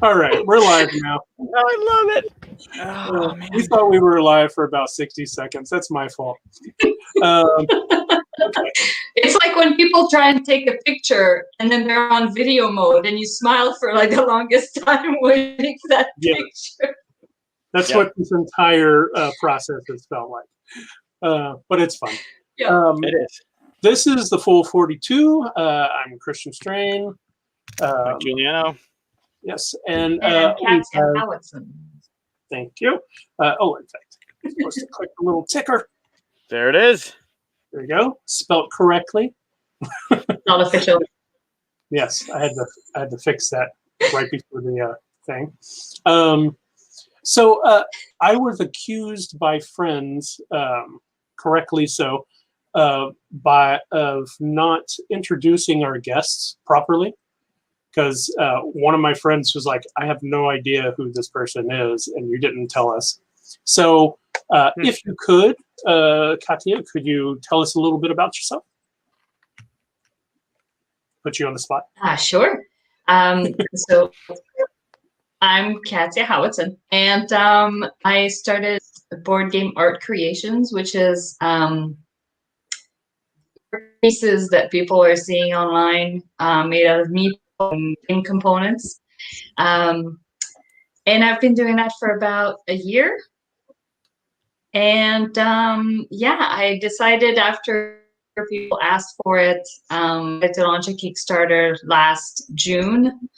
All right, we're live now. Oh, I love it. Oh, man. We thought we were live for about 60 seconds. That's my fault. Okay. It's like when people try and take a picture and then they're on video mode and you smile for like the longest time waiting for that picture. That's what this entire process has felt like. But it's fun. Yeah. It is. This is the full 42. I'm Christian Strain. Mike Giuliano. Yes, and Katia Howatson. Thank you. In fact, I'm supposed to click the little ticker. There it is. There you go. Spelled correctly. Not official. Yes, I had to fix that right before the thing. So I was accused by friends, correctly so, of not introducing our guests properly. Because one of my friends was like, I have no idea who this person is, and you didn't tell us. So if you could, Katia, could you tell us a little bit about yourself? Put you on the spot. Sure. So I'm Katia Howatson, and I started Board Game Art Creations, which is pieces that people are seeing online made out of meat and components. And I've been doing that for about a year. And I decided after people asked for it to launch a Kickstarter last June,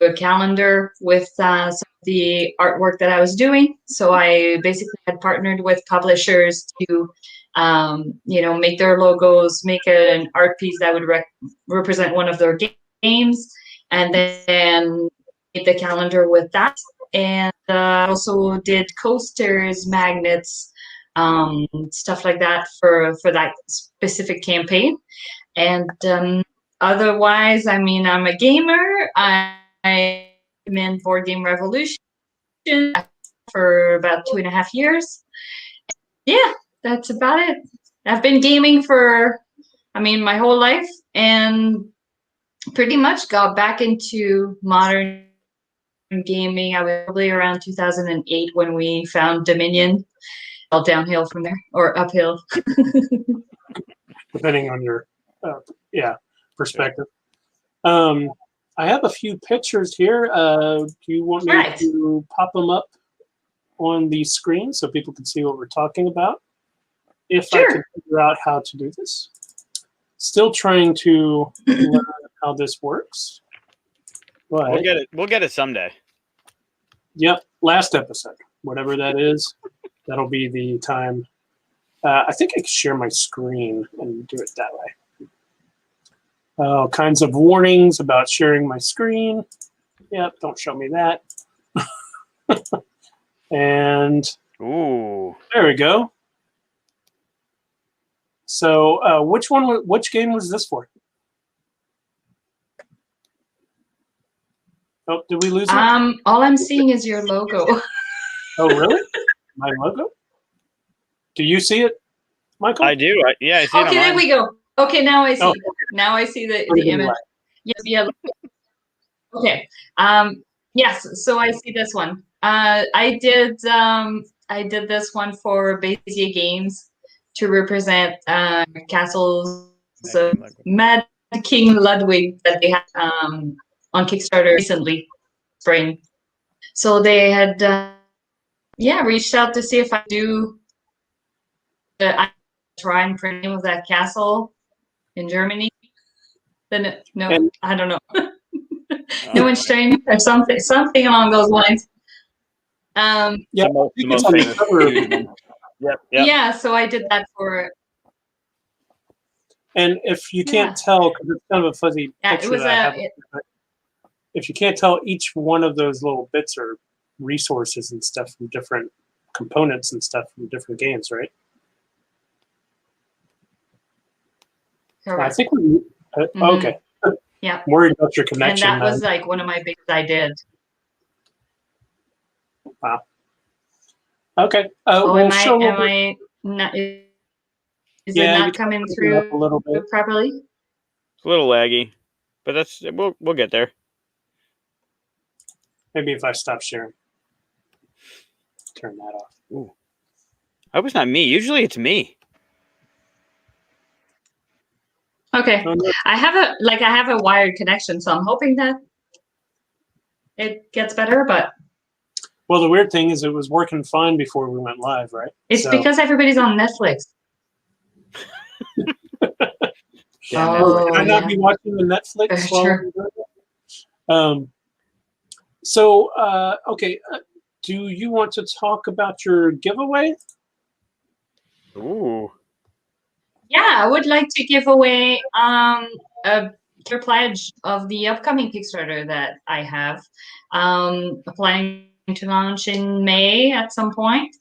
a calendar with some of the artwork that I was doing. So I basically had partnered with publishers to make their logos, make an art piece that would represent one of their games, and then made the calendar with that. And also did coasters, magnets, stuff like that for that specific campaign. And otherwise, I mean, I'm a gamer. I'm in Board Game Revolution for about 2.5 years. Yeah, that's about it. I've been gaming for, my whole life, and pretty much got back into modern gaming. I was probably around 2008 when we found Dominion. All downhill from there, or uphill. Depending on your perspective. I have a few pictures here. Do you want me to pop them up on the screen so people can see what we're talking about? If I can figure out how to do this. Still trying to learn how this works. But we'll get it someday. Yep, last episode, whatever that is, that'll be the time. I think I can share my screen and do it that way. All kinds of warnings about sharing my screen. Yep, don't show me that. And there we go. So which game was this for? Oh, did we lose it? All I'm seeing is your logo. Oh, really? My logo? Do you see it, Michael? I do. I see it. Okay, there we go. Okay, now I see. Oh. Now I see the image. Yeah. Okay. Yes. So I see this one. I did this one for Bezier Games to represent castles of Mad King Ludwig that they had on Kickstarter recently, spring. So they had reached out to see if I do I try and print of that castle in Germany. Then I don't know. Neuenstein or something along those lines. The most famous. Yep. Yeah, so I did that for. And if you can't tell, because it's kind of a fuzzy picture, if you can't tell, each one of those little bits are resources and stuff from different components and stuff from different games, right? Correct. I think we. Okay. Yeah. I'm worried about your connection. And that was like one of my biggest I did. Wow. Okay. Is it not coming through a little bit properly? It's a little laggy, but we'll get there. Maybe if I stop sharing. Turn that off. Ooh. I hope it's not me. Usually it's me. Okay. I have a wired connection, so I'm hoping that it gets better, but Well, the weird thing is it was working fine before we went live, right? it's because everybody's on Netflix. Can I not be watching the Netflix while Sure. we're doing it? Okay. Do you want to talk about your giveaway? Ooh. Yeah, I would like to give away a clear pledge of the upcoming Kickstarter that I have. Planning to launch in May at some point.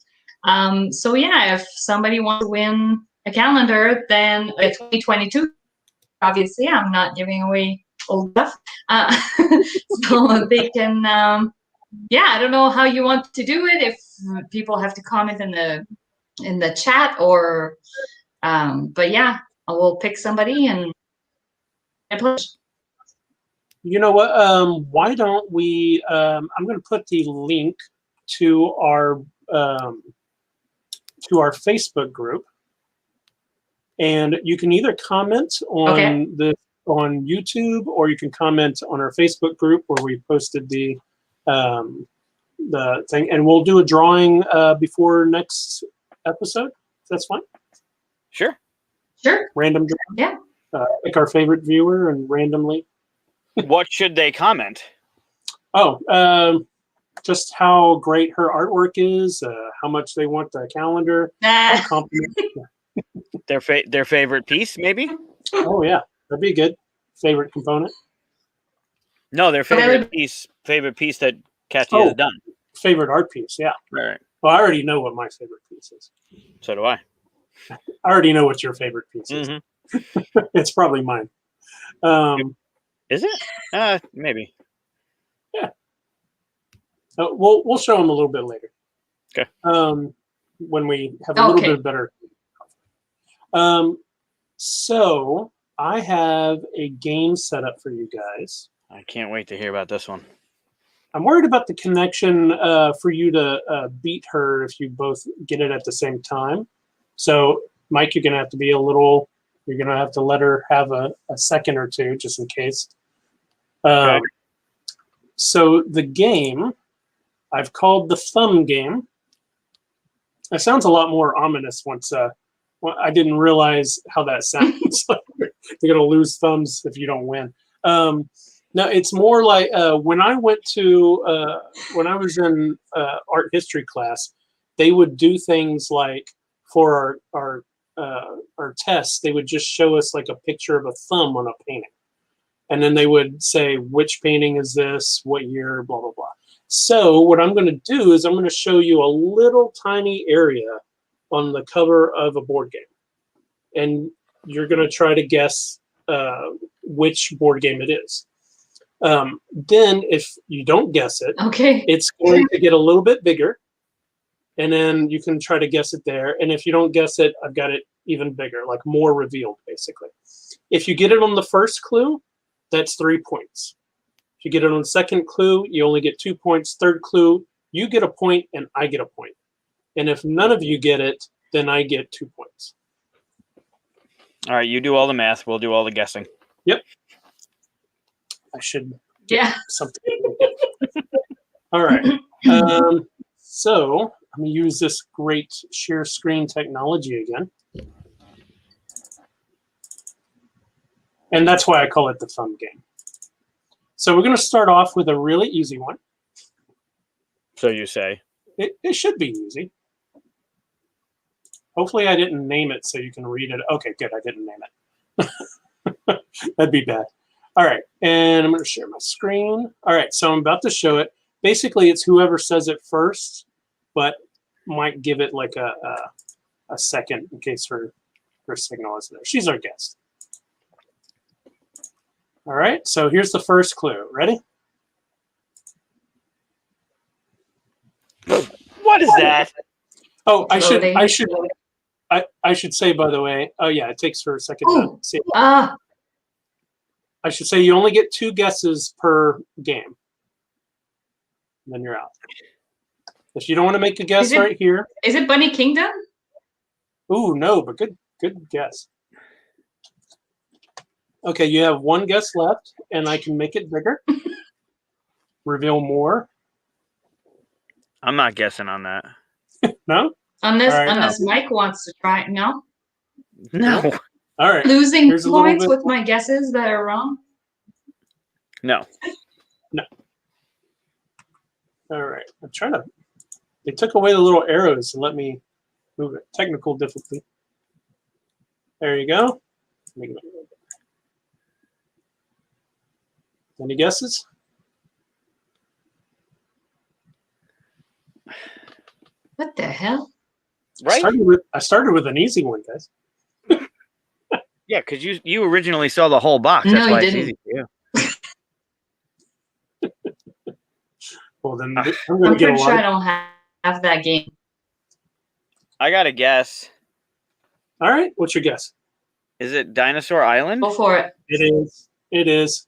So yeah, if somebody wants to win a calendar, then 2022. Obviously, I'm not giving away old stuff, so they can. I don't know how you want to do it. If people have to comment in the chat, or but yeah, I will pick somebody and push. You know what? Why don't we? I'm going to put the link to our Facebook group, and you can either comment on on YouTube, or you can comment on our Facebook group where we posted the thing, and we'll do a drawing before next episode. That's fine. Sure. Random drawing. Yeah. Pick our favorite viewer and randomly. What should they comment? Just how great her artwork is, how much they want the calendar. Their favorite piece, maybe? Oh, yeah. That'd be good. Favorite component? No, their favorite piece that Katia has done. Favorite art piece, yeah. Right. Well, I already know what my favorite piece is. So do I. I already know what your favorite piece is. It's probably mine. Is it? Maybe. Yeah. We'll show them a little bit later. Okay. When we have a little bit better. So I have a game set up for you guys. I can't wait to hear about this one. I'm worried about the connection for you to beat her if you both get it at the same time. So, Mike, you're going to have to be a little. You're going to have to let her have a second or two just in case. Okay. So the game I've called the thumb game. It sounds a lot more ominous once I didn't realize how that sounds. Like you're going to lose thumbs if you don't win. No, it's more like when I went to when I was in art history class, they would do things like for our tests, they would just show us like a picture of a thumb on a painting. And then they would say, which painting is this, what year, blah, blah, blah. So what I'm going to do is I'm going to show you a little tiny area on the cover of a board game. And you're going to try to guess which board game it is. Then if you don't guess it, it's going to get a little bit bigger. And then you can try to guess it there. And if you don't guess it, I've got it even bigger, like more revealed, basically. If you get it on the first clue, that's 3 points. If you get it on the second clue, you only get 2 points. Third clue, you get a point and I get a point. And if none of you get it, then I get 2 points. All right, you do all the math. We'll do all the guessing. Yep. I should get something. All right. So I'm going to use this great share screen technology again. And that's why I call it the thumb game. So we're going to start off with a really easy one. So you say. It should be easy. Hopefully I didn't name it so you can read it. Okay, good. I didn't name it. That'd be bad. All right. And I'm going to share my screen. All right. So I'm about to show it. Basically, it's whoever says it first, but might give it like a second in case her signal isn't there. She's our guest. All right. So here's the first clue. Ready? What is that? Oh, I should say, by the way. Oh yeah, it takes her a second to see. I should say you only get 2 guesses per game. then you're out. If you don't want to make a guess Is it- right here, Is it Bunny Kingdom? ooh, no, but good guess. Okay, you have one guess left, and I can make it bigger. Reveal more. I'm not guessing on that. No? Unless All right. unless Mike wants to try it. No. No. All right. Losing Here's a little points bit- with my guesses that are wrong. No. All right. I'm trying to. They took away the little arrows and let me move it. Technical difficulty. There you go. Make it a little bit. Any guesses? What the hell? Right? I started with an easy one, guys. Yeah, because you originally saw the whole box. No, That's you why it's didn't. easy for you. Well, then Ah. I'm going I'm to get a pretty lot. sure I don't have that game. I got a guess. All right. What's your guess? Is it Dinosaur Island? Go for it. It is. It is.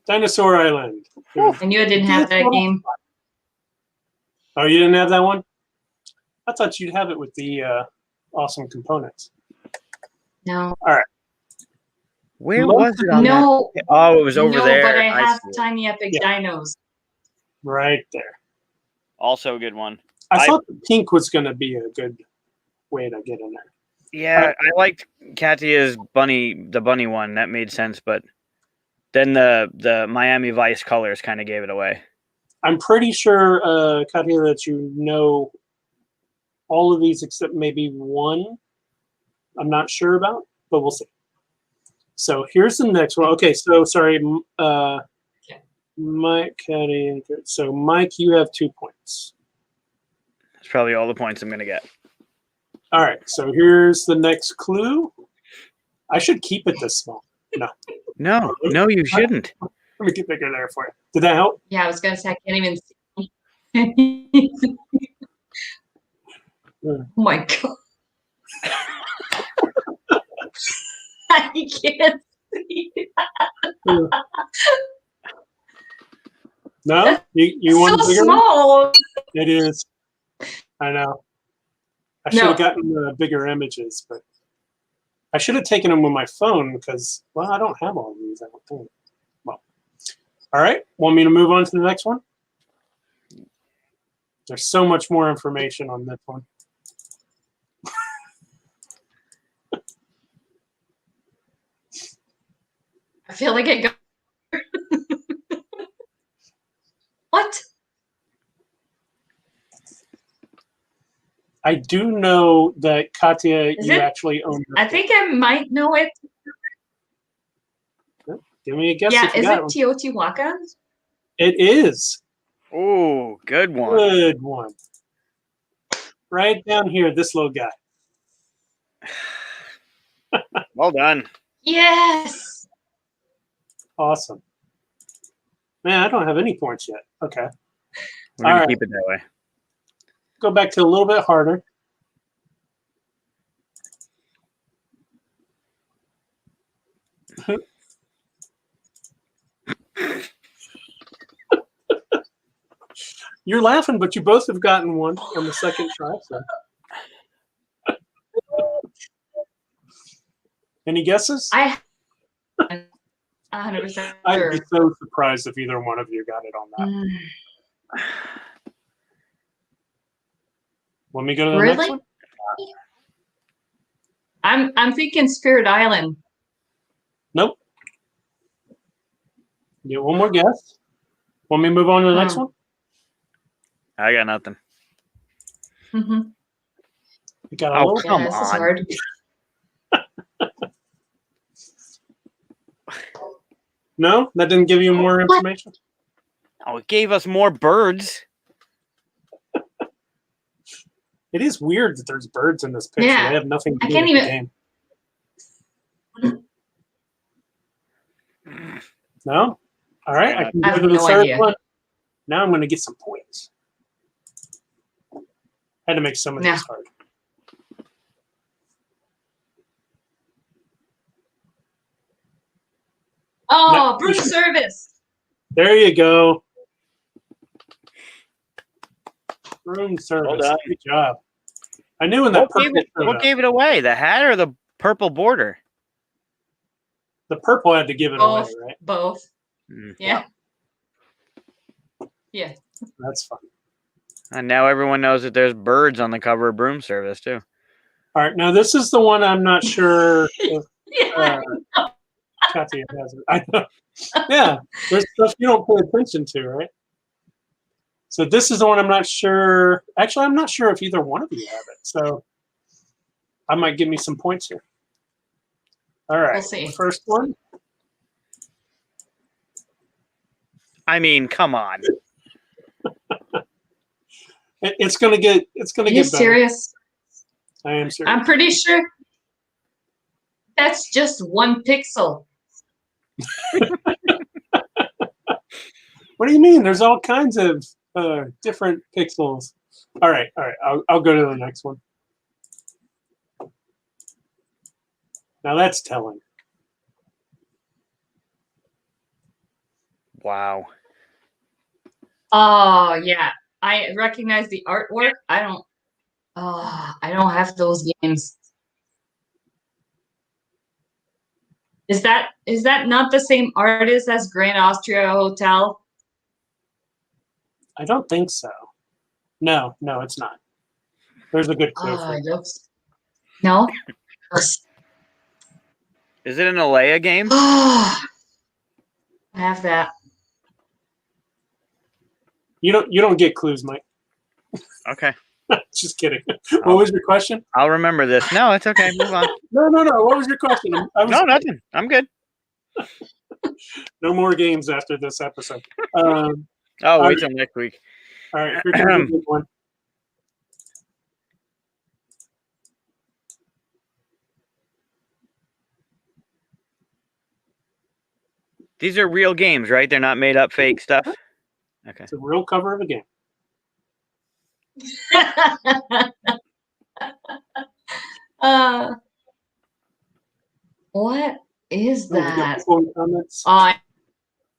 Dinosaur Island. I knew I didn't have that game. Oh, you didn't have that one? I thought you'd have it with the awesome components. No. Where Most was it on No. that? Oh, it was over no, there. but I have see it. Tiny Epic Yeah. Dinos. Right there. Also a good one. I thought the pink was going to be a good way to get in there. Yeah, I liked Katia's the bunny one. That made sense, but then the Miami Vice colors kind of gave it away. I'm pretty sure, Katia, that you know all of these except maybe one. I'm not sure about, but we'll see. So here's the next one. Okay, so sorry, Mike, Katia. So Mike, you have 2 points. That's probably all the points I'm gonna get. All right, so here's the next clue. I should keep it this small. No, you shouldn't. Let me get bigger there for you. Did that help? Yeah, I was gonna say I can't even see. Oh my god. I can't see. No? You want so a bigger one? small. It is. I know. I should No. have gotten bigger images, but I should have taken them with my phone because, well, I don't have all of these. I don't think. Well, all right. Want me to move on to the next one? There's so much more information on this one. I feel like it go. What? I do know that Katia, Is you it? actually own. I think I might know it. Give me a guess. Yeah, if you is got it one. Teotihuacan? It is. Ooh, good one. Good one. Right down here, this little guy. Well done. Yes. Awesome. Man, I don't have any points yet. Okay. We're gonna All right. keep it that way. Go back to a little bit harder. You're laughing, but you both have gotten one on the second try. So. Any guesses? I 100% I'd sure. be so surprised if either one of you got it on that. Want me to go to the next Really? one? I'm thinking Spirit Island. Nope. Get one more guess. Want me to move on to the next one? I got nothing. Mm-hmm. You got a Oh, little. come Yeah, this is on. hard. No, that didn't give you more What? information. Oh, it gave us more birds. It is weird that there's birds in this picture. Yeah. They have nothing to I do can't with even- the game. No? All right, I can I go have to the no third idea. one. Now I'm going to get some points. I had to make some of Yeah. these hard. Oh, No. Bruce Service. There you go. Room Well service. done. Good job. I knew when that What gave it away? The hat or the purple border? the purple had to give it away, right? Both. Mm. Yeah. Yeah. That's fun. And now everyone knows that there's birds on the cover of Broom Service too. All right, now this is the one I'm not sure if Yeah. Katia has it. I know. Yeah, there's stuff you don't pay attention to, right? So this is the one I'm not sure. Actually, I'm not sure if either one of you have it. So I might give me some points here. All right, We'll see. First one. I mean, come on. It's gonna get. It's gonna Are you get better. serious? I am serious. I'm pretty sure that's just 1 pixel. What do you mean? There's all kinds of different pixels. All right. I'll go to the next one. Now that's telling. Wow. Oh yeah, I recognize the artwork. I don't have those games. Is that not the same artist as Grand Austria Hotel? I don't think so. No, it's not. There's a good clue. Oh, it looks. No. Is it an Alea game? I have that. You don't get clues, Mike. Okay. Just kidding. What was your question? I'll remember this. No, it's okay. Move on. No. What was your question? No, nothing. I'm good. No more games after this episode. Wait till next week. All right, here comes a good one. These are real games, right? They're not made up fake stuff. Okay. It's a real cover of a game. What is Oh, we got that? people in comments.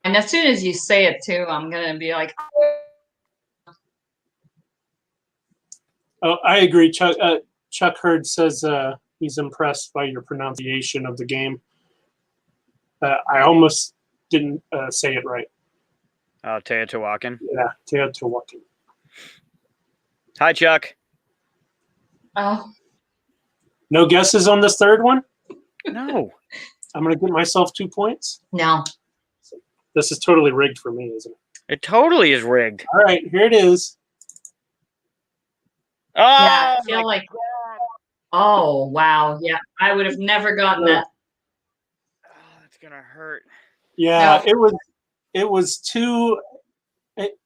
And as soon as you say it too, I'm gonna be like, Oh, I agree. Chuck Hurd says he's impressed by your pronunciation of the game. I almost didn't say it right. Oh, Teotihuacan. Yeah, Teotihuacan. Hi, Chuck. oh, No guesses on this third one? No. I'm going to give myself 2 points. no. This is totally rigged for me, isn't it? It totally is rigged. All right, here it is. Oh, Yeah, I feel like. Oh wow, yeah, I would have never gotten that. that's gonna hurt. Yeah, No. it was too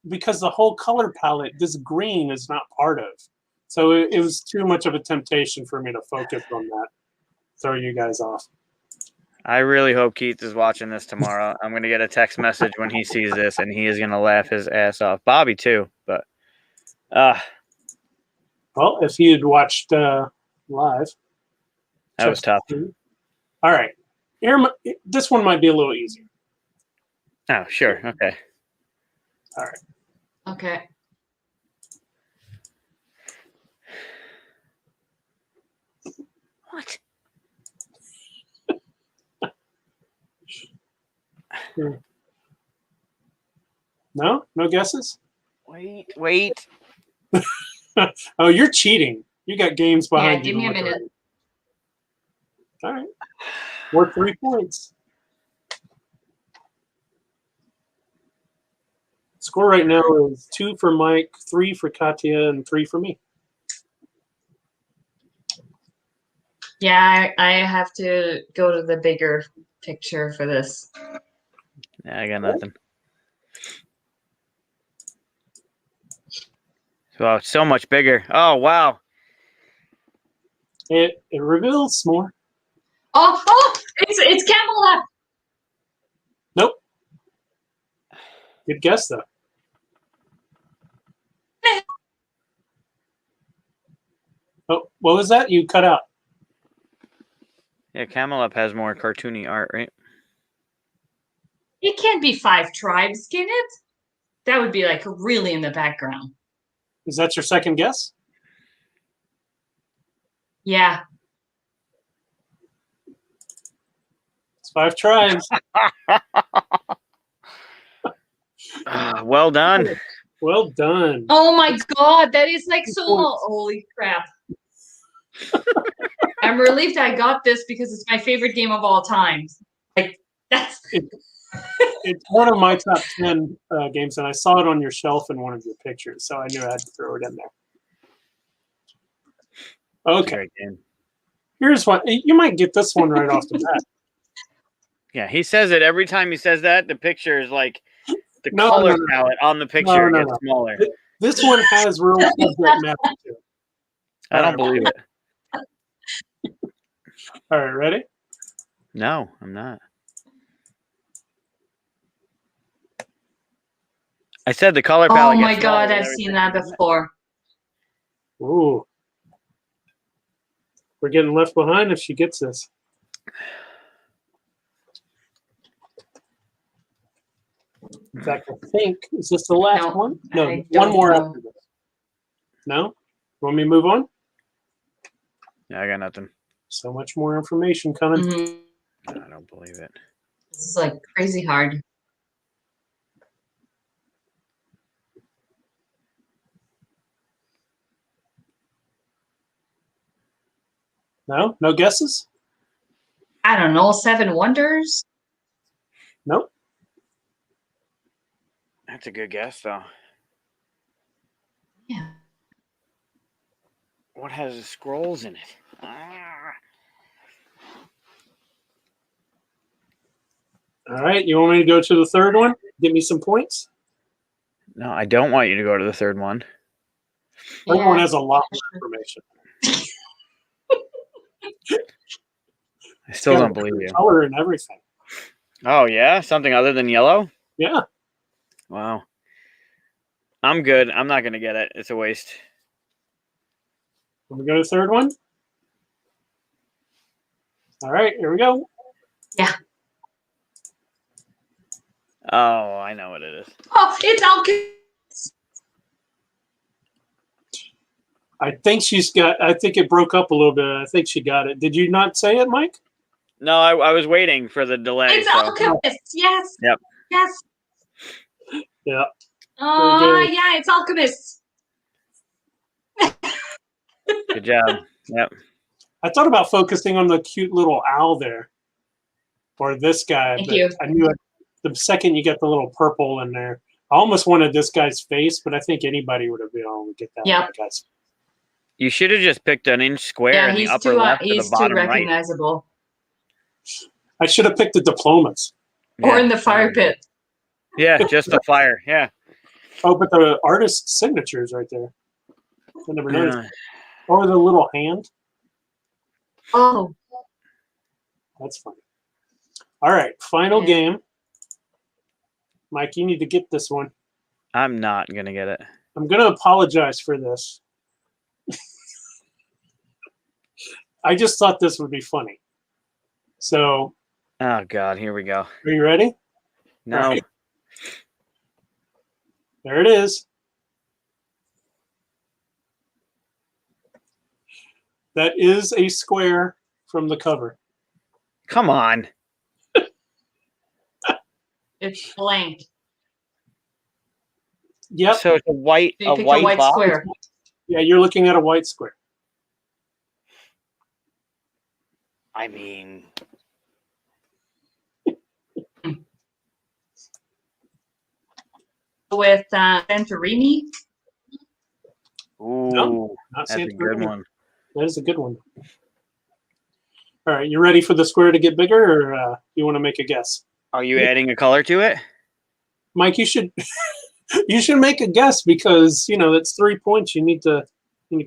because the whole color palette, this green is not part of. So it was too much of a temptation for me to focus on that. Throw you guys off. I really hope Keith is watching this tomorrow. I'm gonna get a text message when he sees this, and he is gonna laugh his ass off. Bobby too, but Well, if he had watched live, that was tough. All right, this one might be a little easier. Oh, sure, okay. All right. Okay. What? No guesses. Wait. Oh, you're cheating. You got games behind Yeah, you. give me a minute. All right. Worth 3 points. Score right now is 2 for Mike, 3 for Katia, and 3 for me. Yeah, I have to go to the bigger picture for this. Yeah, I got nothing. Wow, it's so much bigger. Oh, wow. It reveals more. Oh, it's Camelot. Nope. Good guess, though. Oh, what was that? You cut out. Yeah, Camelot has more cartoony art, right? It can't be 5 tribes, can it? That would be like really in the background. Is that your second guess? Yeah. It's 5 tribes. Well done. Well done. Oh my God, that is like so. Holy crap! I'm relieved I got this because it's my favorite game of all time. Like that's. It's one of my top 10 games, and I saw it on your shelf in one of your pictures, so I knew I had to throw it in there. Okay. Here's one. You might get this one right off the bat. Yeah, he says it every time he says that. The picture is like the color palette on the picture gets smaller. This one has real subject matter to it. I don't believe it. All right, ready? No, I'm not. I said the color palette. Oh my God, I've seen that before. Ooh. We're getting left behind if she gets this. In fact, I think, is this the last one? No, one more after this. No? You want me to move on? Yeah, I got nothing. So much more information coming. Mm-hmm. I don't believe it. This is like crazy hard. No? No guesses? I don't know. 7 Wonders? Nope. That's a good guess, though. Yeah. What has scrolls in it? Ah. All right. You want me to go to the third one? Give me some points? No, I don't want you to go to the third one. Third one has a lot more information. I still don't believe you. Color and everything. Oh, yeah? Something other than yellow? Yeah. Wow. I'm good. I'm not going to get it. It's a waste. Want me to go to the third one? All right. Here we go. Yeah. Oh, I know what it is. Oh, it's Alchemist. I think it broke up a little bit. I think she got it. Did you not say it, Mike? No, I was waiting for the delay. It's Alchemist. Yes. Yep. Yes. Yeah. Oh, yeah, it's Alchemist. Good job. Yep. I thought about focusing on the cute little owl there, or this guy. Thank but you. I knew it the second you get the little purple in there. I almost wanted this guy's face, but I think anybody would have been able to get that. Yep. Guy's. You should have just picked an inch square in the upper left or the bottom right. He's too recognizable. I should have picked the diplomas. Or in the fire pit. Yeah, just the fire. Yeah. Oh, but the artist's signature is right there. I never noticed. Yeah. Or the little hand. Oh. That's funny. All right, final game. Mike, you need to get this one. I'm not going to get it. I'm going to apologize for this. I just thought this would be funny. So. Oh, God, here we go. Are you ready? No. Right. There it is. That is a square from the cover. Come on. It's blank. Yep. So it's a white box? Square. Yeah, you're looking at a white square. I mean, with Santorini. ooh, no, that's a good one. That is a good one. All right, you ready for the square to get bigger, or you want to make a guess? Are you adding a color to it? Mike, you should make a guess because that's 3 points. You need to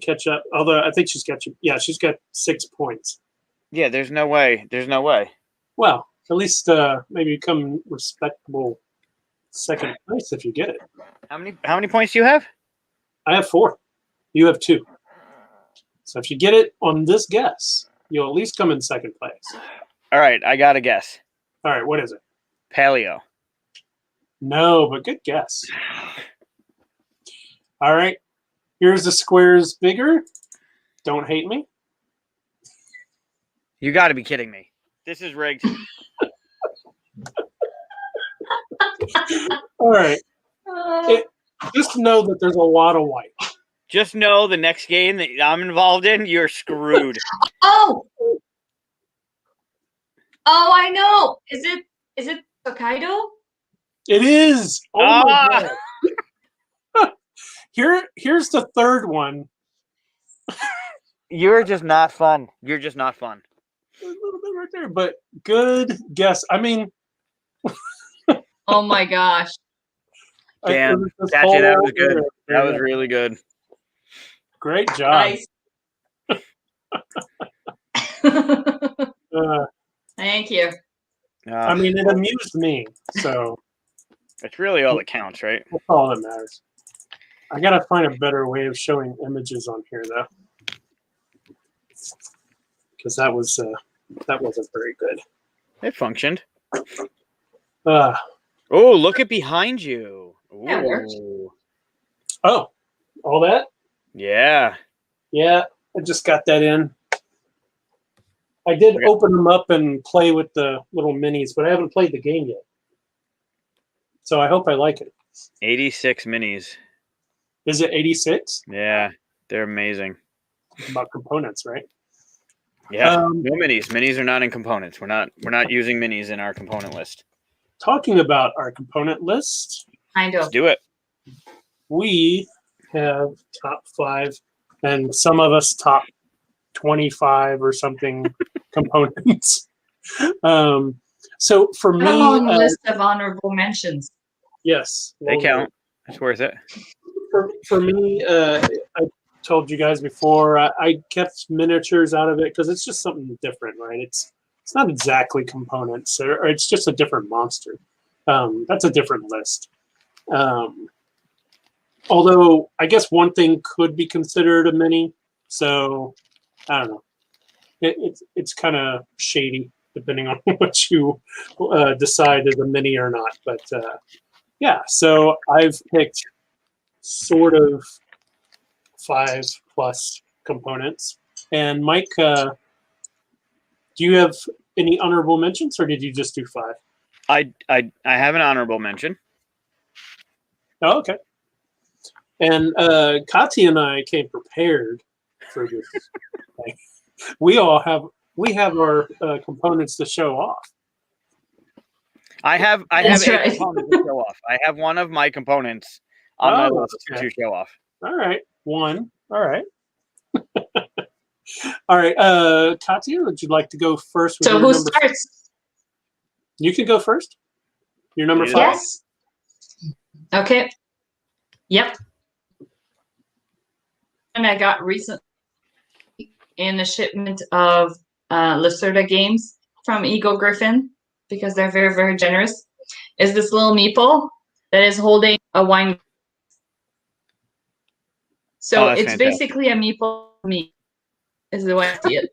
catch up. Although I think she's got you. Yeah, she's got 6 points. Yeah, there's no way. There's no way. Well, at least maybe come respectable second place if you get it. How many points do you have? I have 4. You have 2. So if you get it on this guess, you'll at least come in second place. All right, I got a guess. All right, what is it? Paleo. No, but good guess. All right. Here's the squares bigger. Don't hate me. You got to be kidding me. This is rigged. All right. Uh, Just know that there's a lot of white. Just know the next game that I'm involved in, you're screwed. oh, I know. Is it Hokkaido? It is. Oh my Ah! god. Here's the third one. You're just not fun. You're just not fun. A little bit right there, but good guess. I mean, Oh my gosh. Damn, this Katia, that whole was good. area. That was really good. Great job. Nice. Thank you. I mean, it amused me, so It's really all that counts, right? that's all that matters. I gotta find a better way of showing images on here, though, because that wasn't very good. It functioned. Uh, Oh, look at behind you. Yeah, it worked. Ooh. oh, all that? Yeah. Yeah, I just got that in. I did Okay. open them up and play with the little minis, but I haven't played the game yet. So I hope I like it. 86 minis. Is it 86? Yeah, they're amazing. About components, right? Yeah, Um, no minis. Minis are not in components. We're not using minis in our component list. Talking about our component list, Kind of. Let's do it. we have top 5 and some of us top 25 or something components. So for A long me, list of honorable mentions. yes, They long count. It's worth it. for me, I told you guys before, I kept miniatures out of it because it's just something different, right? It's not exactly components, or it's just a different monster. That's a different list. Although I guess one thing could be considered a mini, so I don't know. It's kind of shady depending on what you decide is a mini or not. But yeah, so I've picked sort of 5+ components. And Mike, do you have any honorable mentions, or did you just do 5? I have an honorable mention. Oh, okay. And Katia and I came prepared for this thing. We have our components to show off. I have That's a right. component to show off. I have one of my components on my list Okay. to show off. All right, one. All right. All right, Katia, would you like to go first? With So your who number? starts? You can go first. Your number Either 5. Yes. Okay. Yep. And I got recently in a shipment of Lacerda games from Eagle Griffin because they're very, very generous. Is this little meeple that is holding a wine. So that's it's fantastic. basically a meeple meat, is the way I see it.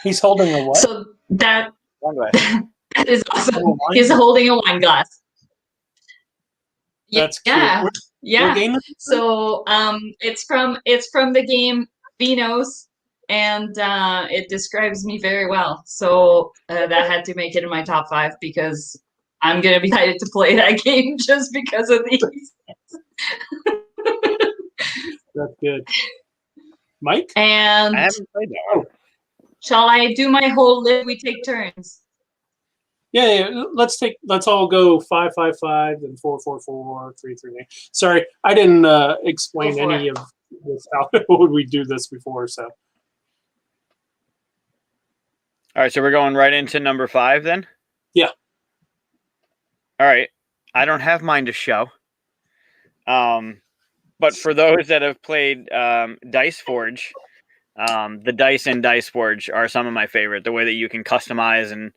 He's holding a what? So that One glass. is awesome. Oh, wine He's glass. holding a wine glass. That's cute. Yeah. What Yeah. game is it? So it's from the game Vinos, and it describes me very well. So that had to make it in my top 5 because I'm gonna be excited to play that game just because of these. That's good. Mike? And I haven't played that. shall I do my whole list? We take turns. Yeah. Let's all go 5, 5, 5, and 4, 4, 4, 3, 3. Sorry, I didn't explain Go for any it. of this. How would we do this before? So All right, so we're going right into number 5 then? Yeah. All right. I don't have mine to show. But for those that have played Dice Forge, the dice in Dice Forge are some of my favorite. The way that you can customize, and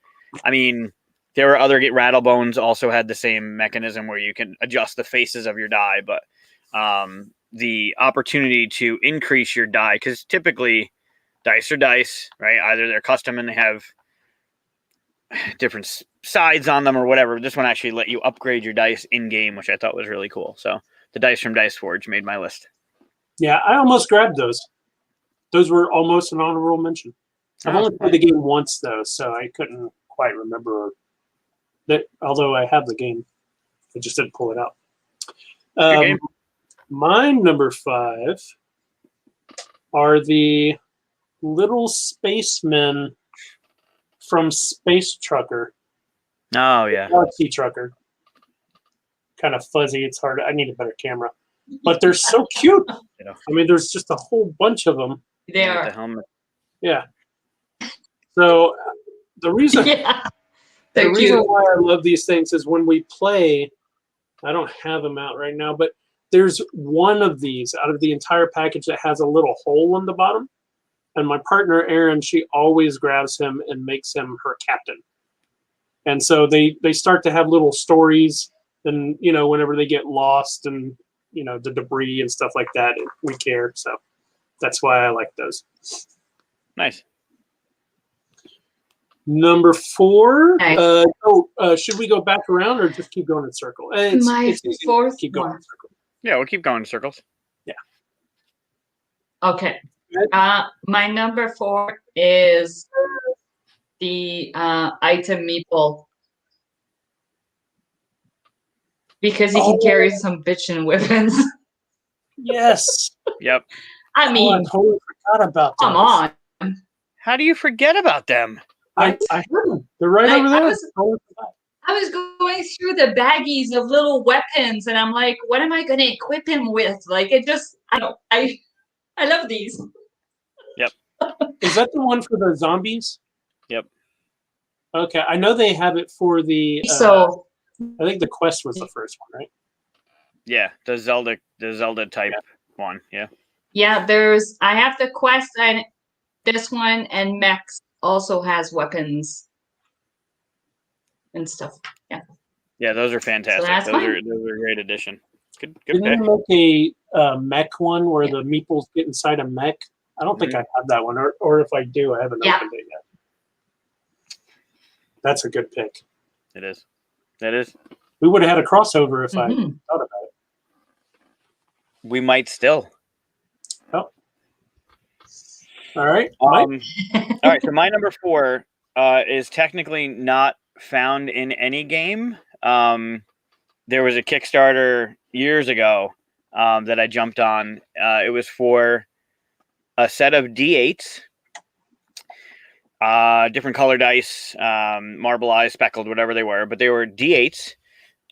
I mean, there were other Rattlebones also had the same mechanism where you can adjust the faces of your die, but the opportunity to increase your die, because typically dice are dice, right? Either they're custom and they have different sides on them or whatever. This one actually let you upgrade your dice in game, which I thought was really cool. So the dice from Dice Forge made my list. Yeah, I almost grabbed those. Those were almost an honorable mention. I've only played the game once though, so I couldn't quite remember that. Although I have the game, I just didn't pull it out. Good game. My number 5 are the little spacemen from Space Trucker. Oh yeah, Galaxy Trucker. Kind of fuzzy. It's hard. I need a better camera, but they're so cute. I mean, there's just a whole bunch of them. They with are. the helmet. Yeah. So the reason Yeah. the They're reason cute. why I love these things is when we play. I don't have them out right now, but there's one of these out of the entire package that has a little hole in the bottom. And my partner, Erin, she always grabs him and makes him her captain. And so they start to have little stories. And, whenever they get lost and, the debris and stuff like that, we care. So that's why I like those. Nice. Number 4. Nice. Should we go back around or just keep going in circle? My It's easy. fourth Keep going one. in circle. Yeah, we'll keep going in circles. Okay. My number 4 is the item meeple. Because he can carry some bitchin' weapons. Yes. Yep. I mean, I totally forgot about come those. on. How do you forget about them? I heard them. They're right over there. I was going through the baggies of little weapons, and I'm like, what am I going to equip him with? Like, I love these. Yep. Is that the one for the zombies? Yep. Okay, I know they have it for the. So I think the quest was the first one, right? Yeah, the Zelda type one. Yeah. yeah, I have the quest and this one, and Mex also has weapons and stuff. Yeah. Yeah, those are fantastic. So that's those mine. are a great addition. Good Didn't pick. you make a mech one where the meeples get inside a mech? I don't think I have that one, or if I do, I haven't opened it yet. That's a good pick. It is. That is. We would have had a crossover if I thought about it. We might still. Oh. All right. All right. So my number 4 is technically not found in any game. There was a Kickstarter years ago that I jumped on. It was for a set of D8s, different color dice, marbleized, speckled, whatever they were, but they were D8s,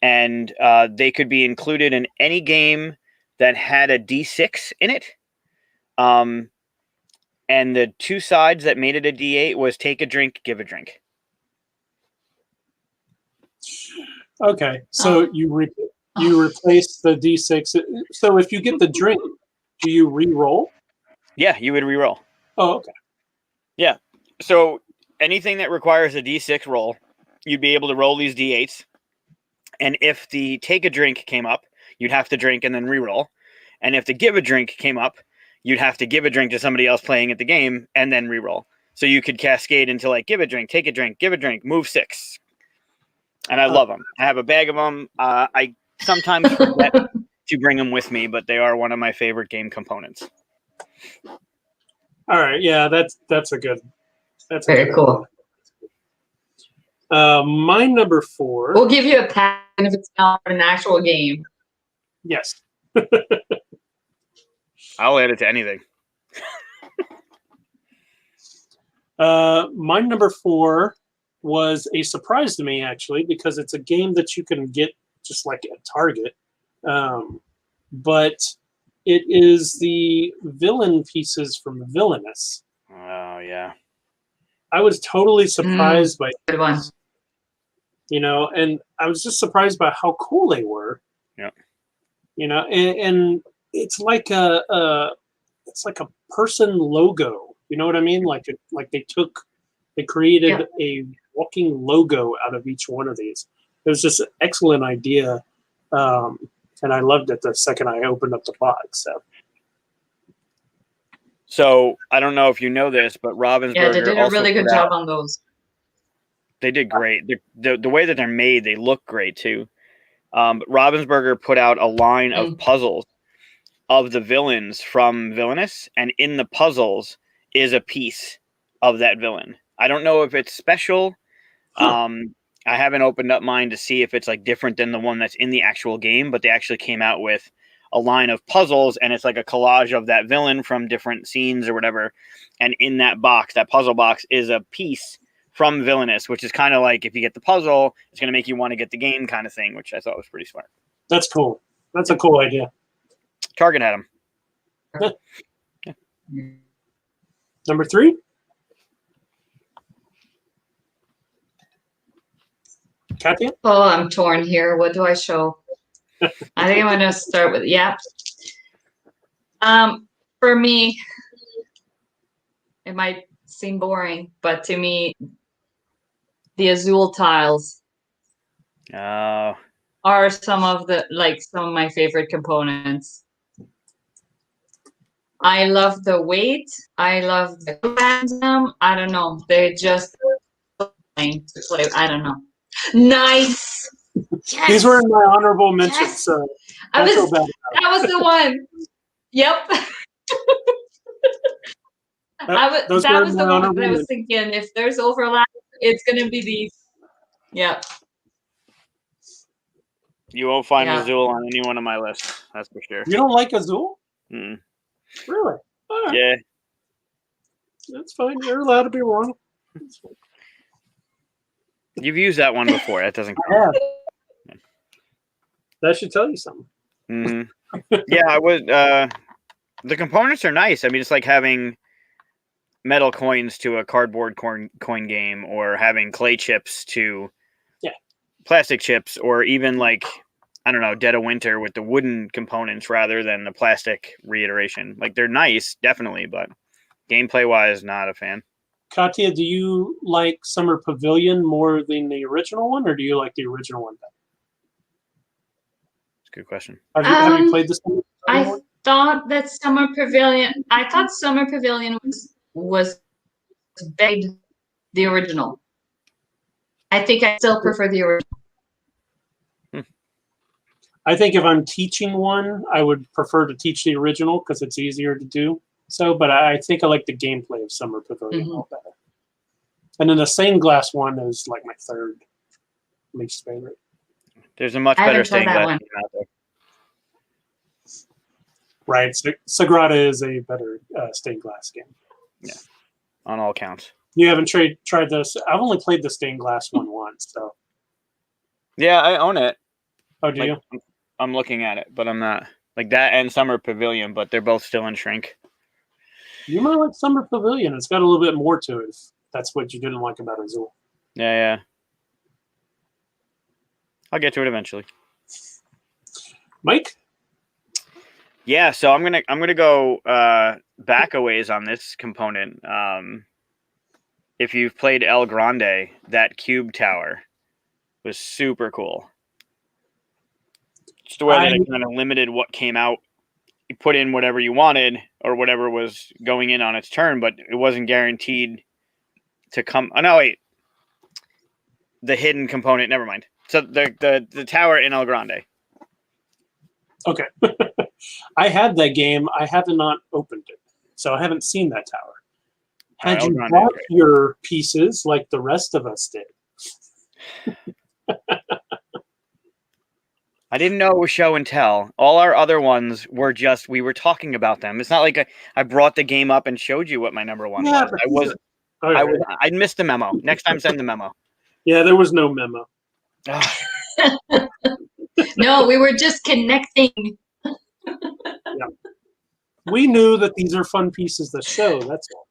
and they could be included in any game that had a D6 in it. And the 2 sides that made it a D8 was take a drink, give a drink. Okay, so you replace the D6. So if you get the drink, do you re-roll? Yeah, you would re-roll. Oh, okay. Yeah. So anything that requires a D6 roll, you'd be able to roll these D8s. And if the take a drink came up, you'd have to drink and then re-roll. And if the give a drink came up, you'd have to give a drink to somebody else playing at the game and then re-roll. So you could cascade into like give a drink, take a drink, give a drink, move 6. And I love them. I have a bag of them. I sometimes forget to bring them with me, but they are one of my favorite game components. All right. Yeah, that's a good. That's very cool. My number 4. We'll give you a pack if it's not an actual game. Yes. I'll add it to anything. My number 4 was a surprise to me, actually, because it's a game that you can get just like at Target. But it is the villain pieces from Villainous. Oh, yeah. I was totally surprised by Good one. And I was just surprised by how cool they were. Yeah. And it's like a person logo. You know what I mean? Like they created a walking logo out of each one of these. It was just an excellent idea, and I loved it the second I opened up the box. So I don't know if you know this, but Ravensburger they did a really good job on those. They did great. The way that they're made, they look great too. Ravensburger put out a line of puzzles of the villains from Villainous, and in the puzzles is a piece of that villain. I don't know if it's special. I haven't opened up mine to see if it's like different than the one that's in the actual game, but they actually came out with a line of puzzles, and it's like a collage of that villain from different scenes or whatever. And in that box, that puzzle box, is a piece from Villainous, which is kind of like if you get the puzzle, it's going to make you want to get the game kind of thing, which I thought was pretty smart. That's cool. That's a cool idea. Target had them. Yeah. Number 3? Katia? Oh, I'm torn here. What do I show? I think I'm going to start with, for me, it might seem boring, but to me, the Azul tiles Oh. are some of my favorite components. I love the weight. I love the random. I don't know. They're just playing to play. I don't know. Nice. Yes. These were in my honorable mentions, Yes. so That don't feel bad. was the one. Yep. that was the one that I was thinking. If there's overlap, it's gonna be these. Yep. You won't find Azul on any one of my lists. That's for sure. You don't like Azul? Mm. Really? All right. Yeah. That's fine. You're allowed to be wrong. You've used that one before. That doesn't count. I have. That should tell you something. Mm-hmm. Yeah, I would. The components are nice. I mean, it's like having metal coins to a cardboard coin game, or having clay chips to plastic chips, or even like, I don't know, Dead of Winter with the wooden components rather than the plastic reiteration. Like, they're nice, definitely, but gameplay wise, not a fan. Katia, do you like Summer Pavilion more than the original one, or do you like the original one better? That's a good question. Have you played this one? I thought that Summer Pavilion. I thought Summer Pavilion was begged the original. I think I still prefer the original. I think if I'm teaching one, I would prefer to teach the original because it's easier to do. So, but I think I like the gameplay of Summer Pavilion a little better. And then the stained glass one is like my third least favorite. There's a much better stained glass game out there. Right. Sagrada is a better stained glass game. Yeah, on all counts. You haven't tried this? I've only played the stained glass one once, so. Yeah, I own it. Oh, do you? I'm looking at it, but I'm not. Like that and Summer Pavilion, but they're both still in shrink. You might like Summer Pavilion. It's got a little bit more to it, if that's what you didn't like about Azul. Yeah. I'll get to it eventually. Mike? Yeah, so I'm gonna go back a ways on this component. If you've played El Grande, that cube tower was super cool. Just the way that it kind of limited what came out. You put in whatever you wanted or whatever was going in on its turn, but it wasn't guaranteed to come. Oh no, wait. The hidden component. Never mind. So the tower in El Grande. Okay. I had that game. I have not opened it, so I haven't seen that tower. Had you bought your pieces like the rest of us did? I didn't know it was show and tell. All our other ones were just, we were talking about them. It's not like I brought the game up and showed you what my number one was. I missed the memo. Next time, send the memo. Yeah, there was no memo. No, we were just connecting. Yeah. We knew that these are fun pieces to show. That's all.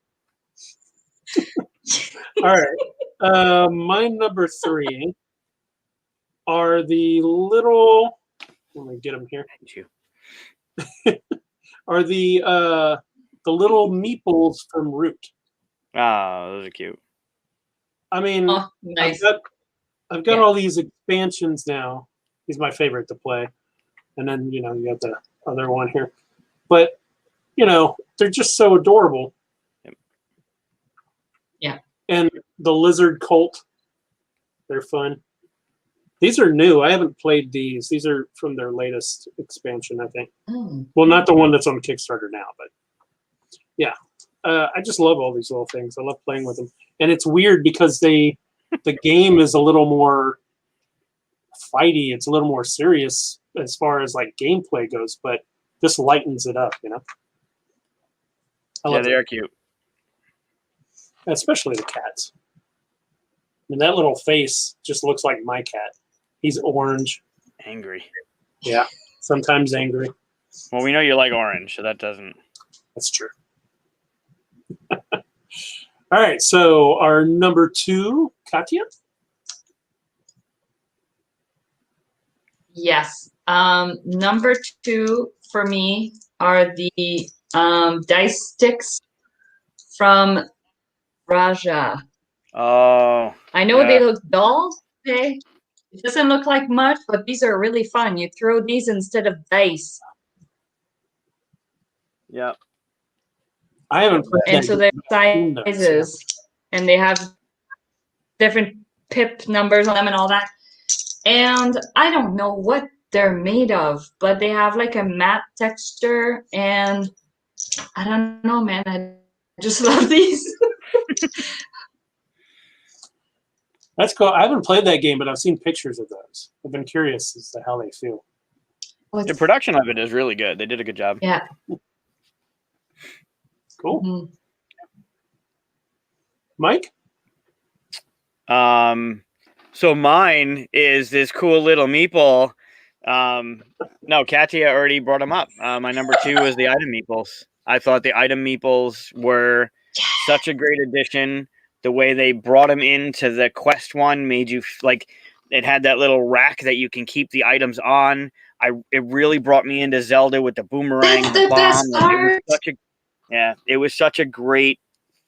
All right. My number 3 are the little. Let me get them here. Are the little meeples from Root? Oh, those are cute. I mean, nice. I've got all these expansions now. He's my favorite to play, and then you got the other one here, but they're just so adorable. Yeah. And the lizard cult They're fun. These are new. I haven't played these. These are from their latest expansion, I think. Oh. Well, not the one that's on Kickstarter now, but yeah. I just love all these little things. I love playing with them. And it's weird because the game is a little more fighty. It's a little more serious as far as like gameplay goes, but this lightens it up, you know? I Yeah, love they it. are cute. Especially the cats. And that little face just looks like my cat. He's orange. Angry. Yeah. Sometimes angry. Well, we know you like orange, so that doesn't. That's true. All right. So our number 2, Katia. Yes. Number 2 for me are the dice sticks from Raja. Oh. I know yeah. they look dull. Okay. It doesn't look like much, but these are really fun. You throw these instead of dice. Yep. I haven't played And that so game. they're sizes. And they have different pip numbers on them and all that. And I don't know what they're made of, but they have like a matte texture. And I don't know, man. I just love these. That's cool. I haven't played that game, but I've seen pictures of those. I've been curious as to how they feel. The production of it is really good. They did a good job. Yeah. Cool. Mhm. Mike? So mine is this cool little meeple. No, Katia already brought them up. My number 2 was the item meeples. I thought the item meeples were such a great addition. The way they brought them into the quest one made you like it had that little rack that you can keep the items on. It really brought me into Zelda with the boomerang and the bomb. best Like, part. it was such a great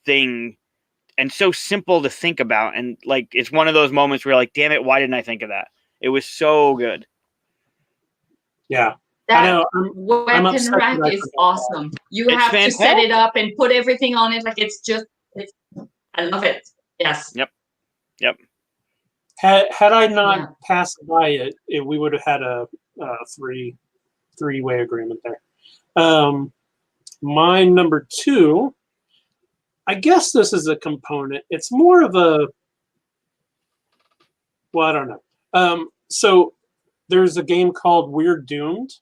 thing and so simple to think about. And like it's one of those moments where you're like, damn it, why didn't I think of that? It was so good. Yeah. I That know. I'm weapon upset rack that I is forgot awesome. You It's have to set fantastic. it up and put everything on it. Like I love it. Yes. Had I not Yeah. passed by it, we would have had a three-way agreement there. My number 2, I guess this is a component. It's more of a, well, I don't know. So there's a game called We're Doomed.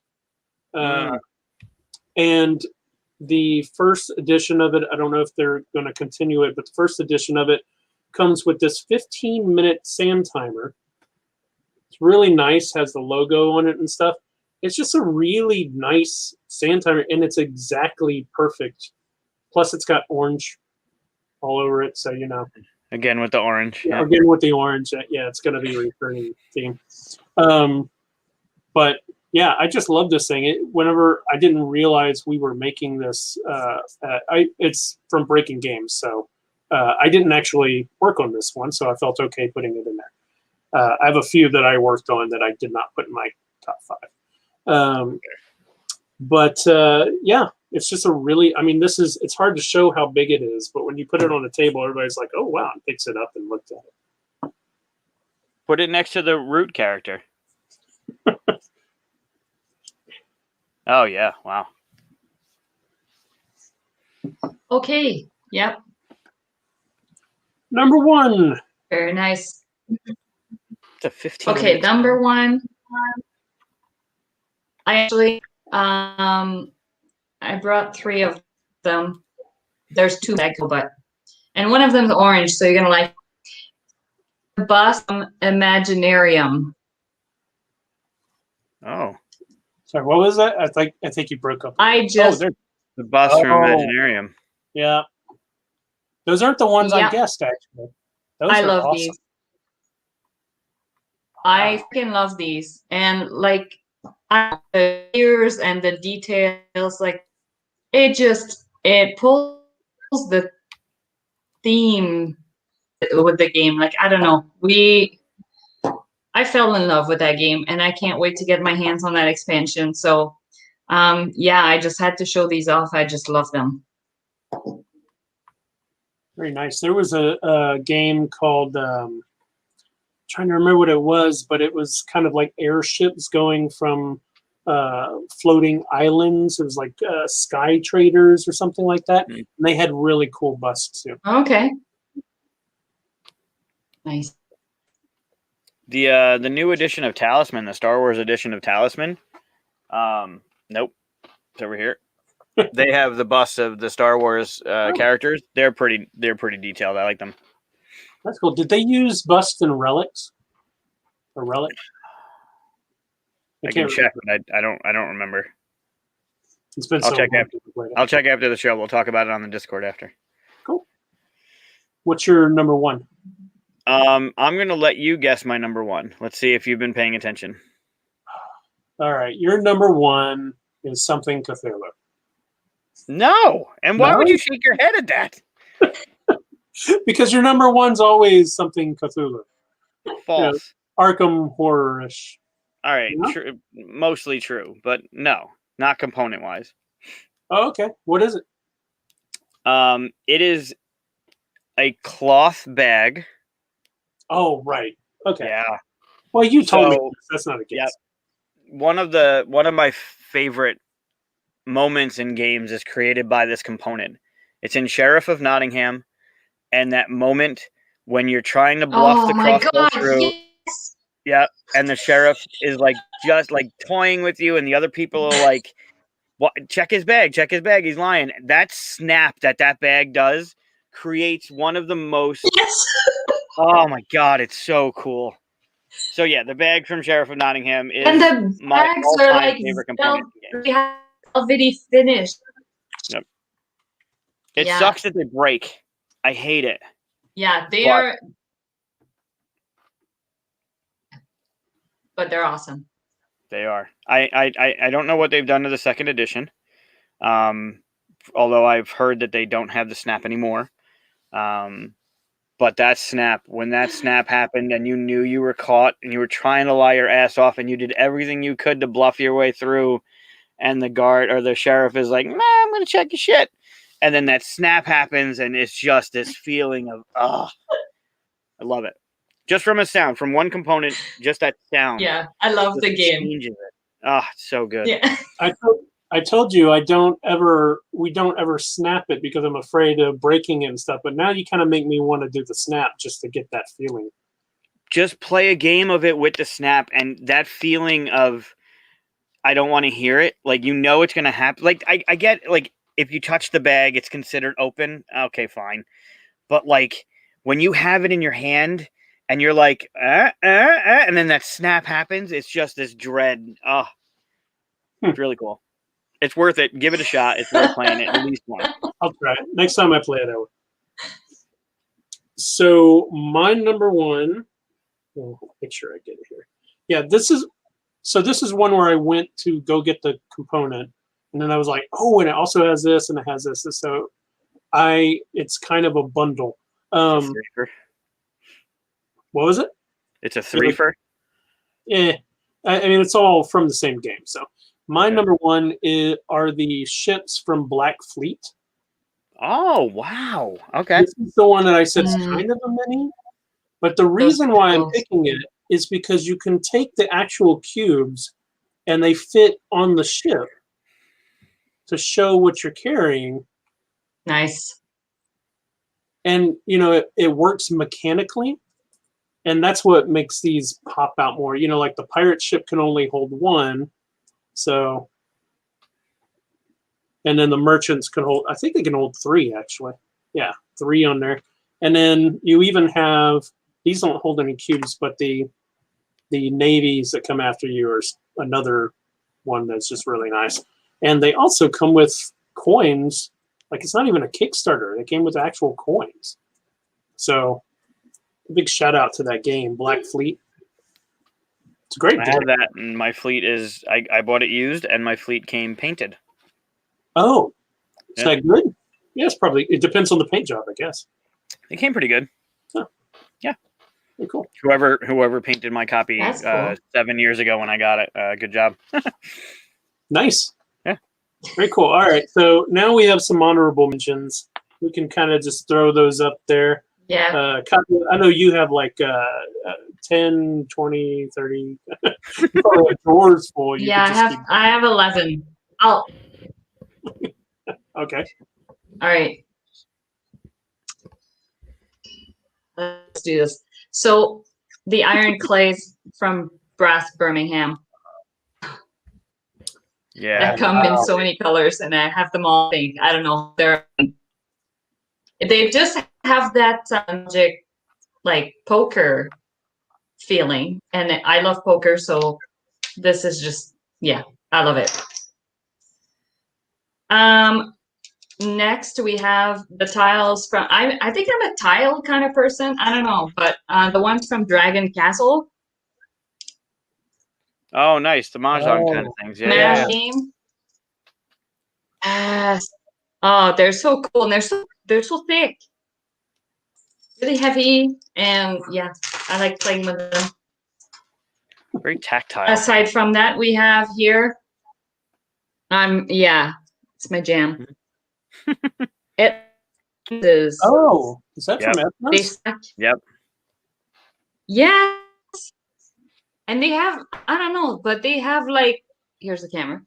And the first edition of it, I don't know if they're going to continue it, but the first edition of it comes with this 15-minute sand timer. It's really nice, has the logo on it and stuff. It's just a really nice sand timer, and it's exactly perfect. Plus, it's got orange all over it, so you know. Again with the orange. Yeah. Again with the orange, yeah, it's going to be a returning theme. But yeah, I just love this thing. Whenever I didn't realize we were making this, it's from Breaking Games, so I didn't actually work on this one, so I felt okay putting it in there. I have a few that I worked on that I did not put in my top 5. But yeah, it's just a really, I mean, it's hard to show how big it is, but when you put it on a table, everybody's like, oh, wow, and picks it up and looks at it. Put it next to the root character. Oh, yeah. Wow. Okay. Yep. Number 1. Very nice. It's a 15. Okay, number 1. I actually I brought 3 of them. There's 2 that go, and one of them's orange, so you're gonna like the bus Imaginarium. Oh. Sorry, what was that? I think you broke up. There's the bus from Imaginarium. Yeah. Those aren't the ones I Yeah. guessed, actually. Those I are love awesome. these. I freaking love these. And like the ears and the details, like it pulls the theme with the game. Like, I don't know. I fell in love with that game and I can't wait to get my hands on that expansion. So yeah, I just had to show these off. I just love them. Very nice. There was a game called trying to remember what it was, but it was kind of like airships going from floating islands. It was like sky traders or something like that. Mm. And they had really cool busts too. Okay. Nice. The new edition of Talisman, the Star Wars edition of Talisman. Nope, it's over here. They have the busts of the Star Wars characters. They're pretty detailed. I like them. That's cool. Did they use busts and relics? Or relic? I can check, but I don't remember. It's been I'll so check long after. since I played it. I'll check after the show. We'll talk about it on the Discord after. Cool. What's your number one? I'm gonna let you guess my number one. Let's see if you've been paying attention. All right, your number one is something Cthulhu. No, and why No? would you shake your head at that? Because your number one's always something Cthulhu. False. Arkham horror-ish. All right, No? true, mostly true, but no, not component wise. Oh, okay. What is it? It is a cloth bag. Oh, right. Okay. Yeah. Well, you told me So, this. That's not a guess. yeah. One of my favorite moments in games is created by this component. It's in Sheriff of Nottingham, and that moment when you're trying to bluff the my crossbow God. through. Yes. Yeah, and the sheriff is like just like toying with you, and the other people are like, "What? Check his bag! Check his bag! He's lying." That snap that bag does creates one of the most. Yes. Oh my God, it's so cool. So yeah, the bag from Sheriff of Nottingham is And the my bags all-time are like favorite component in games. velvety finish. Yep. It Yeah. sucks that they break. I hate it. Yeah, they But- are. But they're awesome. They are. I don't know what they've done to the second edition. Although I've heard that they don't have the snap anymore. But that snap, when that snap happened and you knew you were caught and you were trying to lie your ass off and you did everything you could to bluff your way through, and the guard or the sheriff is like, "Nah, I'm gonna check your shit," and then that snap happens and it's just this feeling of I love it. Just from a sound, from one component, just that sound. Yeah, I love the just game. changes it. It's so good. Yeah. I told you we don't ever snap it because I'm afraid of breaking it and stuff. But now you kind of make me want to do the snap just to get that feeling. Just play a game of it with the snap and that feeling of I don't want to hear it. Like, you know it's going to happen. Like, I get, like, if you touch the bag, it's considered open. Okay, fine. But, like, when you have it in your hand and you're like, and then that snap happens, it's just this dread. It's really cool. It's worth it. Give it a shot. It's worth playing it at least once. I'll try it. Next time I play it, I will. So my number one, make sure I get it here. Yeah, this is one where I went to go get the component, and then I was like, oh, and it also has this, and it has this. So it's kind of a bundle. Threefer. What was it? It's a threefer. I mean, it's all from the same game. So my number one are the ships from Black Fleet. Oh, wow. Okay. This is the one that I said is kind of a mini. But the reason why I'm picking it is because you can take the actual cubes and they fit on the ship to show what you're carrying. Nice. And, you know, it works mechanically. And that's what makes these pop out more. You know, like the pirate ship can only hold one. So, and then the merchants can hold, I think they can hold three, actually. Yeah, three on there. And then you even have, these don't hold any cubes, but the navies that come after you are another one that's just really nice. And they also come with coins. Like, it's not even a Kickstarter. They came with actual coins. So, big shout out to that game, Black Fleet. It's a great I game. have that, and my fleet is, I bought it used, and my fleet came painted. Oh, is Yeah. that good? Yes, probably. It depends on the paint job, I guess. It came pretty good. Oh. Yeah. Very cool. Whoever painted my copy That's cool. 7 years ago when I got it, good job. Nice. Yeah. Very cool. All right. So now we have some honorable mentions. We can kind of just throw those up there. Yeah. Katia, I know you have like 10, 20, 30 you probably have drawers full. You Yeah, could just keep. I have 11. Oh, Okay. all right. Let's do this. So the iron clays from Brass Birmingham Yeah. that come in so many colors, and I have them all pink. I don't know. They just have that magic, like poker feeling, and I love poker, so this is just, yeah, I love it. Next we have the tiles from, I think I'm a tile kind of person. I don't know, but the ones from Dragon Castle. Oh, nice. The Mahjong kind of things. Yeah. Mash Yeah. game. Yes. Oh, they're so cool, and they're so thick. Really heavy, and yeah, I like playing with them. Very tactile. Aside from that, we have here, yeah, it's my jam. It is. Oh, is that Yep. from They Ethnos? stack. Yep. Yes. And they have, I don't know, but they have like, here's the camera.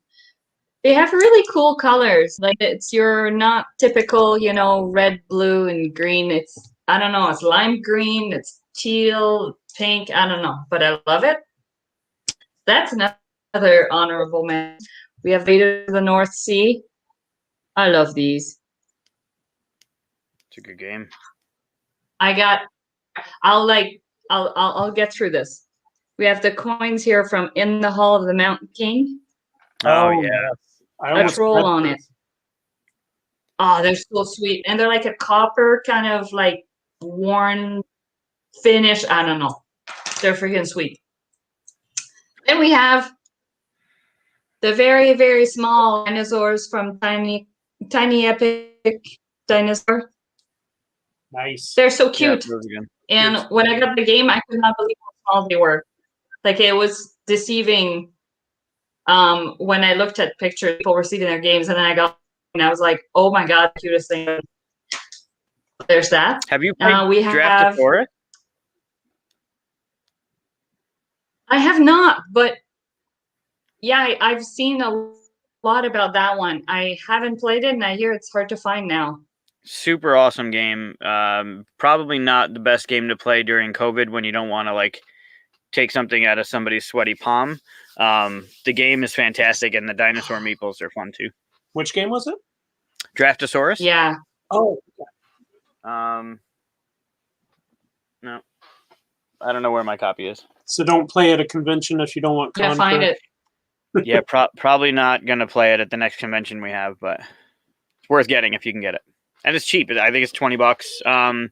They have really cool colors. Like it's your not typical, red, blue, and green. It's, I don't know, it's lime green, it's teal, pink, I don't know, but I love it. That's another honorable mention. We have Vader of the North Sea. I love these. It's a good game. I'll get through this. We have the coins here from In the Hall of the Mountain King. Oh, yeah. Yes. I A almost troll read on those. it. Oh, they're so sweet. And they're like a copper kind of like worn finish. I don't know. They're freaking sweet. Then we have the very, very small dinosaurs from Tiny Epic Dinosaur. Nice. They're so Yeah, cute. those are good. And Cute. when I got the game, I could not believe how small they were. Like it was deceiving. When I looked at pictures, people were seeing their games, and then I was like, "Oh my god, cutest thing!" There's that. Have you played We have. Draftosaurus? I have not, but yeah, I've seen a lot about that one. I haven't played it, and I hear it's hard to find now. Super awesome game. Probably not the best game to play during COVID when you don't want to like take something out of somebody's sweaty palm. The game is fantastic, and the dinosaur meeples are fun too. Which game was it? Draftosaurus? Yeah. Oh, No, I don't know where my copy is. so don't play at a convention if you don't want I'm gonna find Conquer. it. Yeah, probably not gonna play it at the next convention we have, but it's worth getting if you can get it, and it's cheap. I think it's $20.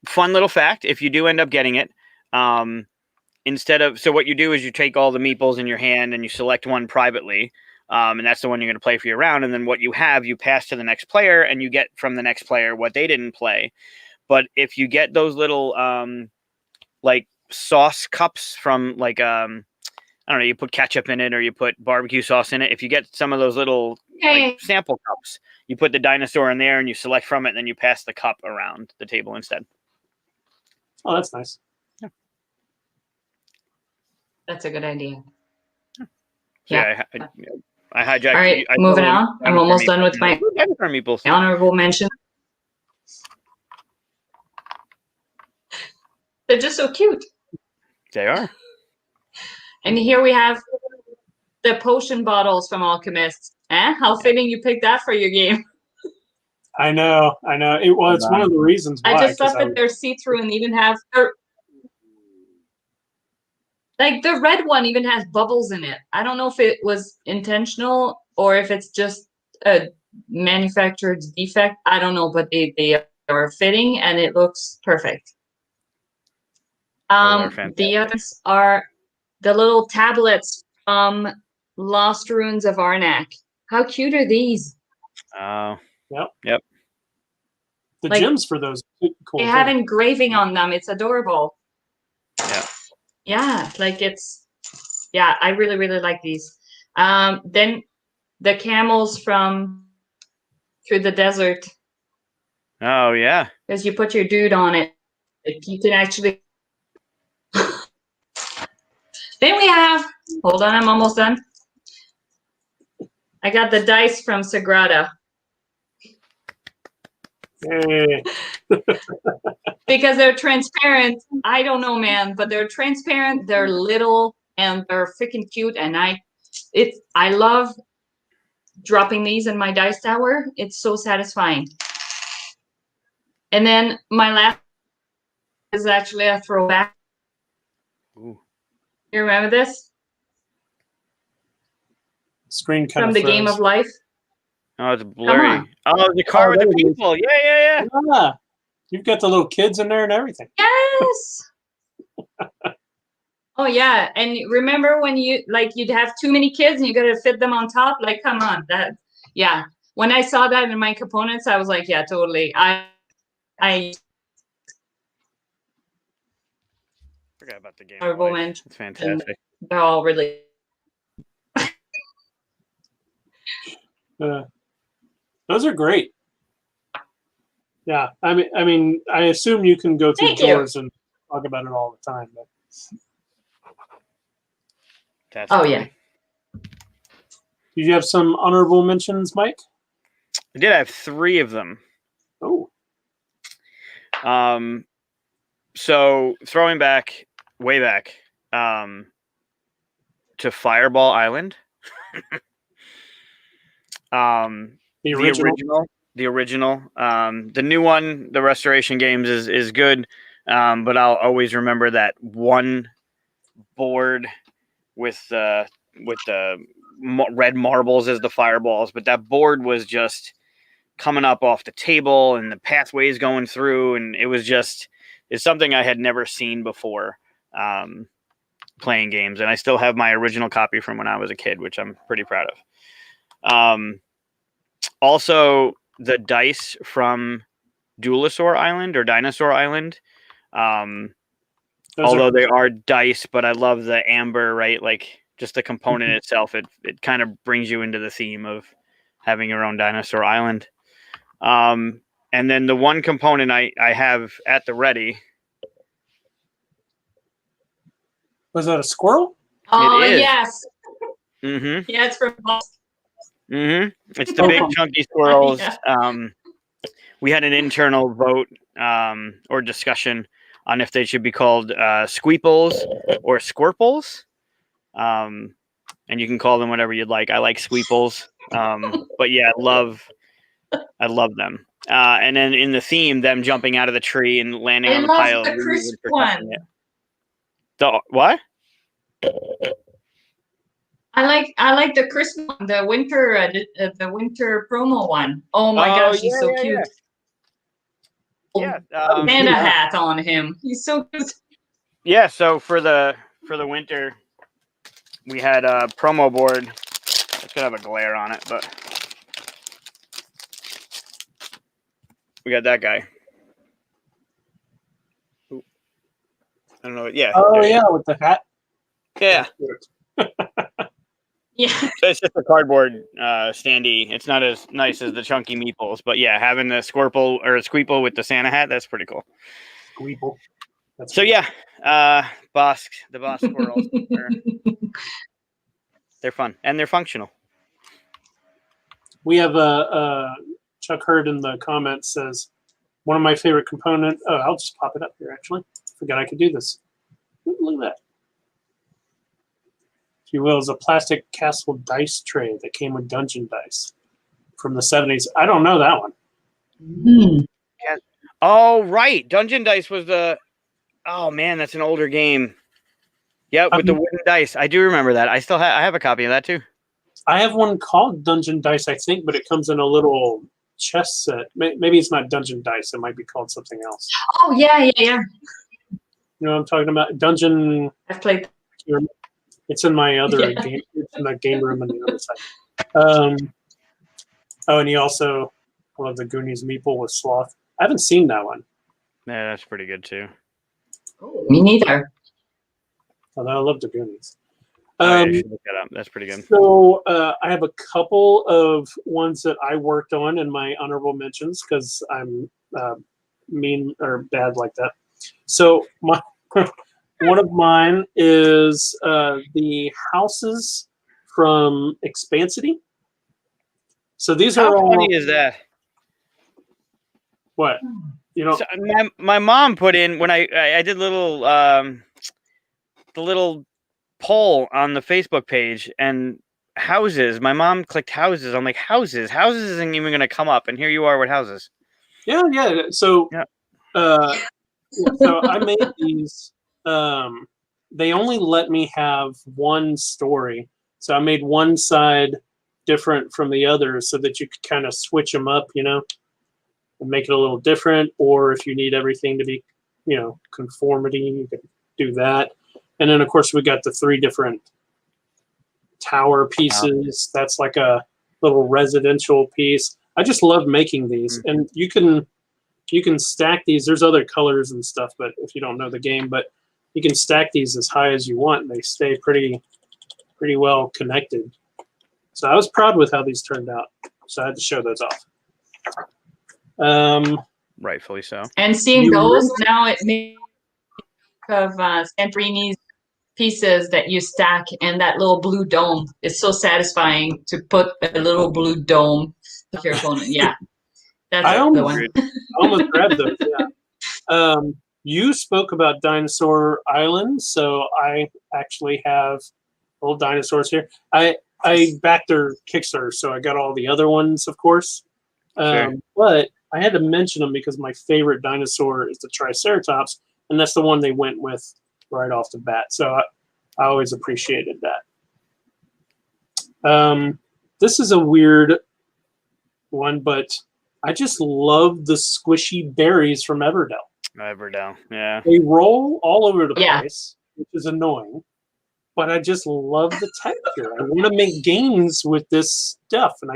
Fun little fact: if you do end up getting it, so what you do is you take all the meeples in your hand and you select one privately, and that's the one you're going to play for your round. And then what you have, you pass to the next player, and you get from the next player what they didn't play. But if you get those little like sauce cups from like I don't know, you put ketchup in it or you put barbecue sauce in it. If you get some of those little like sample cups, you put the dinosaur in there and you select from it, and then you pass the cup around the table instead. Oh, that's nice. That's a good idea. So Yeah. I hijacked. All right, moving on. I'm almost done with my honorable mention. They're just so cute. They are. And here we have the potion bottles from Alchemists. How fitting you picked that for your game. I know. It's one of the reasons why. I just thought that they're see-through and even have like the red one even has bubbles in it. I don't know if it was intentional or if it's just a manufactured defect. I don't know, but they are fitting and it looks perfect. The others are the little tablets from Lost Ruins of Arnak. How cute are these? Oh, yep. The Like, gems for those cool. They have engraving on them. It's adorable. Yeah. Yeah, like I really, really like these. Then the camels from Through the Desert. Oh yeah. because you put your dude on it. You can actually. Then we have. Hold on, I'm almost done. I got the dice from Sagrada. Hey. Because they're transparent. I don't know, man, but they're transparent. They're little and they're freaking cute. And I love dropping these in my dice tower. It's so satisfying. And then my last is actually a throwback. Ooh. You remember this Screen kind from of the Game froze. of Life? Oh, it's blurry. on. Oh, the car with there the it is. people. Yeah. Yeah. You've got the little kids in there and everything. Yes. Oh yeah, and remember when you'd have too many kids and you got to fit them on top? Like, come on, yeah. When I saw that in my components, I was like, yeah, totally. I Forgot about the game. Honorable mention. It's fantastic. They're all really. Those are great. Yeah, I mean, I assume you can go through Thank you. drawers and talk about it all the time. But That's Oh funny. yeah. did you have some honorable mentions, Mike? I did have 3 of them. Oh, So throwing back, way back, to Fireball Island. the original. The original. The new one, the restoration games is good. But I'll always remember that one board with the red marbles as the fireballs. But that board was just coming up off the table and the pathways going through, and it's something I had never seen before. Playing games, and I still have my original copy from when I was a kid, which I'm pretty proud of. Also, the dice from Duelosaur Island or Dinosaur Island. Although they are dice, but I love the amber, right? Like just the component itself, it kind of brings you into the theme of having your own Dinosaur Island. And then the one component I have at the ready. Was that a squirrel? Oh It is. yes. Mm-hmm. Yeah, it's from. Mm-hmm. It's the big chunky squirrels. Yeah. We had an internal vote or discussion on if they should be called squeeples or squirples. And you can call them whatever you'd like. I like squeeples. But yeah, I love them. And then in the theme, them jumping out of the tree and landing I on the love pile. the of leaves crisp and protecting one. it. The what? I like the Christmas one, the winter promo one. Oh my gosh, he's so cute. Yeah. Santa hat on him. He's so cute. Yeah. So for the winter, we had a promo board. It's gonna have a glare on it, but we got that guy. Ooh. I don't know. Yeah. Oh yeah, with the hat. Yeah. Yeah. It's just a cardboard standee. It's not as nice as the chunky meeples, but yeah, having the squirple or a squeeple with the Santa hat, that's pretty cool. Squeeple. That's So cool. yeah, the boss squirrels. They're fun and they're functional. We have Chuck Hurd in the comments says one of my favorite component. Oh, I'll just pop it up here. Actually, forgot I could do this. Look at that. If you will, is a plastic castle dice tray that came with dungeon dice from the 70s. I don't know that one. Yeah. Oh right, Dungeon Dice was the. Oh man, that's an older game. Yeah, with the wooden dice. I do remember that. I have a copy of that too. I have one called Dungeon Dice, I think, but it comes in a little chess set. Maybe it's not Dungeon Dice. It might be called something else. Oh yeah. You know what I'm talking about? Dungeon. I've played. It's in my other game. It's in the game room on the other side. Oh, and he also one of the Goonies Meeple with Sloth. I haven't seen that one. Yeah, that's pretty good too. Oh, me neither. Although I love the Goonies. Yeah, you should look that up. That's pretty good. So I have a couple of ones that I worked on in my honorable mentions because I'm mean or bad like that. So my one of mine is the houses from Expansity. So these How are all funny is that? what you know. So my mom put in when I did the little poll on the Facebook page and houses. My mom clicked houses. I'm like houses. Houses isn't even going to come up, and here you are with houses. Yeah. So Yeah. so I made these. They only let me have one story, so I made one side different from the other, so that you could kind of switch them up, and make it a little different. Or if you need everything to be, conformity, you can do that. And then of course we got the 3 different tower pieces. That's like a little residential piece. I just love making these, and you can stack these. There's other colors and stuff, but if you don't know the game, but you can stack these as high as you want, and they stay pretty well connected. So I was proud with how these turned out. So I had to show those off. Rightfully so. And seeing those now, it makes of Santorini's pieces that you stack, and that little blue dome. It's so satisfying to put a little blue dome to your opponent. Yeah, that's I the one. almost grabbed those. Yeah. You spoke about Dinosaur Island, so I actually have little dinosaurs here. I backed their Kickstarter, so I got all the other ones, of course. Sure. But I had to mention them because my favorite dinosaur is the Triceratops, and that's the one they went with right off the bat. So I always appreciated that. This is a weird one, but I just love the squishy berries from Everdell. Everdell, yeah. They roll all over the place, which is annoying, but I just love the texture. I want to make games with this stuff, and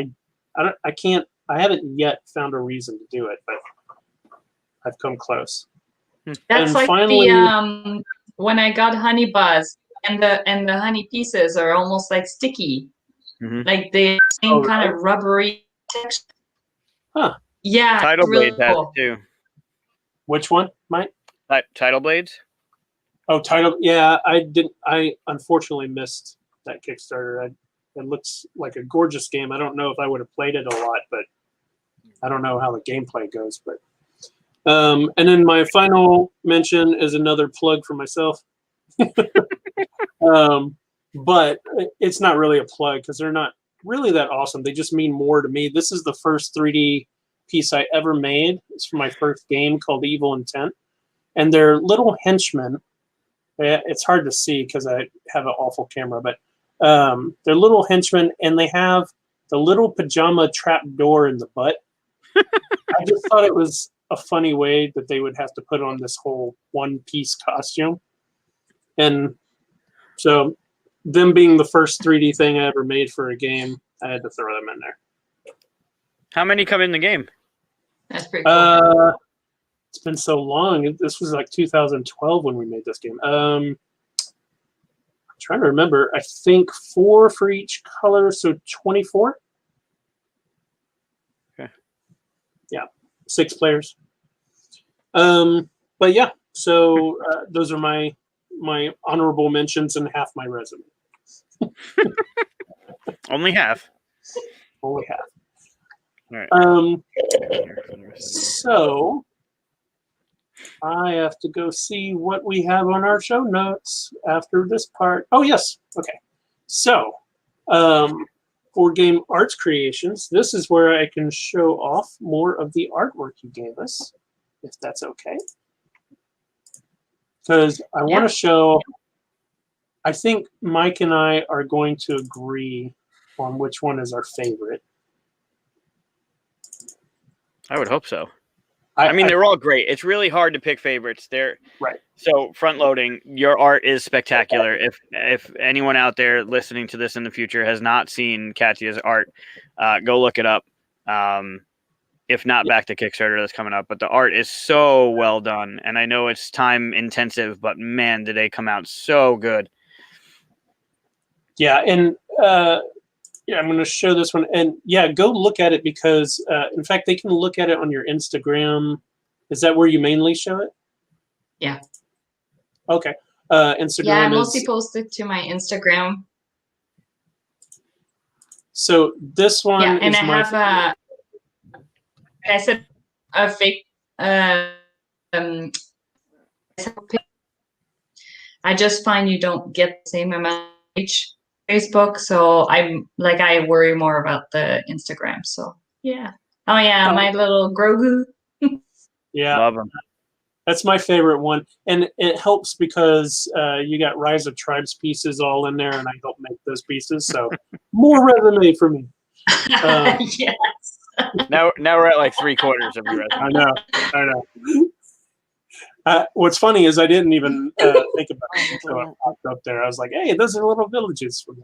I haven't yet found a reason to do it, but I've come close. That's and like finally, the when I got Honey Buzz, and the honey pieces are almost like sticky, like the same kind of rubbery texture. Huh? Yeah, Tidal really Blades has cool. it too. Which one, Mike? Tidal Blades. Oh, Tidal. Yeah, I didn't. I unfortunately missed that Kickstarter. It looks like a gorgeous game. I don't know if I would have played it a lot, but I don't know how the gameplay goes. But and then my final mention is another plug for myself. But it's not really a plug because they're not really that awesome. They just mean more to me. This is the first 3D piece I ever made. It's for my first game called Evil Intent. And they're little henchmen. It's hard to see because I have an awful camera, but they're little henchmen, and they have the little pajama trap door in the butt. I just thought it was a funny way that they would have to put on this whole one-piece costume. And so them being the first 3D thing I ever made for a game, I had to throw them in there. How many come in the game? That's pretty cool. It's been so long. This was like 2012 when we made this game. I'm trying to remember. I think 4 for each color, so 24. Okay. Yeah, 6 players. But yeah, so those are my honorable mentions and half my resume. Only half. Only half. All right. So I have to go see what we have on our show notes after this part. Oh, yes. Okay. So for Game Arts Creations, this is where I can show off more of the artwork you gave us, if that's okay. Because I want to show, I think Mike and I are going to agree on which one is our favorite. I would hope so. I mean, they're all great. It's really hard to pick favorites. They're right. So front loading, your art is spectacular. If anyone out there listening to this in the future has not seen Katia's art, go look it up. If not, back to Kickstarter that's coming up. But the art is so well done, and I know it's time intensive, but man, did they come out so good. Yeah, and Yeah, I'm going to show this one. And yeah, go look at it because, in fact, they can look at it on your Instagram. Is that where you mainly show it? Yeah. Okay. Instagram Yeah, I is... mostly post it to my Instagram. So this one Yeah, and is I my... have I said a fake I just find you don't get the same amount of reach Facebook, so I worry more about the Instagram. So yeah. Oh yeah, my little Grogu. Yeah, Love them. that's my favorite one, and it helps because you got Rise of Tribes pieces all in there, and I help make those pieces. So more resume for me. Yes. Now we're at like 3/4 of your resume. I know. What's funny is I didn't even think about it until it popped up there. I was like, "Hey, those are little villages for me."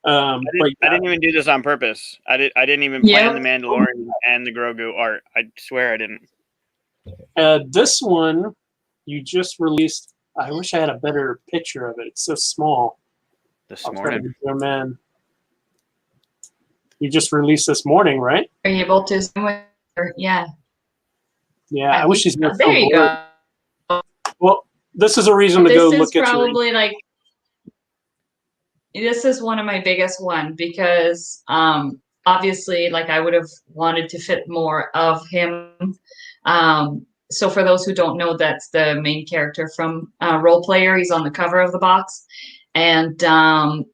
I didn't even do this on purpose. I didn't even plan the Mandalorian and the Grogu art. I swear I didn't. This one you just released. I wish I had a better picture of it. It's so small. This morning. Oh man, you just released this morning, right? Are you able to? Yeah. Yeah, I wish he's more. There you go. Well, this is a reason to go look at your... probably like, this is one of my biggest one because obviously like I would have wanted to fit more of him. So for those who don't know, that's the main character from Role Player. He's on the cover of the box. And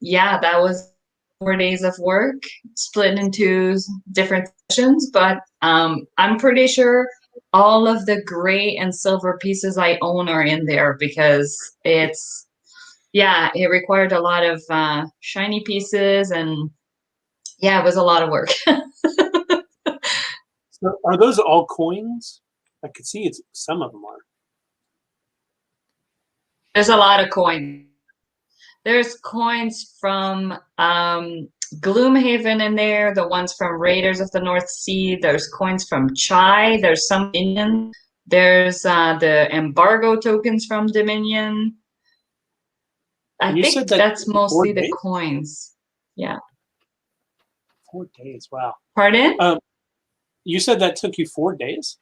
yeah, that was 4 days of work split into different sessions, but I'm pretty sure all of the gray and silver pieces I own are in there because it required a lot of shiny pieces, and yeah, it was a lot of work. So are those all coins? I could see it's some of them are. There's a lot of coins. There's coins from Gloomhaven in there, the ones from Raiders of the North Sea. There's coins from Chai. There's some Dominion. There's the embargo tokens from Dominion. I think that's mostly the coins. Yeah. 4 days. Wow. Pardon? You said that took you 4 days?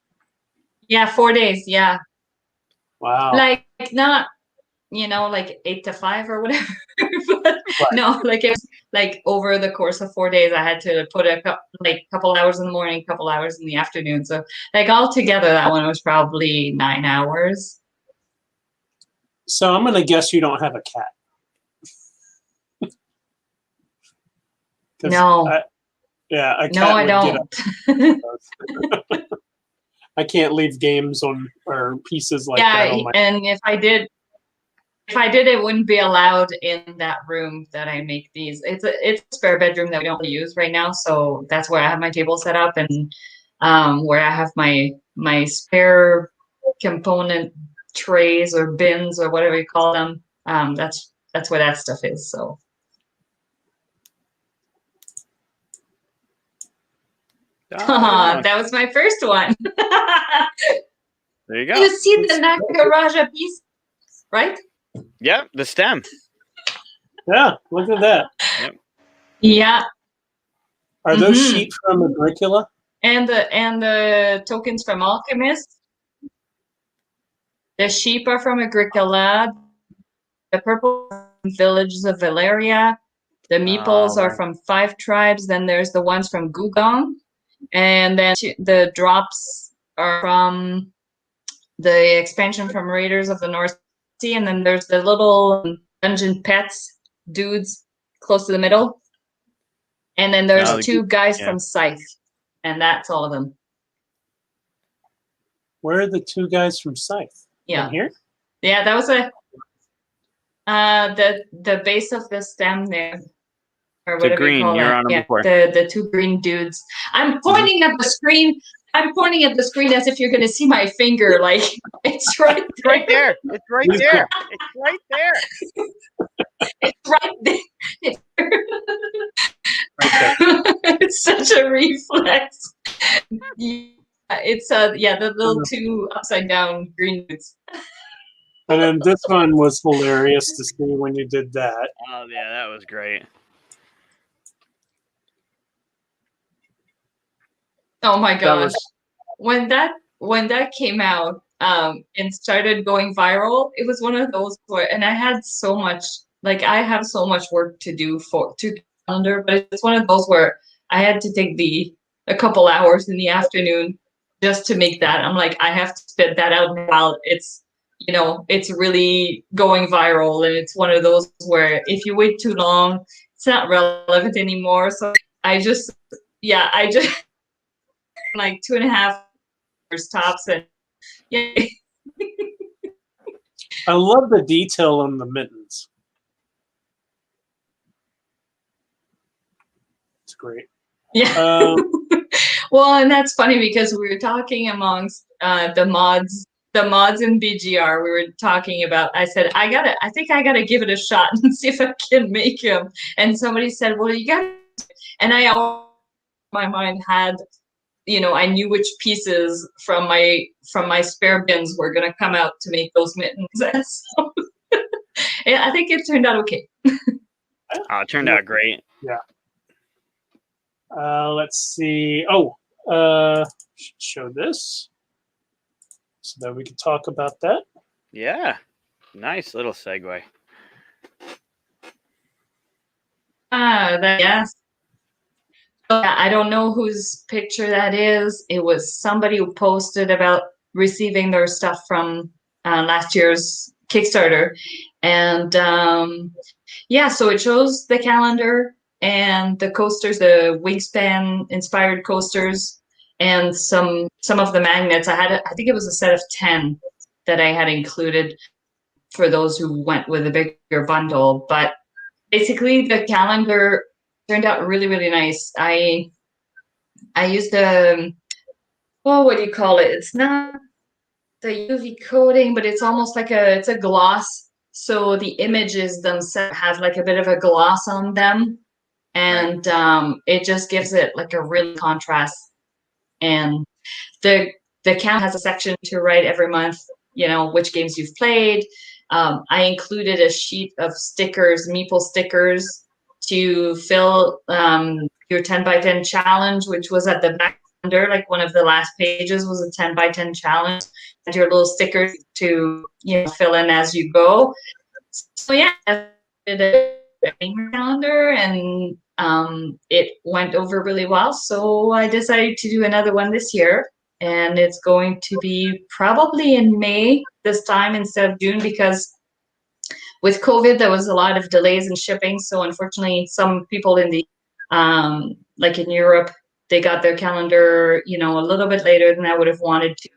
Yeah, 4 days. Yeah. Wow. Like not, like 8 to 5 or whatever. But no, like it was like over the course of 4 days, I had to put a couple hours in the morning, couple hours in the afternoon. So like all together, that one was probably 9 hours. So I'm gonna guess you don't have a cat. No. I can't. No, I don't. I can't leave games or pieces like that on my... and if I did, it wouldn't be allowed in that room that I make these. It's a spare bedroom that we don't use right now, so that's where I have my table set up, and where I have my spare component trays or bins or whatever you call them. That's where that stuff is. So. That was my first one. There you go. You see the Nagaraja piece, right? Yeah, the stem. Yeah, look at that. Yep. Yeah. Are those sheep from Agricola? And the tokens from Alchemist. The sheep are from Agricola. The purple villages of Valeria. The meeples are from 5 tribes. Then there's the ones from Gugong. And then the drops are from the expansion from Raiders of the North Sea. And then there's the little dungeon pets dudes close to the middle. And then there's 2 guys from Scythe. And that's all of them. Where are the 2 guys from Scythe? Yeah. In here? Yeah, that was the base of the stem there. Or the green, you're on them before. The 2 green dudes. I'm pointing at the screen. I'm pointing at the screen as if you're going to see my finger. Like it's right there. It's right there. It's right there. It's right there. It's such a reflex. It's the little 2 upside down green dudes. And then this one was hilarious to see when you did that. Oh yeah, that was great. Oh my That gosh. was When that came out and started going viral, it was one of those where, and I had so much, like I have so much work to do to calendar, but it's one of those where I had to take a couple hours in the afternoon just to make that. I'm like, I have to spit that out now. It's, it's really going viral, and it's one of those where if you wait too long, it's not relevant anymore. So I just, I just like 2.5 hours tops, and yeah. I love the detail on the mittens. It's great. Yeah. Well, and that's funny because we were talking amongst the mods in BGR. We were talking about, I said, I think I gotta give it a shot and see if I can make him. And somebody said, well, you gotta, and my mind had, I knew which pieces from my spare bins were gonna come out to make those mittens. So, yeah, I think it turned out okay. It turned out great. Yeah. Let's see. Show this so that we can talk about that. Yeah. Nice little segue. Yes. I don't know whose picture that is. It was somebody who posted about receiving their stuff from last year's Kickstarter. And so it shows the calendar and the coasters, the wingspan inspired coasters, and some of the magnets. I think it was a set of 10 that I had included for those who went with a bigger bundle. But basically the calendar turned out really, really nice. I used what do you call it? It's not the UV coating, but it's almost like it's a gloss. So the images themselves have like a bit of a gloss on them, and it just gives it like a real contrast. And the calendar has a section to write every month, which games you've played. I included a sheet of stickers, meeple stickers, to fill your 10 by 10 challenge, which was at the back under, like one of the last pages was a 10 by 10 challenge, and your little stickers to fill in as you go. So yeah, I did a calendar, and it went over really well. So I decided to do another one this year, and it's going to be probably in May this time instead of June, because with COVID, there was a lot of delays in shipping. So unfortunately, some people in the, like in Europe, they got their calendar, a little bit later than I would have wanted to.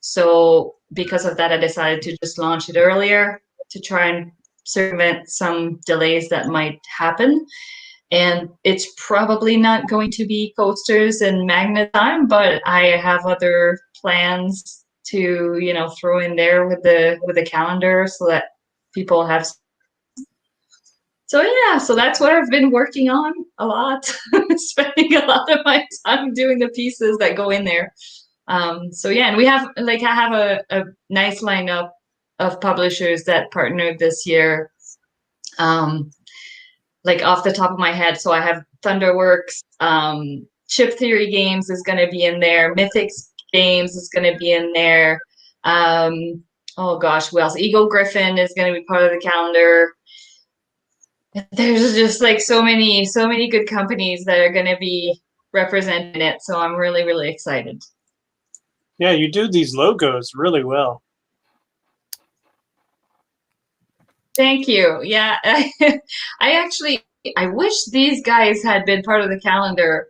So because of that, I decided to just launch it earlier to try and circumvent some delays that might happen. And it's probably not going to be coasters and magnet time, but I have other plans to, throw in there with the calendar so that people have. So yeah, so that's what I've been working on a lot, spending a lot of my time doing the pieces that go in there. So yeah, and we have, I have a nice lineup of publishers that partnered this year. Off the top of my head, so I have Thunderworks, Chip Theory Games is going to be in there, Mythics Games is going to be in there. Oh gosh, who else? Eagle Griffin is going to be part of the calendar. There's just so many good companies that are going to be representing it. So I'm really, really excited. Yeah, you do these logos really well. Thank you. Yeah, I wish these guys had been part of the calendar.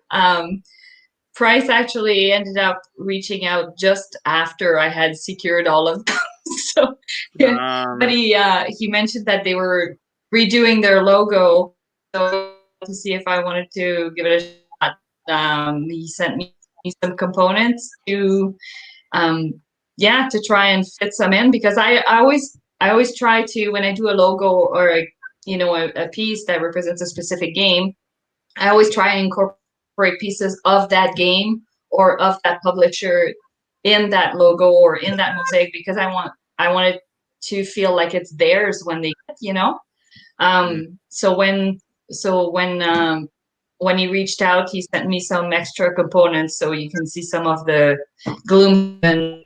Price actually ended up reaching out just after I had secured all of them. So, but he mentioned that they were redoing their logo, so to see if I wanted to give it a shot. He sent me some components to try and fit some in, because I always try to, when I do a logo or a piece that represents a specific game, I always try and incorporate pieces of that game or of that publisher in that logo or in that mosaic, because I want it to feel like it's theirs when they get, So when when he reached out, he sent me some extra components so you can see some of the Gloom and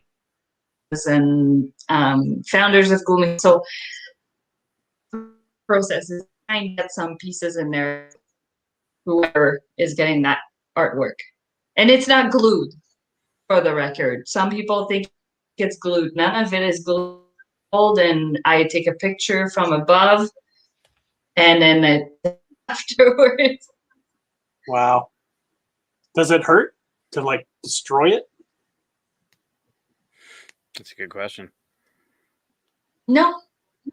founders of Gloom. So processes, I get some pieces in there, whoever is getting that artwork. And it's not glued, for the record. Some people think it's glued. None of it is glued, and I take a picture from above and then afterwards. Wow. Does it hurt to like destroy it? That's a good question. No,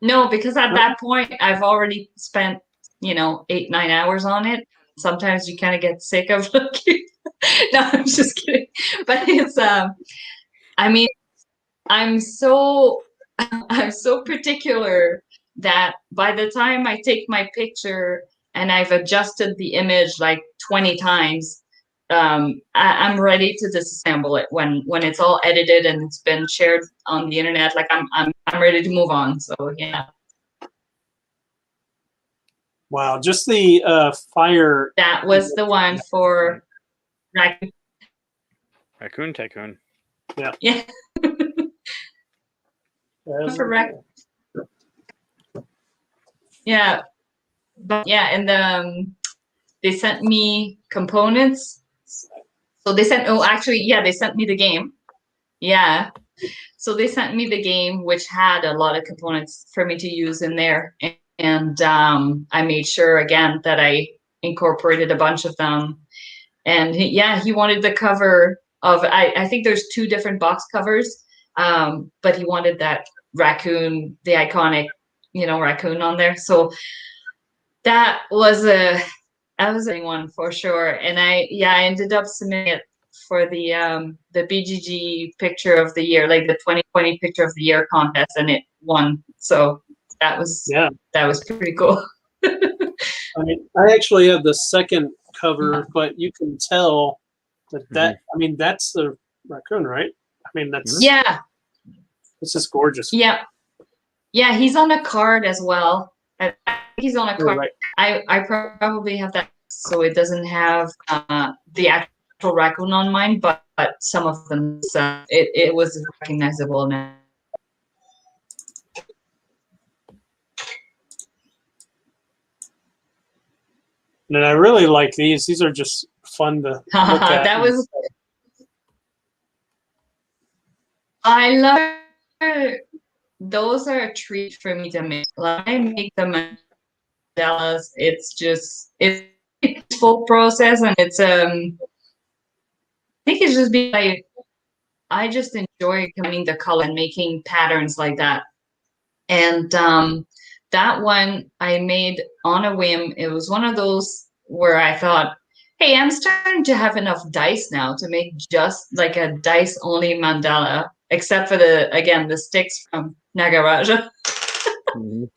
because at that point I've already spent, 8-9 hours on it. Sometimes you kind of get sick of looking. No, I'm just kidding. But it's I mean, I'm so particular that by the time I take my picture and I've adjusted the image like 20 times, I'm ready to disassemble it when it's all edited and it's been shared on the internet. Like I'm ready to move on. So yeah. Wow, just the fire. That was the one for Raccoon Tycoon. Yeah. For yeah, but yeah, and they sent me components. So they sent they sent me the game. Yeah. So they sent me the game, which had a lot of components for me to use in there. And I made sure again that I incorporated a bunch of them. And he wanted the cover of, I think there's 2 different box covers, but he wanted that raccoon, the iconic, raccoon on there. So that was a one for sure. And I ended up submitting it for the BGG Picture of the Year, like the 2020 Picture of the Year contest, and it won. So that was pretty cool. I mean, I actually have the second cover, but you can tell that I mean, that's the raccoon, right? I mean, that's it's just gorgeous. Yeah, he's on a card as well. I think he's on a card. Right. I probably have that, so it doesn't have the actual raccoon on mine, but some of them, so it was recognizable now. And I really like these. These are just fun to look at. That was. I love. Those are a treat for me to make. When I make the mandalas, it's full process, and it's I think it's just like I just enjoy coming the color and making patterns like that. And that one I made on a whim. It was one of those where I thought, hey, I'm starting to have enough dice now to make just like a dice only mandala, except for the sticks from Nagaraja.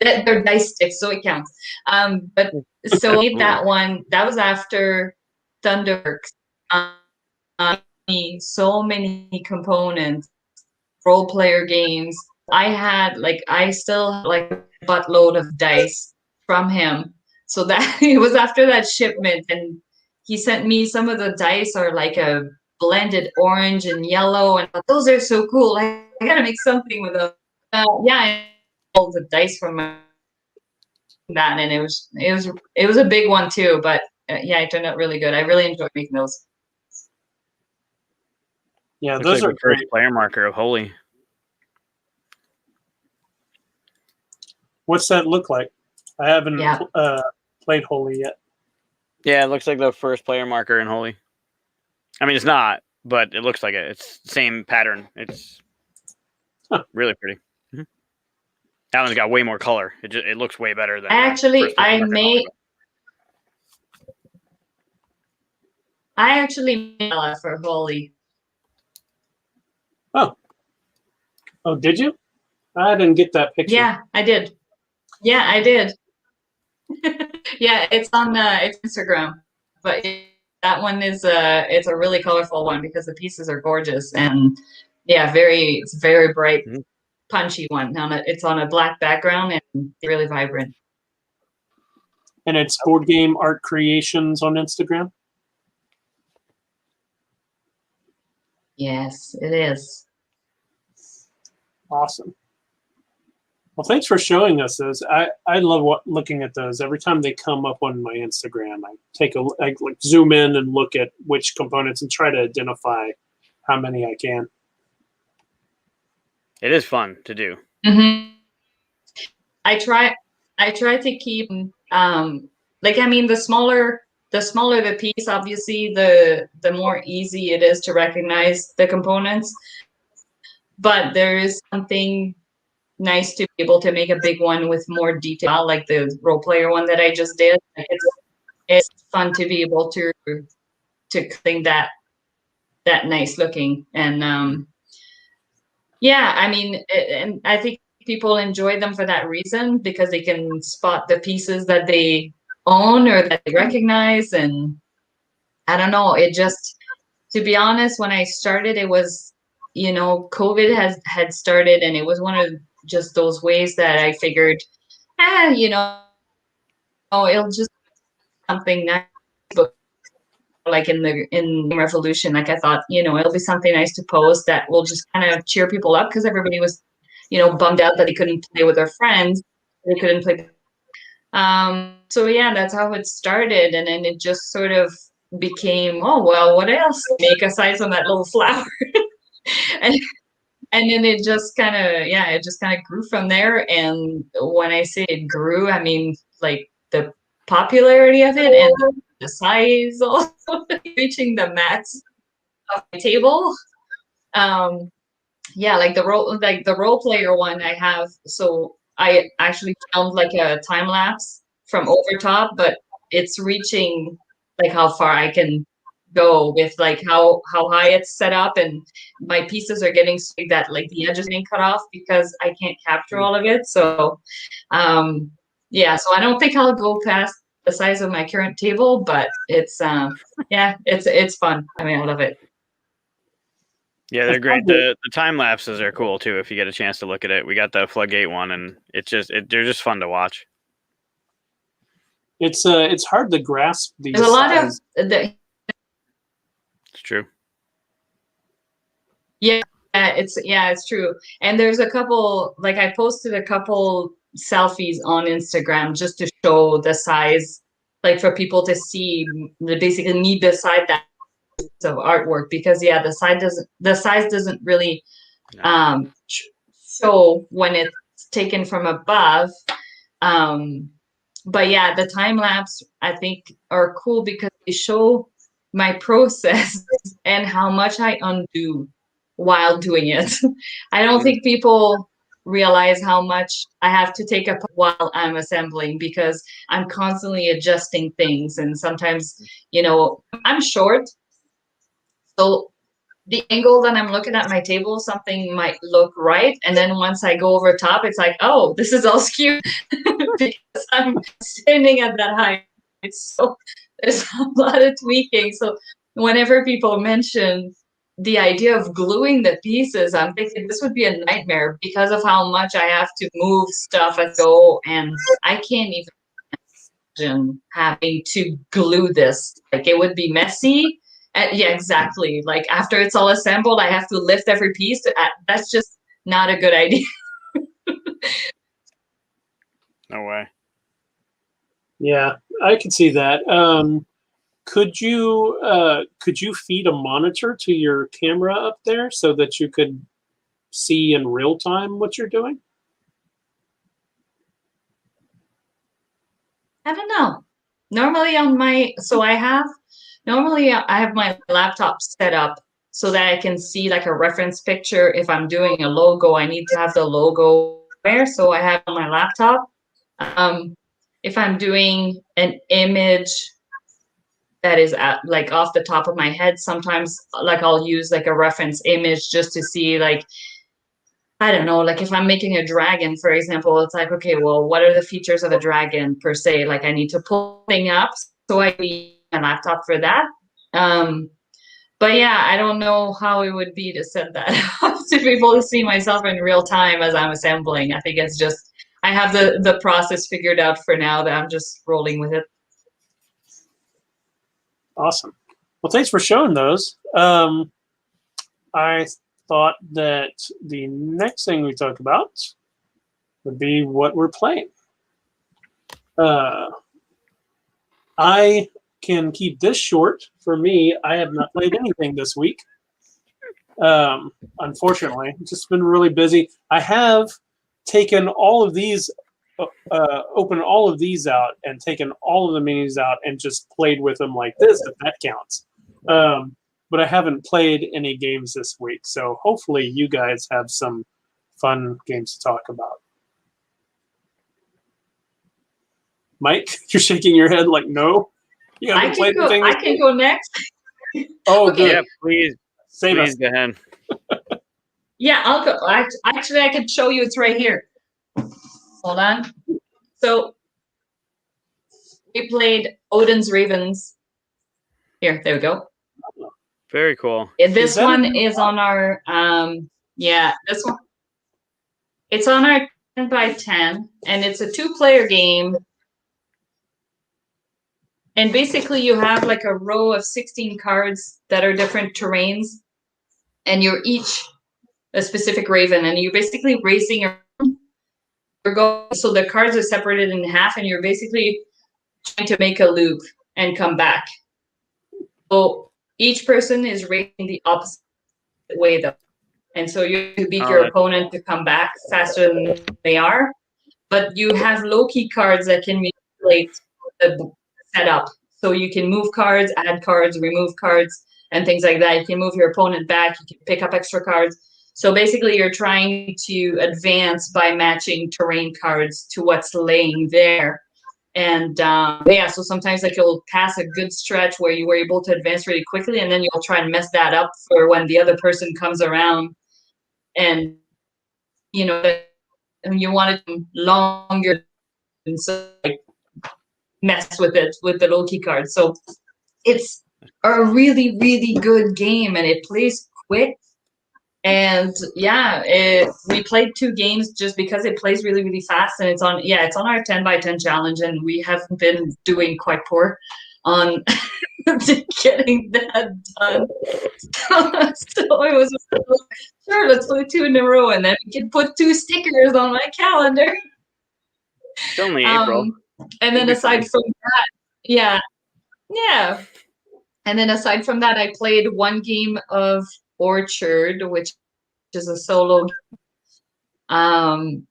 They're dice sticks, so it counts. But so I made that one. That was after Thunderworks. So many components, role player games. I still had like a buttload of dice from him. So that it was after that shipment, and he sent me some of the dice are like a blended orange and yellow, and those are so cool. I gotta make something with them. I pulled the dice from that, and it was a big one too. But it turned out really good. I really enjoyed making those. Yeah, Looks those like are the first great. player marker of Holy. What's that look like? I haven't played Holy yet. Yeah, it looks like the first player marker in Holy. I mean, it's not, but it looks like it. It's the same pattern. It's really pretty. That one's got way more color. It looks way better than I actually made for Holy. Oh, did you? I didn't get that picture. Yeah, I did. Yeah, I did. It's on it's Instagram, but that one is it's a really colorful one because the pieces are gorgeous, and it's very bright, punchy one. It's on a black background and really vibrant. And it's Board Game Art Creations on Instagram? Yes, it is. Awesome. Well, thanks for showing us those. I love looking at those. Every time they come up on my Instagram, I like zoom in and look at which components and try to identify how many I can. It is fun to do. Mm-hmm. I try to keep like, I mean, the smaller the piece, obviously the more easy it is to recognize the components. But there is something nice to be able to make a big one with more detail, like the role player one that I just did. Like, it's fun to be able to think that nice looking. And yeah, I mean, and I think people enjoy them for that reason, because they can spot the pieces that they own or that they recognize. And I don't know, it just, to be honest, when I started, it was, COVID had started, and it was one of just those ways that I figured, it'll just be something nice. But like in Revolution, like, I thought, it'll be something nice to post that will just kind of cheer people up, because everybody was, bummed out that they couldn't play with their friends. They couldn't play. So yeah, that's how it started, and then it just sort of became, oh well, what else make aside from that little flower? and and then it just kind of grew from there. And when I say it grew, I mean, like, the popularity of it and the size also reaching the max of my table. Yeah, like the role player one I have. So I actually filmed like a time lapse from over top, but it's reaching like how far I can go with like how high it's set up, and my pieces are getting so big that like the edges are being cut off because I can't capture all of it. So yeah, so I don't think I'll go past the size of my current table, but it's yeah, it's fun. I mean, I love it. Yeah, they're great. The time lapses are cool too. If you get a chance to look at it, we got the Floodgate one, and they're just fun to watch. It's hard to grasp these. There's a lot of the. It's true. Yeah, it's true. And there's a couple, like, I posted a couple selfies on Instagram just to show the size, like, for people to see, basically me beside that of artwork, because yeah, the size doesn't really show when it's taken from above. But yeah, the time lapse I think are cool because they show my process and how much I undo while doing it. I don't think people realize how much I have to take up while I'm assembling, because I'm constantly adjusting things, and sometimes, I'm short. So the angle that I'm looking at my table, something might look right. And then once I go over top, it's like, oh, this is all skewed because I'm standing at that height. So there's a lot of tweaking. So whenever people mention the idea of gluing the pieces, I'm thinking this would be a nightmare because of how much I have to move stuff as go. And I can't even imagine having to glue this. Like, it would be messy. Yeah, exactly. Like, after it's all assembled, I have to lift every piece. That's just not a good idea. No way. Yeah, I can see that. Could you feed a monitor to your camera up there so that you could see in real time what you're doing? I don't know. Normally I have my laptop set up so that I can see like a reference picture. If I'm doing a logo, I need to have the logo there. So I have on my laptop. If I'm doing an image that is like off the top of my head, sometimes like I'll use like a reference image just to see, like, I don't know, like if I'm making a dragon, for example, it's like, okay, well, what are the features of a dragon per se? Like, I need to pull thing up, so I need my laptop for that. But yeah, I don't know how it would be to set that up to be able to see myself in real time as I'm assembling. I think it's just I have the process figured out for now that I'm just rolling with it. Awesome. Well, thanks for showing those. I thought that the next thing we talk about would be what we're playing. I can keep this short. For me, I have not played anything this week. Unfortunately, just been really busy. I have taken all of these, opened all of these out and taken all of the minis out and just played with them like this, if that counts. But I haven't played any games this week, so hopefully you guys have some fun games to talk about. Mike, you're shaking your head like no. You haven't played anything. I can go next. Oh, Okay. good. Yeah, please. Save us. Please go ahead. Yeah, I'll go. Actually, I could show you. It's right here. Hold on. So we played Odin's Ravens. Here, there we go. Very cool. This one is on our yeah, this one. It's on our 10 by 10, and it's a 2-player game. And basically, you have like a row of 16 cards that are different terrains, and you're each a specific raven, and you're basically racing your goal. So the cards are separated in half, and you're basically trying to make a loop and come back. So each person is racing the opposite way, though. And so you beat your opponent to come back faster than they are. But you have low-key cards that can manipulate the setup. So you can move cards, add cards, remove cards, and things like that. You can move your opponent back. You can pick up extra cards. So basically, you're trying to advance by matching terrain cards to what's laying there. And yeah, so sometimes like you'll pass a good stretch where you were able to advance really quickly, and then you'll try and mess that up for when the other person comes around. And you know, and you want it longer, and so like mess with it with the low-key cards. So it's a really, really good game, and it plays quick. And yeah, we played 2 games just because it plays really, really fast, and it's on our 10 by 10 challenge, and we have been doing quite poor on getting that done. So it was sure, let's play 2 in a row, and then we can put 2 stickers on my calendar. It's only April. And then aside from that, yeah. And then aside from that, I played 1 game of Orchard, which is a solo game.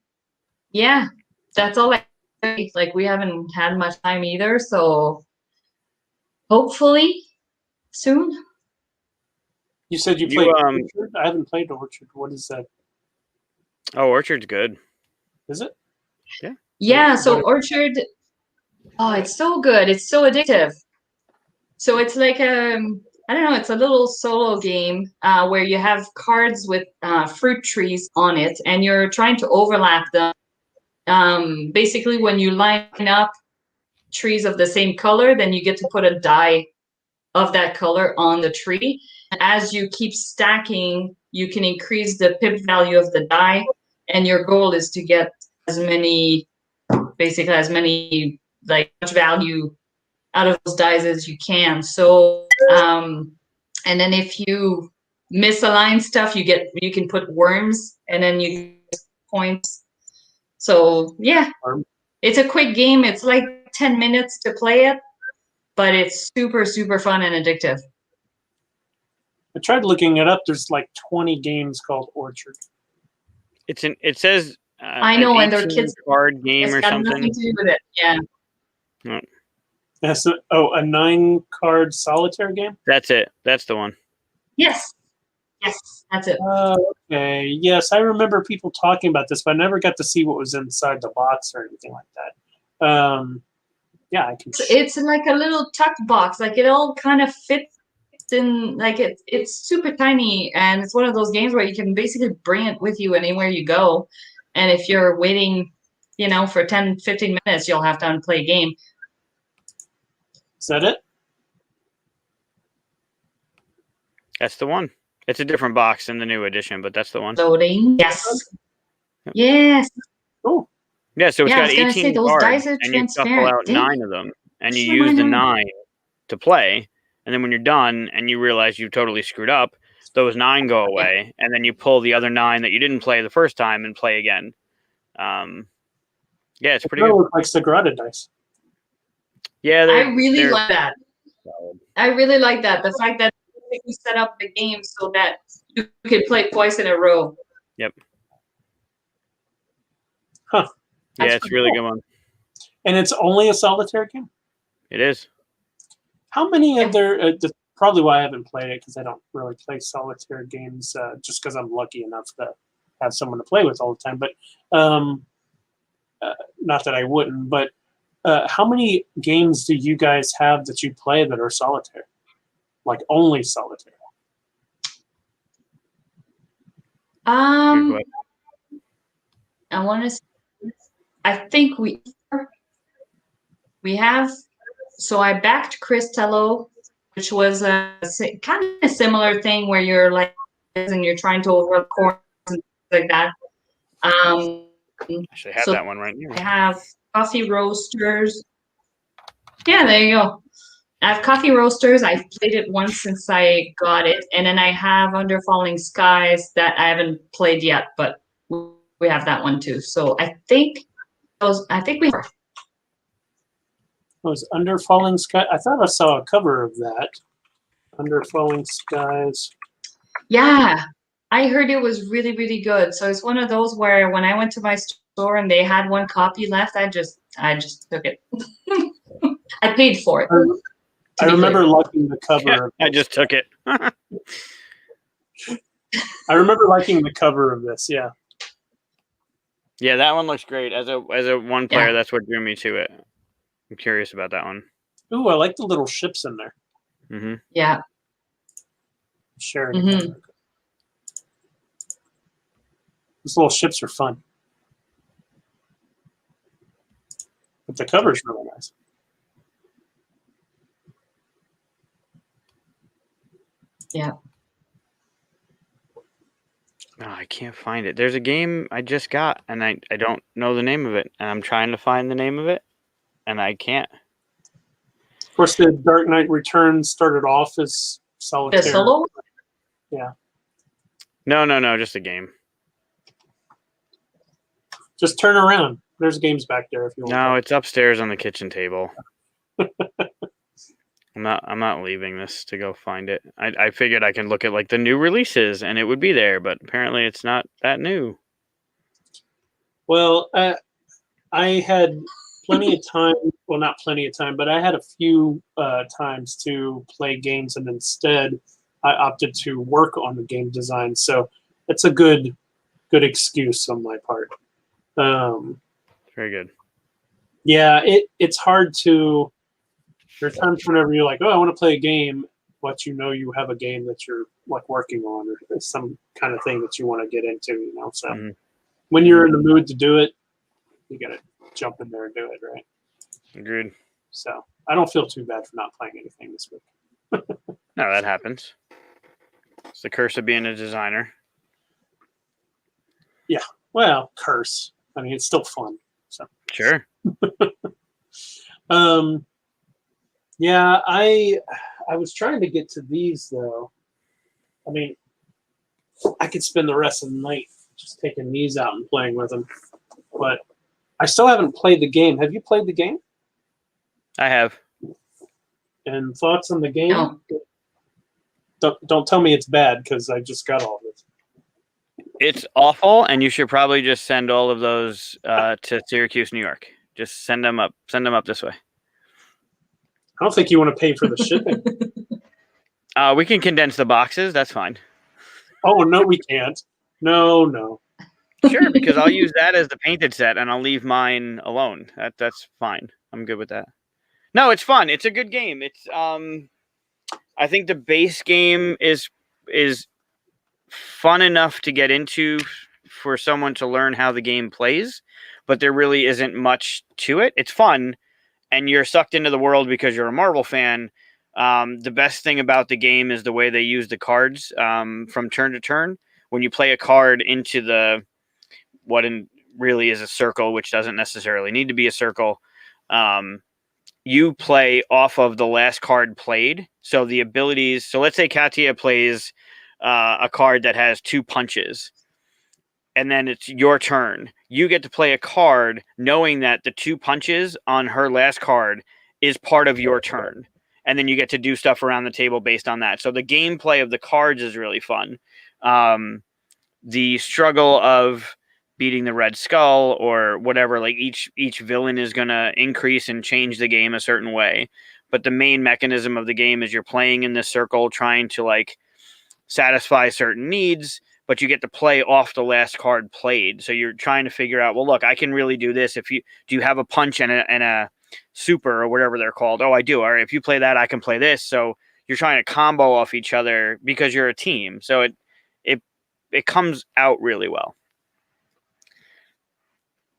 Yeah, that's all I play. Like, we haven't had much time either, so hopefully soon. You said you played Orchard? I haven't played Orchard. What is that? Oh, Orchard's good. Is it? Yeah. Yeah, so Orchard, oh, it's so good. It's so addictive. So it's like I don't know, it's a little solo game where you have cards with fruit trees on it, and you're trying to overlap them. Basically, when you line up trees of the same color, then you get to put a die of that color on the tree. And as you keep stacking, you can increase the pip value of the die, and your goal is to get as many like much value out of those dies as you can. So and then if you misalign stuff, you can put worms, and then you get points. So yeah, it's a quick game. It's like 10 minutes to play it, but it's super, super fun and addictive. I tried looking it up. There's like 20 games called Orchard. It says I know, and they're kids card game or something. Nothing to do with it. Yeah. Oh. That's a 9-card solitaire game? That's it. That's the one. Yes, that's it. Okay. Yes, I remember people talking about this, but I never got to see what was inside the box or anything like that. Yeah, I can. It's like a little tucked box. Like, it all kind of fits in. Like, it's super tiny, and it's one of those games where you can basically bring it with you anywhere you go. And if you're waiting, for 10, 15 minutes, you'll have time to play a game. Is that it? That's the one. It's a different box in the new edition, but that's the one. Loading. Yes. Yes. Oh. Yeah, so it's Yeah, I got was gonna say 18 those cards, dice are and you shuffle transparent. out Dang, 9 of them, and you just use the remind me. 9 to play. And then when you're done and you realize you totally screwed up, those 9 go away, and then you pull the other 9 that you didn't play the first time and play again. Yeah, it's pretty They good. look like Sagrada dice. Yeah, I really they're like that. solid. I really like that. The fact that we set up the game so that you could play twice in a row. Yep. Huh. Yeah, That's it's pretty really cool. good one. And it's only a solitaire game? It is. How many Yeah. of their... that's probably why I haven't played it, because I don't really play solitaire games, just because I'm lucky enough to have someone to play with all the time. But not that I wouldn't, but how many games do you guys have that you play that are solitaire? Like only solitaire? Good question. I want to. I think we have. So I backed Cristello, which was a kind of similar thing where you're like, and you're trying to over corners and things like that. Actually, I have So that one right here. I have coffee roasters. Yeah, there you go. I have coffee roasters. I've played it once since I got it, and then I have Under Falling Skies that I haven't played yet, but we have that one too. So I think we. Was Under Falling Sky? I thought I saw a cover of that. Under Falling Skies. Yeah, I heard it was really, really good. So it's one of those where when I went to my store and they had one copy left, I just took it. I paid for it. I remember liking the cover. Of I just took it. I remember liking the cover of this. Yeah. Yeah, that one looks great. As a one player, Yeah. that's what drew me to it. I'm curious about that one. Ooh, I like the little ships in there. Mm-hmm. Yeah. Share it. Mhm. These little ships are fun. But the cover's really nice. Yeah. Oh, I can't find it. There's a game I just got, and I don't know the name of it, and I'm trying to find the name of it, and I can't. Of course, the Dark Knight Returns started off as solitaire. The solo? Yeah. No, just a game. Just turn around. There's games back there if you want. No, it's upstairs on the kitchen table. I'm not leaving this to go find it. I figured I can look at like the new releases and it would be there, but apparently it's not that new. Well, I had plenty of time. Well, not plenty of time, but I had a few times to play games, and instead I opted to work on the game design. So it's a good excuse on my part. Very good. Yeah, it's hard to. There's times whenever you're like, oh, I want to play a game, but you know you have a game that you're like working on, or some kind of thing that you want to get into, you know. So when you're in the mood to do it, you gotta jump in there and do it, right? Agreed. So I don't feel too bad for not playing anything this week. No, that happens. It's the curse of being a designer. Yeah. Well, curse. I mean, it's still fun. So Sure. Yeah, I was trying to get to these though. I mean, I could spend the rest of the night just taking these out and playing with them, but I still haven't played the game. Have you played the game? I have. And thoughts on the game? No. Don't tell me it's bad, because I just got all this. It's awful, and you should probably just send all of those to Syracuse, New York. Just send them up. Send them up this way. I don't think you want to pay for the shipping. We can condense the boxes. That's fine. Oh, no, we can't. No. Sure, because I'll use that as the painted set, and I'll leave mine alone. That's fine. I'm good with that. No, it's fun. It's a good game. It's I think the base game is fun enough to get into for someone to learn how the game plays, but there really isn't much to it. It's fun, and you're sucked into the world because you're a Marvel fan. The best thing about the game is the way they use the cards from turn to turn. When you play a card into the what in really is a circle, which doesn't necessarily need to be a circle. You play off of the last card played. So the abilities. So let's say Katia plays a card that has 2 punches, and then it's your turn. You get to play a card knowing that the 2 punches on her last card is part of your turn. And then you get to do stuff around the table based on that. So the gameplay of the cards is really fun. The struggle of beating the Red Skull or whatever, like each villain is going to increase and change the game a certain way. But the main mechanism of the game is you're playing in this circle, trying to like satisfy certain needs, but you get to play off the last card played. So you're trying to figure out, well, look, I can really do this. Do you have a punch and a super or whatever they're called? Oh, I do. All right. If you play that, I can play this. So you're trying to combo off each other because you're a team. So it comes out really well.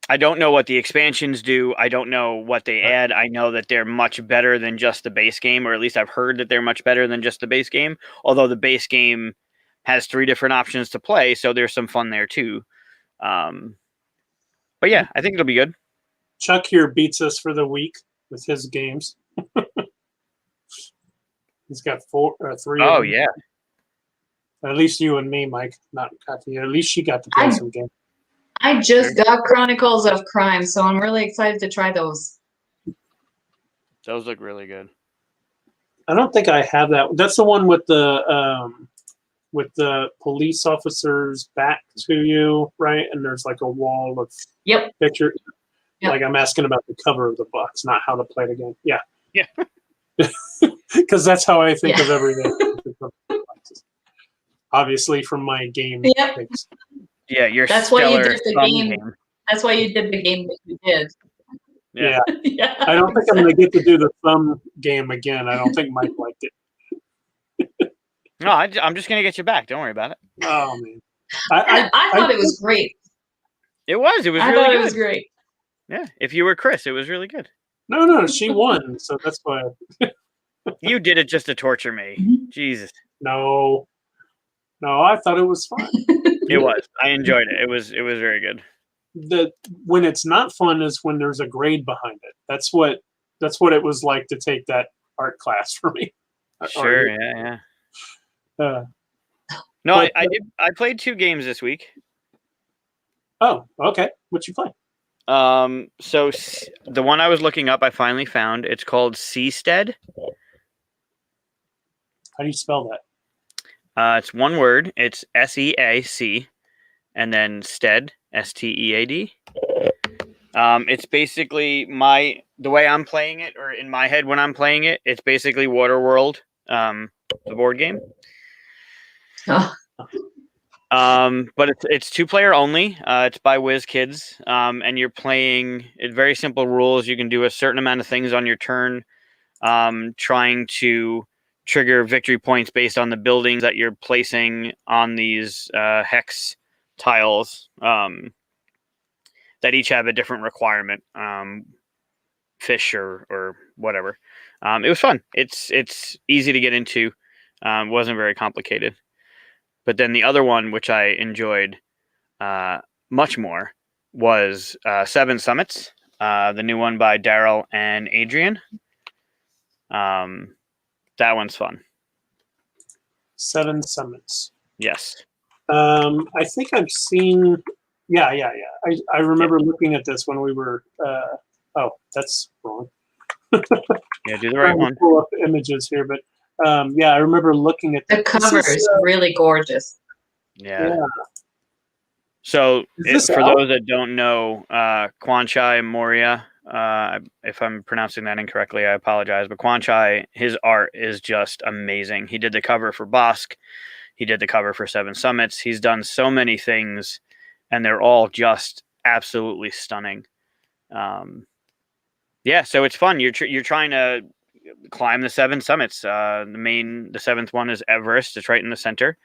I don't know what the expansions do. I don't know what they add. I know that they're much better than just the base game, or at least I've heard that they're much better than just the base game. Although the base game has 3 different options to play, so there's some fun there too. But yeah, I think it'll be good. Chuck here beats us for the week with his games. He's got 3. Oh yeah. At least you and me, Mike, not Katia. At least she got to play some games. I just got Chronicles of Crime, so I'm really excited to try those. Those look really good. I don't think I have that. That's the one with the police officers back to you, right? And there's like a wall of pictures. Yep. Like I'm asking about the cover of the box, not how to play the game. Yeah. Yeah. Because that's how I think of everything. Obviously, from my game. Things. Yeah, that's why you did the game. That's why you did the game that you did. Yeah. I don't think I'm going to get to do the thumb game again. I don't think Mike liked it. No, I'm just going to get you back. Don't worry about it. Oh, man. I thought it was great. It was. It was really thought good. It was great. Yeah. If you were Chris, it was really good. No, she won. So that's why. You did it just to torture me. Mm-hmm. Jesus. No, I thought it was fun. It was. I enjoyed it. It was very good. When it's not fun is when there's a grade behind it. That's what it was like to take that art class for me. Sure, yeah. No, I did. I played 2 games this week. Oh, okay. What you play? So the one I was looking up, I finally found. It's called Seastead. How do you spell that? It's one word. It's SEAC, and then Stead, STEAD. It's basically the way I'm playing it, or in my head when I'm playing it, it's basically Waterworld, the board game. Oh. But it's 2-player only. It's by WizKids, and you're playing. It's very simple rules. You can do a certain amount of things on your turn, trying to trigger victory points based on the buildings that you're placing on these hex tiles that each have a different requirement, fish or whatever. It was fun. It's easy to get into. Wasn't very complicated. But then the other one, which I enjoyed much more, was 7 Summits, the new one by Daryl and Adrian. That one's fun. 7 Summits. Yes. I think I've seen. Yeah. I remember looking at this when we were. Oh, that's wrong. Yeah, do the right one. Pull up images here, but I remember looking at the cover is really gorgeous. Yeah. So for those that don't know, Kwanchai Moria, if I'm pronouncing that incorrectly, I apologize. But Kwanchai, his art is just amazing. He did the cover for Bosk. He did the cover for 7 Summits. He's done so many things, and they're all just absolutely stunning. So it's fun. You're trying to climb the 7 summits. The 7th one is Everest. It's right in the center.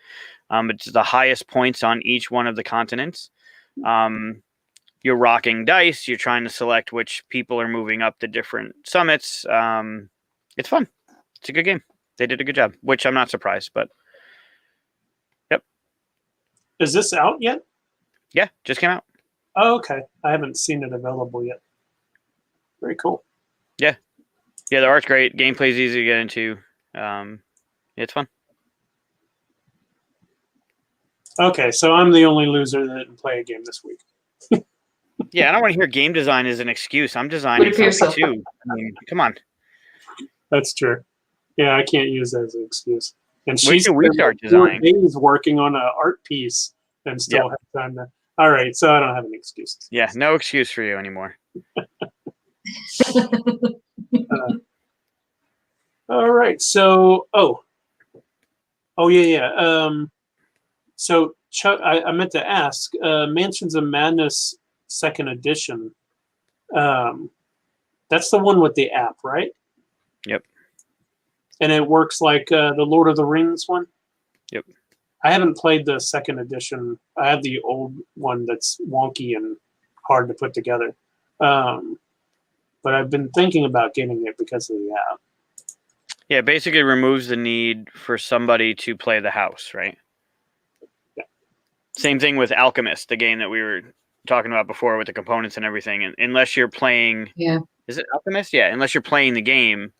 It's the highest points on each one of the continents. You're rocking dice. You're trying to select which people are moving up the different summits. It's fun. It's a good game. They did a good job, which I'm not surprised, but yep. Is this out yet? Yeah, just came out. Oh, okay. I haven't seen it available yet. Very cool. Yeah, the art's great. Gameplay's easy to get into. It's fun. Okay, so I'm the only loser that didn't play a game this week. Yeah, I don't want to hear game design as an excuse. I'm designing Would appear something so. too. I mean, come on. That's true. Yeah, I can't use that as an excuse. And When she's do we spent start 4 designing? days working on an art piece and still have time to. All right, so I don't have any excuses. Yeah, no excuse for you anymore. All right, so yeah. So Chuck, I meant to ask, Mansions of Madness Second Edition. That's the one with the app, right? Yep. And it works like the Lord of the Rings one. Yep. I haven't played the second edition. I have the old one that's wonky and hard to put together. But I've been thinking about getting it because of the app. Yeah, it basically removes the need for somebody to play the house, right? Yeah. Same thing with Alchemist, the game that we were talking about before with the components and everything. And unless you're playing, is it Alchemist? Yeah, unless you're playing the game,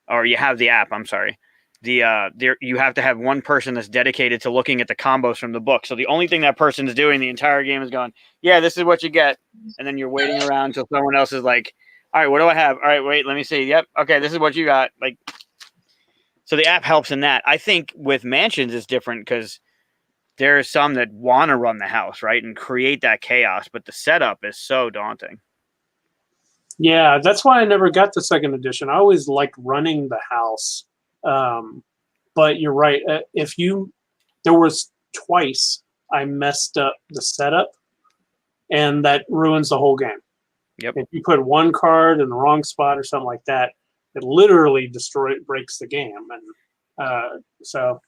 or you have the app. I'm sorry. You have to have one person that's dedicated to looking at the combos from the book. So the only thing that person is doing the entire game is going, yeah, this is what you get, and then you're waiting around until someone else is like, all right, what do I have? All right, wait, let me see. Yep, okay, this is what you got. Like, so the app helps in that. I think with Mansions it's different because there are some that want to run the house, right, and create that chaos, but the setup is so daunting. Yeah, that's why I never got the second edition. I always liked running the house. But you're right. There was twice I messed up the setup, and that ruins the whole game. Yep. If you put one card in the wrong spot or something like that, it literally breaks the game. And so,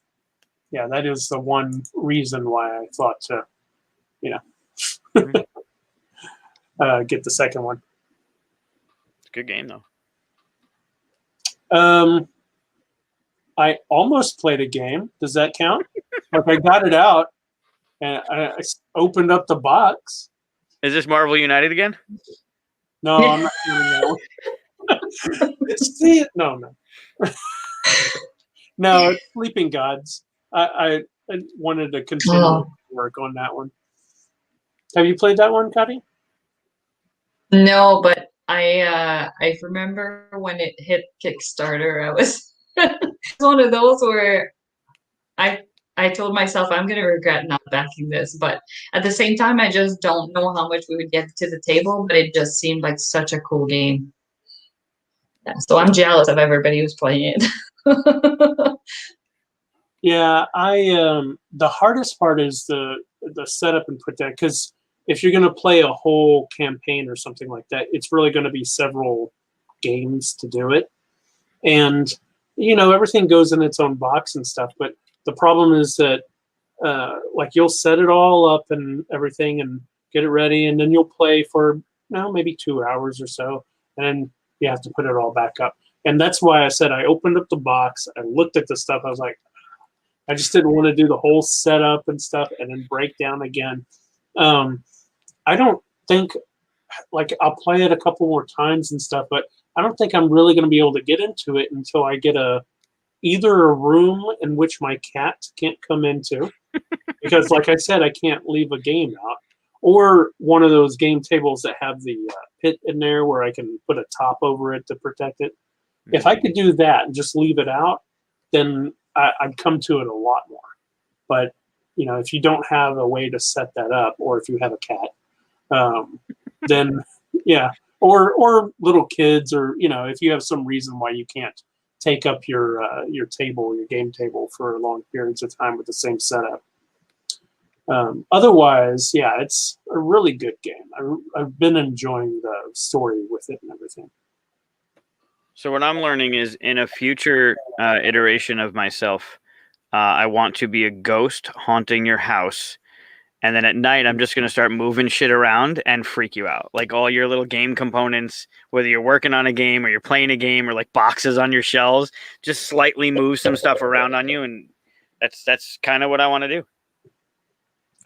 yeah, that is the one reason why I thought to, get the second one. It's a good game though. I almost played a game. Does that count? Like I got it out and I opened up the box. Is this Marvel United again? No, I'm not counting that one. No. No, it's Sleeping Gods. I wanted to continue work on that one. Have you played that one, Katia? No, but I remember when it hit Kickstarter, I was it's one of those where I told myself I'm gonna regret not backing this, but at the same time I just don't know how much we would get to the table, but it just seemed like such a cool game. Yeah, so I'm jealous of everybody who's playing it. Yeah, the hardest part is the setup and put that, because if you're going to play a whole campaign or something like that, it's really going to be several games to do it, and everything goes in its own box and stuff. But the problem is that like you'll set it all up and everything and get it ready, and then you'll play for maybe 2 hours or so, and then you have to put it all back up. And that's why I said I opened up the box, I looked at the stuff, I was like, I just didn't want to do the whole setup and stuff and then break down again. I don't think, like, I'll play it a couple more times and stuff, but I don't think I'm really going to be able to get into it until I get either a room in which my cat can't come into, because like I said, I can't leave a game out, or one of those game tables that have the pit in there where I can put a top over it to protect it. Mm-hmm. If I could do that and just leave it out, then I'd come to it a lot more. But if you don't have a way to set that up, or if you have a cat, then yeah, or little kids, or if you have some reason why you can't take up your table, your game table, for long periods of time with the same setup. Otherwise, yeah, it's a really good game. I've been enjoying the story with it and everything. So what I'm learning is, in a future iteration of myself, I want to be a ghost haunting your house. And then at night, I'm just going to start moving shit around and freak you out. Like all your little game components, whether you're working on a game or you're playing a game, or like boxes on your shelves, just slightly move some stuff around on you. And that's kind of what I want to do.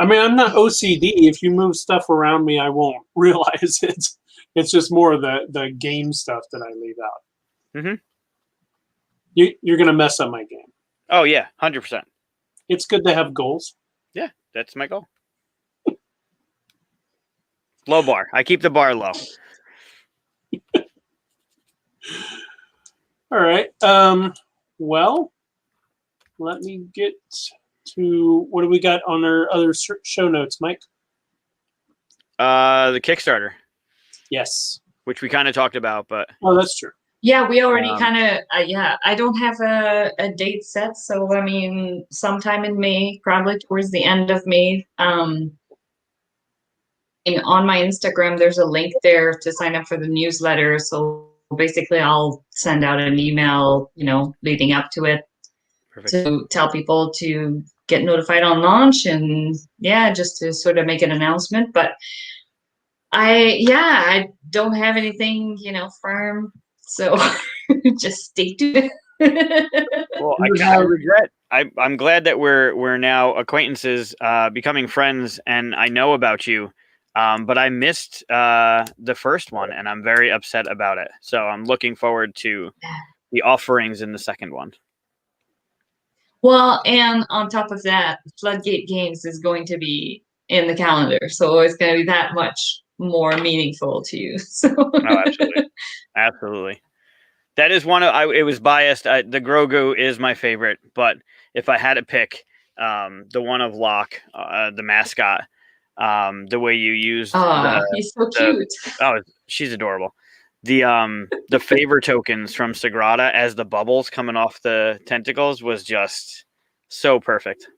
I mean, I'm not OCD. If you move stuff around me, I won't realize it. It's just more of the game stuff that I leave out. Mm-hmm. You're going to mess up my game. Oh, yeah, 100%. It's good to have goals. Yeah, that's my goal. Low bar. I keep the bar low. All right. Well, let me get to what do we got on our other show notes, Mike? The Kickstarter, Yes. which we kind of talked about, but Oh, that's true. Yeah, we already kind of, I don't have a date set. So, I mean, sometime in May, probably towards the end of May. And on my Instagram, there's a link there to sign up for the newsletter. So basically, I'll send out an email, leading up to it perfect. to tell people to get notified on launch and just to sort of make an announcement. But I don't have anything, firm. So just stay tuned. Well, I regret. I'm glad that we're now acquaintances, becoming friends, and I know about you. But I missed the first one, and I'm very upset about it. So I'm looking forward to the offerings in the second one. Well, and on top of that, Floodgate Games is going to be in the calendar, so it's going to be that much more meaningful to you. So. Oh, absolutely. That is one of. It was biased. The Grogu is my favorite, but if I had to pick, the one of Locke, the mascot, the way you used. He's so cute. She's adorable. The favor tokens from Sagrada as the bubbles coming off the tentacles was just so perfect.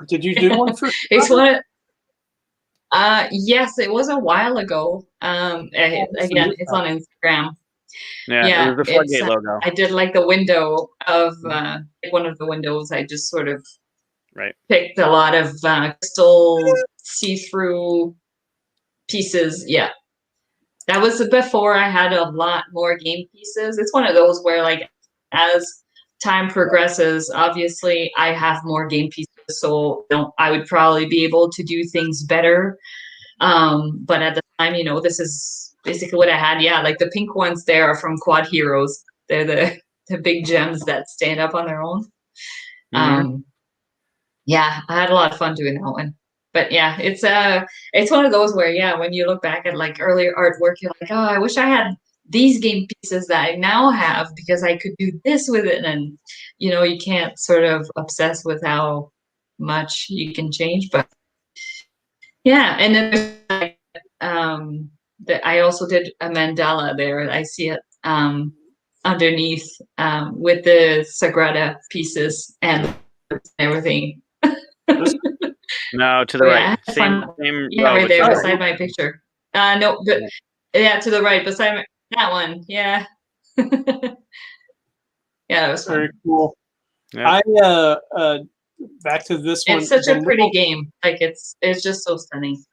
Did you do one for? It's one. Yes, it was a while ago. Again, it's on Instagram. Yeah, it was the Floodgate logo. I did like the window of one of the windows. I just sort of picked a lot of crystal see-through pieces. Yeah, that was before I had a lot more game pieces. It's one of those where, like, as time progresses, obviously I have more game pieces, so I would probably be able to do things better. But at the time, this is basically what I had. Yeah, like the pink ones there are from Quad Heroes. They're the big gems that stand up on their own. Mm-hmm. Yeah, I had a lot of fun doing that one. But yeah, it's one of those where when you look back at like earlier artwork, you're like, oh, I wish I had these game pieces that I now have because I could do this with it. And you can't sort of obsess with how much you can change, but yeah. And then I also did a mandala there. I see it underneath with the Sagrada pieces and everything. No, to the right. Same. Right there beside my picture. No, but to the right beside that one. Yeah. Yeah, that was fun. Very cool. Yeah. Back to this one. It's such a pretty game. Like it's just so stunning.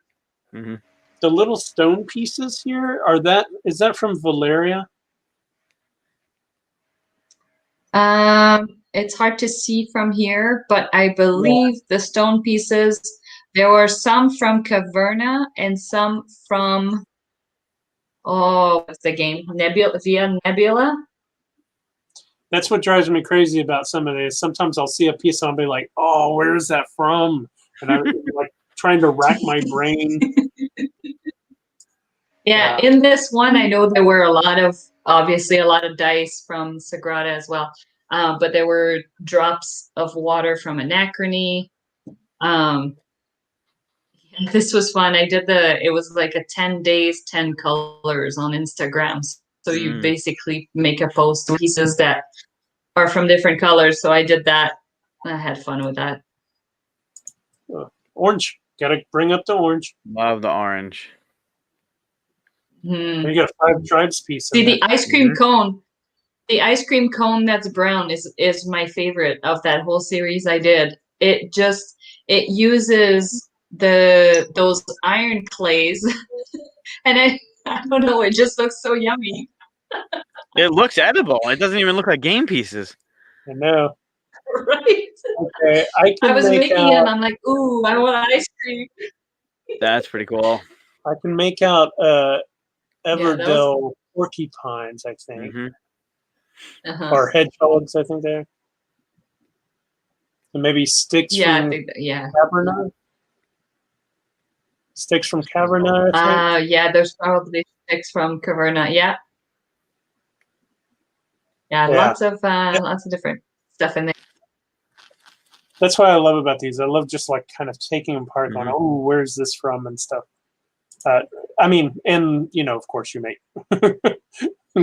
Mm-hmm. The little stone pieces here is that from Valeria? It's hard to see from here, but I believe the stone pieces, there were some from Caverna and some from what's the game? Nebula? That's what drives me crazy about some of these. Sometimes I'll see a piece and I'll be like, oh, where is that from? And I'm like trying to rack my brain. Yeah, in this one, I know there were obviously a lot of dice from Sagrada as well. But there were drops of water from Anachrony. This was fun. It was like a 10 days, 10 colors on Instagram. So you basically make a post with pieces that are from different colors. So I did that. I had fun with that. Orange. Got to bring up the orange. Love the orange. You got a 5 tribes piece. See, the ice cream cone. The ice cream cone that's brown is my favorite of that whole series I did. It uses those iron clays, and I don't know, it just looks so yummy. It looks edible. It doesn't even look like game pieces. I know. Right? Okay, I I can was make making it, and out. I'm like, ooh, I want ice cream. That's pretty cool. I can make out Yeah, that was. Everdell porcupines, I think, Hmm. Uh-huh. or hedgehogs. I think they're, and maybe sticks Yeah, I from think yeah. Caverna. Sticks from Caverna, I think. Yeah, there's probably sticks from Caverna. Yeah, yeah, Yeah, lots of different stuff in there. that's what I love about these. I love just like kind of taking them apart, going, Hmm. "Oh, where's this from?" and stuff. I mean, and of course, you make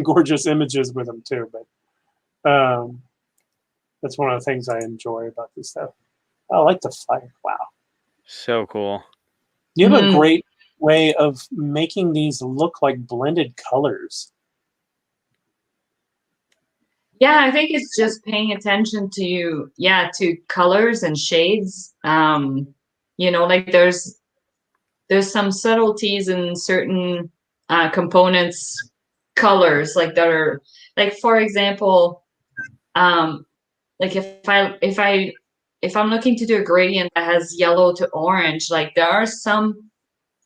gorgeous images with them too. But that's one of the things I enjoy about this stuff. I like the fire. Wow, So cool. you have a Mhm. great way of making these look like blended colors. Yeah, I think it's just paying attention to colors and shades. Like there's some subtleties in certain components, colors like that are like, for example, like if I'm looking to do a gradient that has yellow to orange, like there are some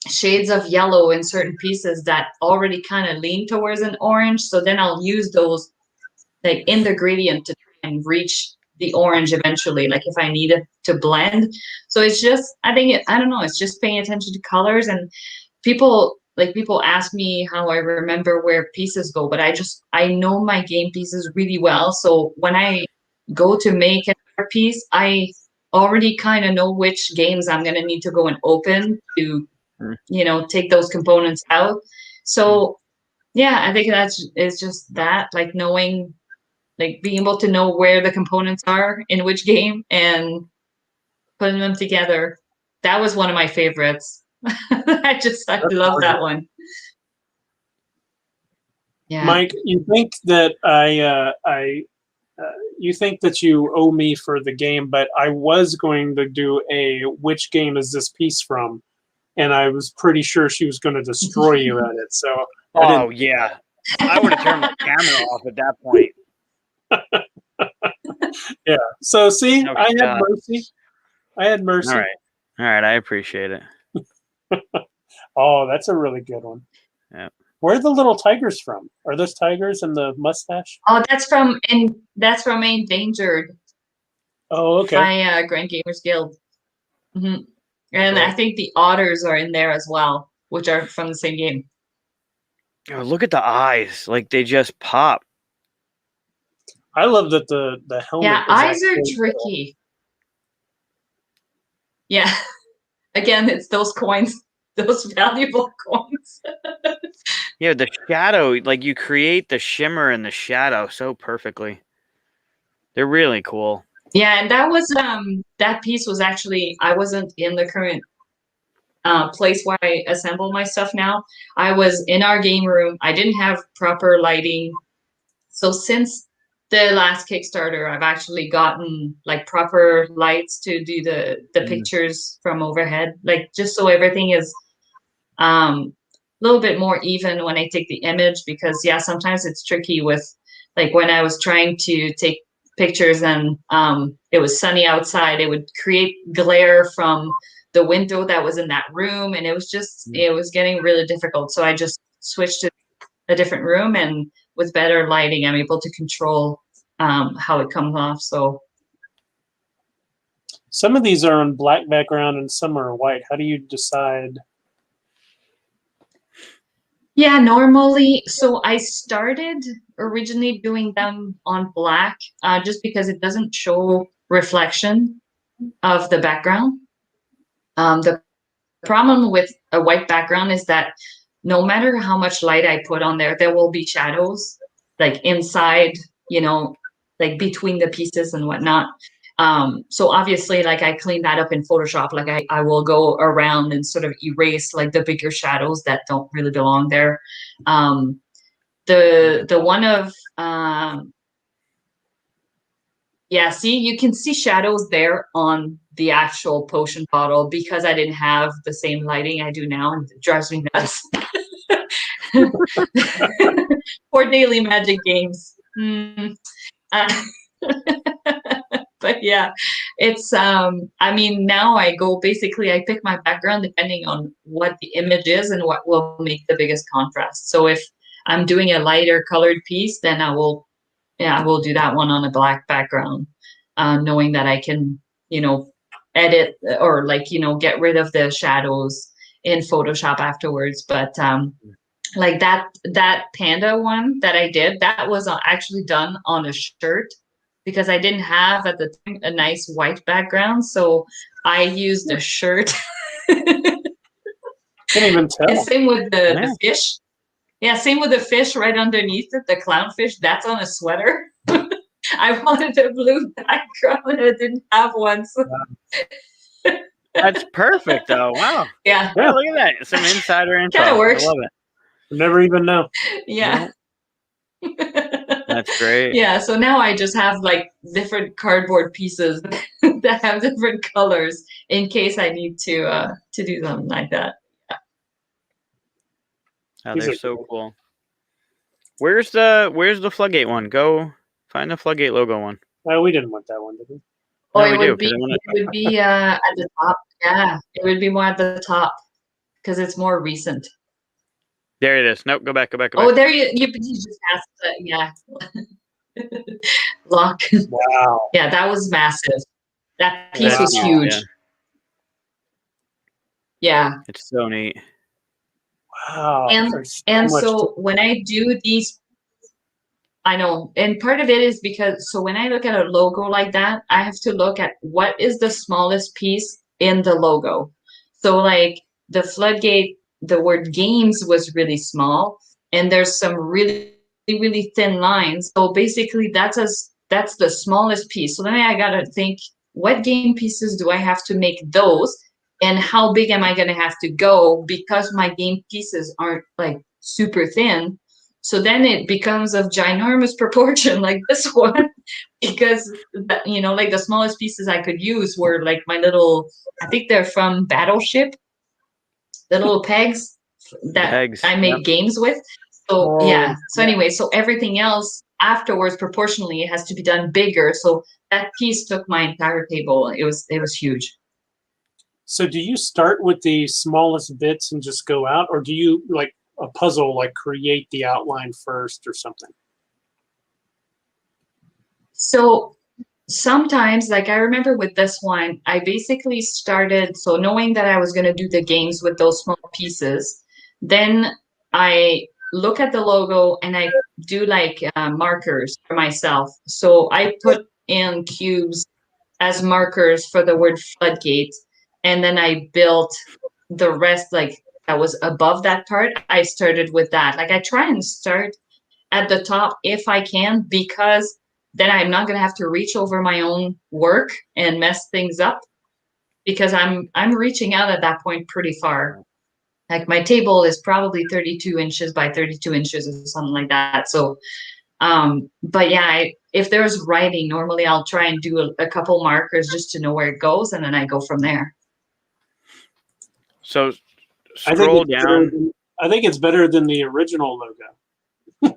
shades of yellow in certain pieces that already kind of lean towards an orange. So then I'll use those like in the gradient to try and reach the orange eventually, like if I need it to blend. So it's just, I don't know, it's just paying attention to colors. And people ask me how I remember where pieces go, but I know my game pieces really well. So when I go to make a piece, I already kind of know which games I'm going to need to go and open to, Mm. take those components out. So yeah, I think it's just that, like knowing, like being able to know where the components are in which game and putting them together. That was one of my favorites. I That's love gorgeous. that one. Yeah. Mike, you think that you think that you owe me for the game, but I was going to do a which game is this piece from, and I was pretty sure she was going to destroy you at it. So I Oh didn't. yeah, I would have turned my camera off at that point. Yeah. So see, No I had shot. mercy. I had All mercy. right, all right. I appreciate it. Oh, that's a really good one. Yeah. Where are the little tigers from? Are those tigers and the mustache? Oh, that's from Endangered Oh, okay. by Grand Gamers Guild. Hmm. And I Right. think the otters are in there as well, which are from the same game. Oh, look at the eyes, like they just pop. I love that the helmet Yeah, is eyes are actually. tricky. Yeah. Again, it's those coins, those valuable coins. Yeah, the shadow, like you create the shimmer and the shadow so perfectly. They're really cool. Yeah, and that piece was actually, I wasn't in the current place where I assemble my stuff now. I was in our game room. I didn't have proper lighting. So since the last Kickstarter, I've actually gotten like proper lights to do the Mm. pictures from overhead, like just so everything is a little bit more even when I take the image, because yeah, sometimes it's tricky with, like when I was trying to take pictures and it was sunny outside, it would create glare from the window that was in that room, and it was getting really difficult. So I just switched to a different room, and with better lighting I'm able to control how it comes off. So Some of these are on black background and some are white. How do you decide? yeah, normally, so I started originally doing them on black, just because it doesn't show reflection of the background. The problem with a white background is that no matter how much light I put on there, there will be shadows like inside, you know, like between the pieces and whatnot. So obviously, like I clean that up in Photoshop. Like I will go around and sort of erase like the bigger shadows that don't really belong there. Um, the one of yeah, see, you can see shadows there on the actual potion bottle because I didn't have the same lighting I do now, and it drives me nuts. For daily magic games. Uh, But yeah, it's I mean, now I pick my background depending on what the image is and what will make the biggest contrast. So if I'm doing a lighter colored piece, then I will do that one on a black background, knowing that I can, edit or get rid of the shadows in Photoshop afterwards. But like that panda one that I did, that was actually done on a shirt because I didn't have at the time a nice white background, so I used a shirt. Can't even And tell. same with the Yeah. fish. Yeah, same with the fish right underneath it, the clownfish, that's on a sweater. I wanted a blue background and I didn't have one. So That's perfect, though. Wow. yeah, Yeah, look at that. Some insider info. kind of works. I love it. Never even know. Yeah. That's great. Yeah, so now I just have like different cardboard pieces that have different colors in case I need to do something like that. Oh, These they're are so cool. cool. Where's the Floodgate one? Go find the Floodgate logo one. We didn't want that one, did we? Oh, No, we it do, would be 'cause I wanna- it would be at the top. Yeah, it would be more at the top because it's more recent. There it is. Nope, go back. Oh, there you just asked yeah. Lock. Wow. Yeah, that was massive. That piece That's was huge, huge. Yeah. It's so neat. Wow. And There's and much so when I do these, I know, and part of it is because so when I look at a logo like that, I have to look at what is the smallest piece in the logo. So like the Floodgate, the word games was really small, and there's some really, really thin lines. So basically that's the smallest piece. So then I gotta think, what game pieces do I have to make those? And how big am I gonna have to go because my game pieces aren't like super thin? So then it becomes of ginormous proportion, like this one, because like the smallest pieces I could use were like my little, I think they're from Battleship, the little pegs that Pegs. I Yep. make games with. So Oh, yeah. So yeah. anyway, so everything else afterwards proportionally it has to be done bigger. So that piece took my entire table. It was huge. So do you start with the smallest bits and just go out, or do you like a puzzle, like create the outline first or something? So sometimes, like I remember with this one, I basically started, so knowing that I was going to do the games with those small pieces, then I look at the logo and I do like markers for myself. So I put in cubes as markers for the word floodgate, and then I built the rest, like that was above that part. I started with that. Like I try and start at the top if I can, because then I'm not going to have to reach over my own work and mess things up, because I'm reaching out at that point pretty far. Like my table is probably 32 inches by 32 inches or something like that. So but yeah, if there's writing, normally I'll try and do a couple markers just to know where it goes, and then I go from there. So I think scroll it's better down. than, I think it's better than the original logo.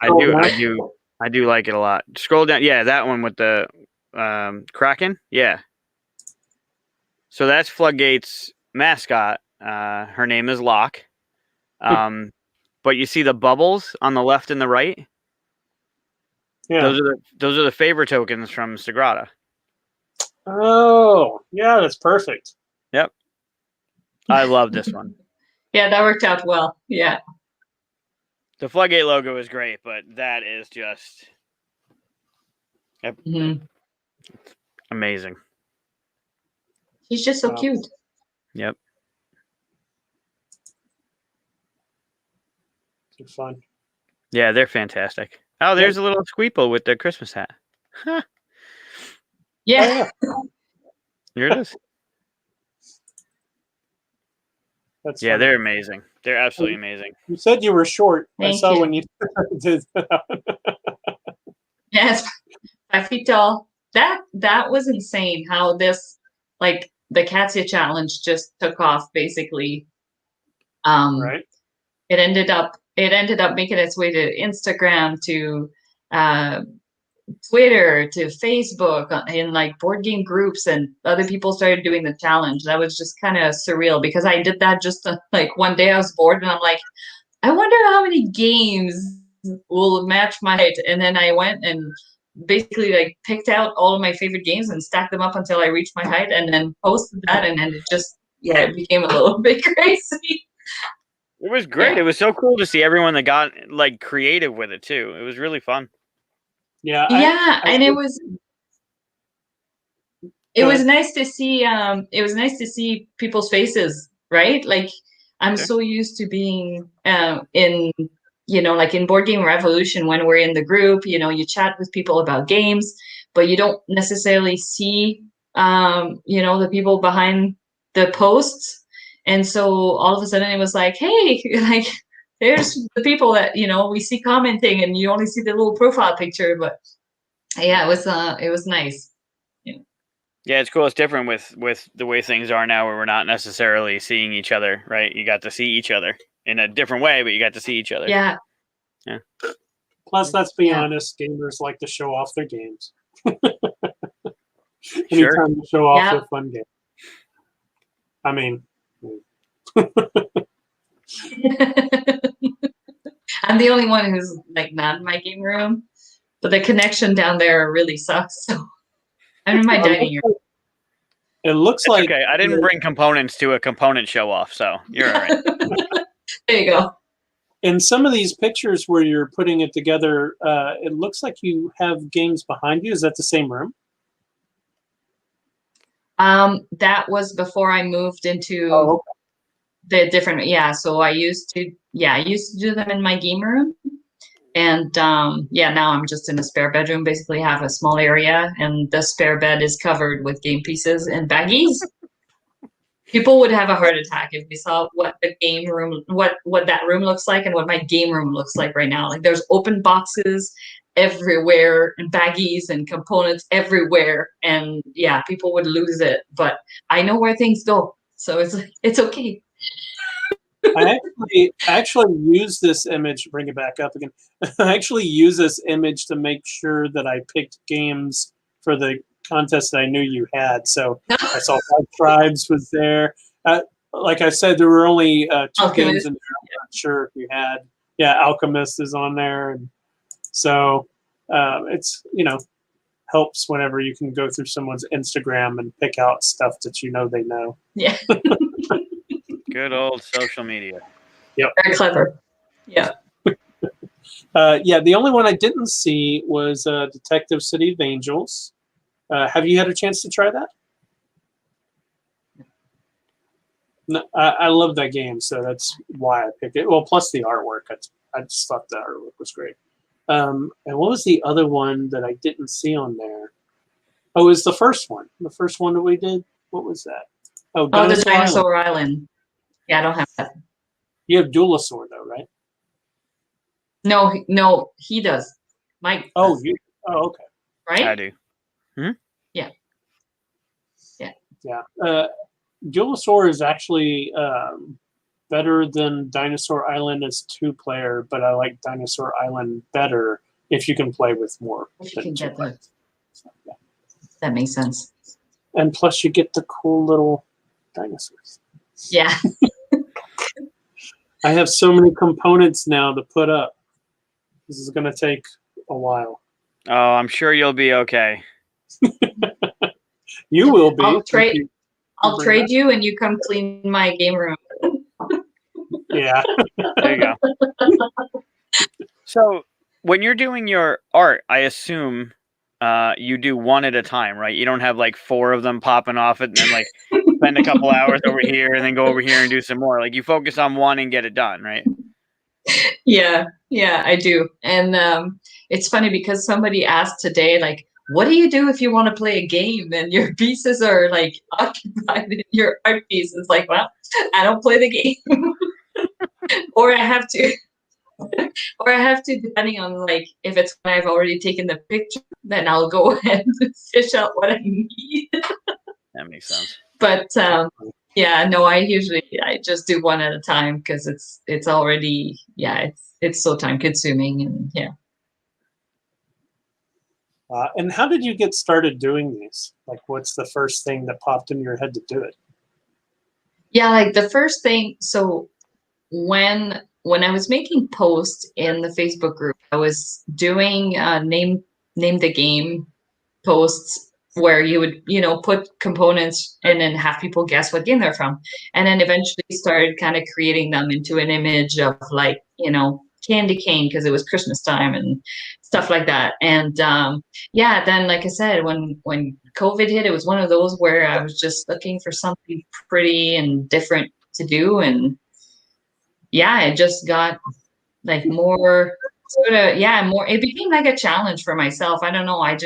I do like it a lot. Scroll down. Yeah, that one with the Kraken. Yeah. So that's Floodgate's mascot. Her name is Locke. But you see the bubbles on the left and the right? Yeah. Those are the favor tokens from Sagrada. Oh, yeah, that's perfect. Yep. I love this one. Yeah, that worked out well. Yeah. The Floodgate logo is great, but that is just amazing. He's just so Wow. cute. Yep. They're fun. Yeah, they're fantastic. Oh, there's a little Squeeple with the Christmas hat. Huh. Yeah. Oh, Here it is. that's Yeah, fun. they're amazing. They're absolutely amazing. You said you were short. I Thank saw you. when you did that. Yes, 5 feet tall. That was insane how this, like the Katia challenge just took off basically. Right. It ended up making its way to Instagram, to Twitter to Facebook in like board game groups, and other people started doing the challenge. That was just kind of surreal because I did that just like one day I was bored and I'm like, I wonder how many games will match my height. And then I went and basically like picked out all of my favorite games and stacked them up until I reached my height and then posted that. And then it just, yeah, it became a little bit crazy. It was great. Yeah. It was so cool to see everyone that got like creative with it too. It was really fun. Yeah. Yeah. I And think- it was Go was ahead. nice to see people's faces, right? Like I'm Yeah. so used to being in like in Board Game Revolution, when we're in the group, you chat with people about games, but you don't necessarily see the people behind the posts. And so all of a sudden it was like, hey, like there's the people that we see commenting, and you only see the little profile picture. But yeah, it was nice. Yeah, it's cool. It's different with the way things are now, where we're not necessarily seeing each other, right? You got to see each other in a different way, but you got to see each other. Yeah. Yeah. Plus, let's be Yeah. honest, gamers like to show off their games. Sure. Anytime to show off Yeah. their fun game. I mean, I'm the only one who's like not in my game room, but the connection down there really sucks. So I'm in my dining room. it looks It's like okay. I didn't bring components to a component show off, so you're all right. There you go. in some of these pictures where you're putting it together, it looks like you have games behind you. Is that the same room? That was before I moved into Oh, the different. Yeah, so I used to do them in my game room, and now I'm just in a spare bedroom. Basically, have a small area, and the spare bed is covered with game pieces and baggies. People would have a heart attack if they saw what the game room, what that room looks like, and what my game room looks like right now. Like there's open boxes everywhere, and baggies and components everywhere, and yeah, people would lose it. But I know where things go, so it's okay. I actually use this image. Bring it back up again. I actually use this image to make sure that I picked games for the contest that I knew you had. So I saw Five Tribes was there. Like I said, there were only 2 Alchemist. games in there. I'm not sure if you had. Yeah, Alchemist is on there, and so it's helps whenever you can go through someone's Instagram and pick out stuff that they know. Yeah, Good old social media. very clever. Yeah. The only one I didn't see was Detective City of Angels. Have you had a chance to try that? No, I love that game, so that's why I picked it. Well, plus the artwork. I just thought the artwork was great. And what was the other one that I didn't see on there? Oh, it was the first one. The first one that we did. What was that? Oh, Oh, the Island. Dinosaur Island. Yeah, I don't have that. You have Duelosaur though, right? No, he does. Mike. Oh, does, okay. right? I do. Yeah. Duelosaur is actually better than Dinosaur Island as 2-player, but I like Dinosaur Island better if you can play with more If you than can 2 get players. So, yeah. That makes sense. And plus you get the cool little dinosaurs. Yeah. I have so many components now to put up. This is going to take a while. Oh, I'm sure you'll be okay. You will be. I'll trade bring trade you, and you come clean my game room. Yeah. There you go. So when you're doing your art, I assume you do one at a time, right? You don't have like 4 of them popping off it and then like spend a couple hours over here and then go over here and do some more. Like you focus on one and get it done, right? Yeah, I do. And it's funny because somebody asked today, like, what do you do if you want to play a game and your pieces are like occupied in your art piece? It's like, well, I don't play the game. Or I have to, depending on like if it's when I've already taken the picture, then I'll go ahead and fish out what I need. That makes sense. But yeah, no, I just do one at a time because it's already, it's so time consuming, and yeah. And how did you get started doing these? Like, what's the first thing that popped in your head to do it? Yeah, like the first thing, so when I was making posts in the Facebook group, I was doing name the game posts where you would, put components and then have people guess what game they're from. And then eventually started kind of creating them into an image of like, candy cane because it was Christmas time and stuff like that. And yeah, then like I said, when COVID hit, it was one of those where I was just looking for something pretty and different to do. And yeah, it just got like more sort of, yeah, more, it became like a challenge for myself. I don't know. I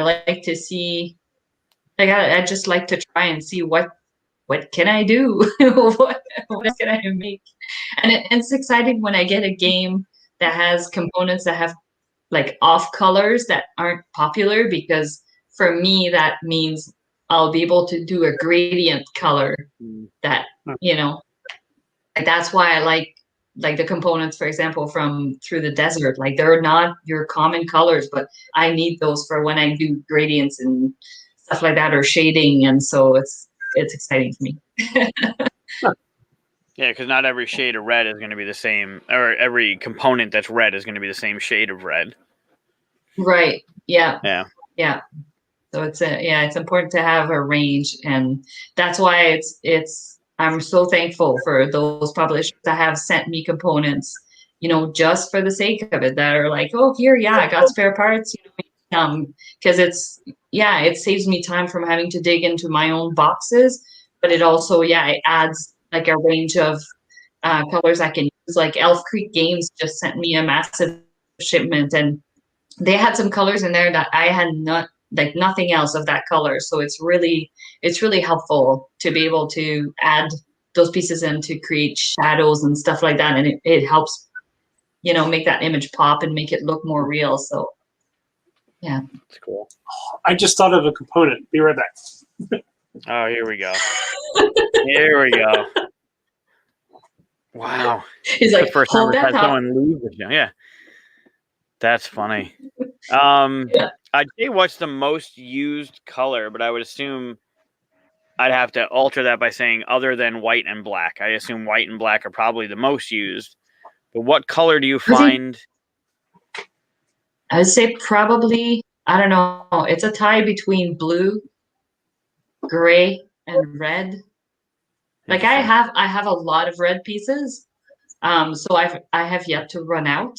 like to see, like, I just like to try and see what can I do? What else can I make? And it's exciting when I get a game that has components that have like off colors that aren't popular, because for me, that means I'll be able to do a gradient color that, like that's why I like the components, for example, from Through the Desert. Like they're not your common colors, but I need those for when I do gradients and stuff like that, or shading. And so it's exciting for me. Yeah, because not every shade of red is going to be the same, or every component that's red is going to be the same shade of red. Right. Yeah. Yeah. Yeah. So it's important to have a range, and that's why I'm so thankful for those publishers that have sent me components, just for the sake of it, that are like, oh, here, yeah, I got spare parts, because it saves me time from having to dig into my own boxes, but it also, it adds like a range of colors I can use. Like Elf Creek Games just sent me a massive shipment, and they had some colors in there that I had not, like nothing else of that color. So it's really helpful to be able to add those pieces in to create shadows and stuff like that. And it helps, make that image pop and make it look more real. So yeah. It's cool. I just thought of a component. Be right back. Oh, here we go. Here we go. Wow. He's like, the first time hold we've that had thought. someone leave the show. Yeah. That's funny. Yeah. I'd say what's the most used color, but I would assume I'd have to alter that by saying other than white and black. I assume white and black are probably the most used. But what color do you find? I would say probably, I don't know, it's a tie between blue, gray, and red. Like I have a lot of red pieces. So I have yet to run out.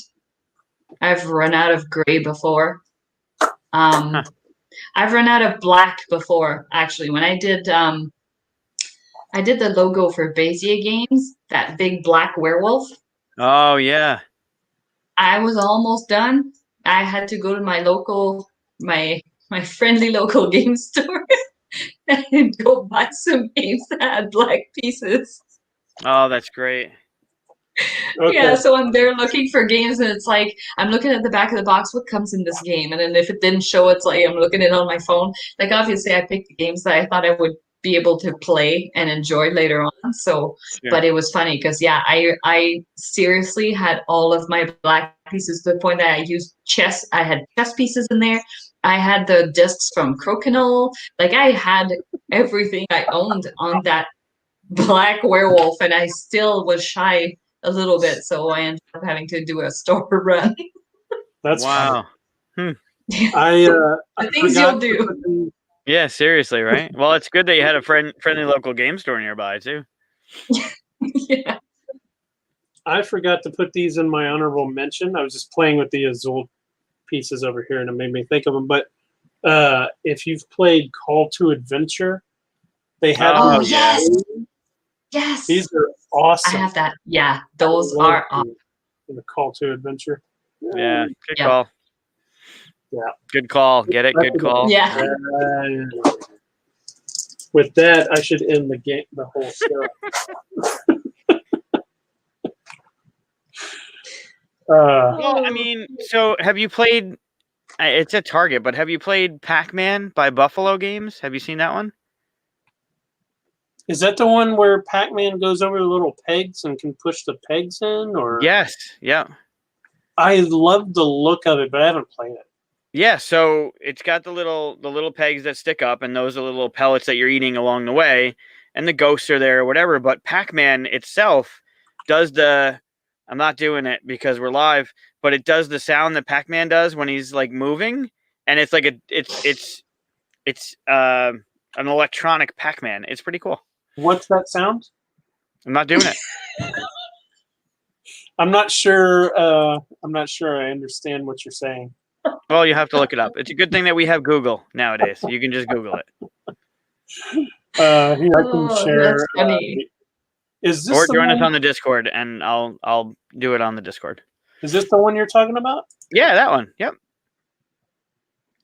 I've run out of gray before. I've run out of black before, actually. When I did the logo for Bezier Games, that big black werewolf. Oh yeah. I was almost done. I had to go to my friendly local game store and go buy some games that had black pieces. Oh, that's great. Okay. Yeah, so I'm there looking for games, and it's like I'm looking at the back of the box, what comes in this game? And then if it didn't show, it's like I'm looking at it on my phone. Like obviously I picked the games that I thought I would be able to play and enjoy later on. So Sure. But it was funny because I seriously had all of my black pieces to the point that I had chess pieces in there. I had the discs from Crokinole. Like I had everything I owned on that black werewolf, and I still was shy a little bit, so I ended up having to do a store run. That's wow. I The things you'll do. Yeah, seriously, right? Well, it's good that you had a friendly local game store nearby too. Yeah. I forgot to put these in my honorable mention. I was just playing with the Azul pieces over here, and it made me think of them. But if you've played Call to Adventure, they have. Oh yes, yes. These are awesome. I have that. Yeah, those are awesome. The Call to Adventure. Yeah, good call. Yeah, good call. Get it? Good call. Yeah. With that, I should end the whole show. Well, I mean, so have you played? It's a Target, but have you played Pac-Man by Buffalo Games? Have you seen that one? Is that the one where Pac-Man goes over the little pegs and can push the pegs in? Or yes, yeah. I love the look of it, but I haven't played it. Yeah, so it's got the little pegs that stick up, and those are the little pellets that you're eating along the way, and the ghosts are there or whatever. But Pac-Man itself does the. I'm not doing it because we're live, but it does the sound that Pac-Man does when he's like moving, and it's like it's an electronic Pac-Man. It's pretty cool. What's that sound? I'm not doing it. I'm not sure. I'm not sure I understand what you're saying. Well, you have to look it up. It's a good thing that we have Google nowadays. You can just Google it. Here I can Oh, share. that's funny. Is this Or the join us one? on the Discord, and I'll do it on the Discord. Is this the one you're talking about? Yeah, that one. Yep.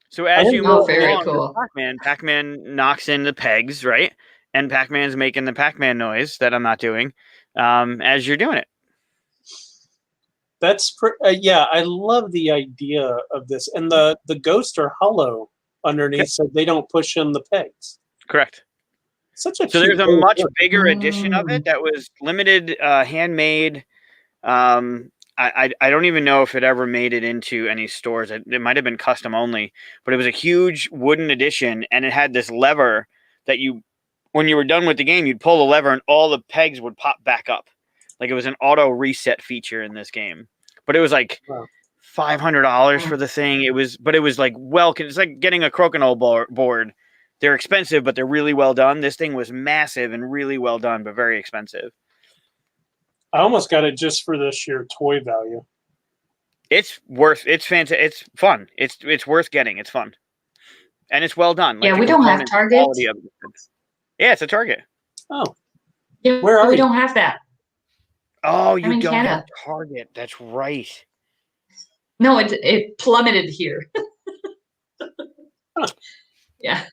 So as didn't you know move very along with cool. Pac-Man knocks in the pegs, right? And Pac-Man's making the Pac-Man noise that I'm not doing as you're doing it. That's yeah. I love the idea of this, and the ghosts are hollow underneath, Yep. so they don't push in the pegs. Correct. Such a So cute there's a little much book. bigger edition of it that was limited, handmade. I don't even know if it ever made it into any stores. It might have been custom only, but it was a huge wooden edition, and it had this lever that when you were done with the game, you'd pull the lever and all the pegs would pop back up. Like it was an auto reset feature in this game. But it was like Wow. $500 for the thing. It was like it's like getting a crokinole board. They're expensive, but they're really well done. This thing was massive and really well done, but very expensive. I almost got it just for the sheer toy value. It's fantastic. It's fun. It's worth getting. It's fun. And it's well done. Yeah, the we don't have component Target. quality of it. Yeah, it's a Target. Oh, Yeah, Where are we you? don't have that. Oh, I'm you in don't Canada. have Target. That's right. No, it plummeted here. Yeah.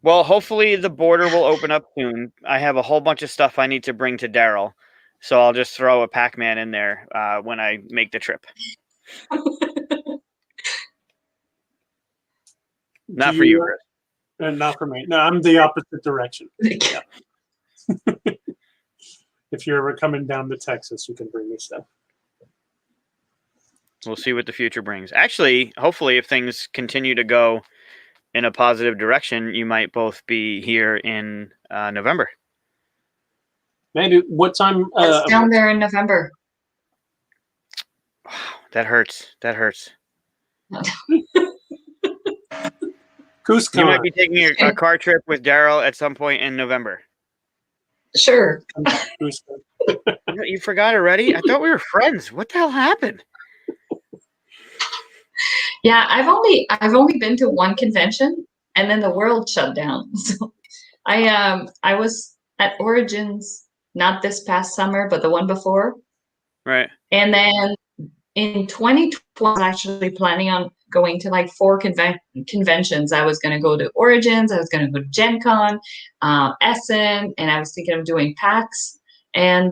Well, hopefully the border will open up soon. I have a whole bunch of stuff I need to bring to Daryl, so I'll just throw a Pac-Man in there when I make the trip. Not for you, Chris. Not for me. No, I'm the opposite direction. Yeah. If you're ever coming down to Texas, you can bring me stuff. We'll see what the future brings. Actually, hopefully, if things continue to go in a positive direction, you might both be here in November. Maybe what time? It's down there in November. Wow, that hurts. That hurts. Cusco. You might be taking a car trip with Daryl at some point in November. Sure. You forgot already? I thought we were friends. What the hell happened? Yeah, I've only been to one convention, and then the world shut down. So I was at Origins not this past summer, but the one before. Right. And then in 2020, I was actually planning on going to like 4 conventions. I was going to go to Origins, I was going to go to Gen Con, Essen, and I was thinking of doing PAX. And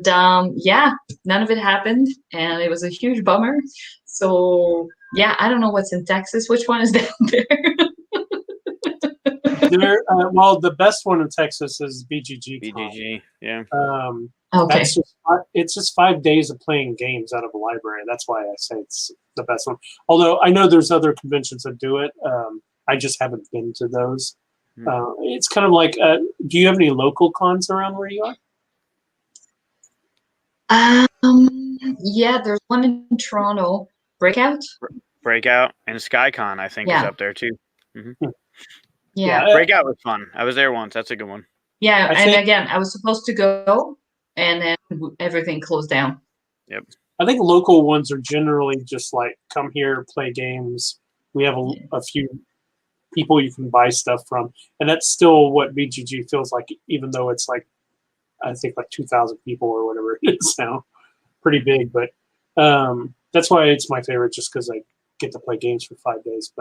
yeah, none of it happened, and it was a huge bummer. So yeah, I don't know what's in Texas. Which one is down there? Well, the best one in Texas is BGG. BGG, yeah. Okay. It's just 5 days of playing games out of a library. That's why I say it's the best one. Although I know there's other conventions that do it. I just haven't been to those. It's kind of like, do you have any local cons around where you are? Yeah, there's one in Toronto. Breakout and SkyCon, I think, is up there too. Mm-hmm. Yeah. Breakout was fun. I was there once. That's a good one. Yeah, and again, I was supposed to go, and then everything closed down. Yep. I think local ones are generally just like, come here, play games. We have a few people you can buy stuff from, and that's still what BGG feels like, even though it's like, I think like 2,000 people or whatever it is now. Pretty big, but that's why it's my favorite, just because I get to play games for 5 days,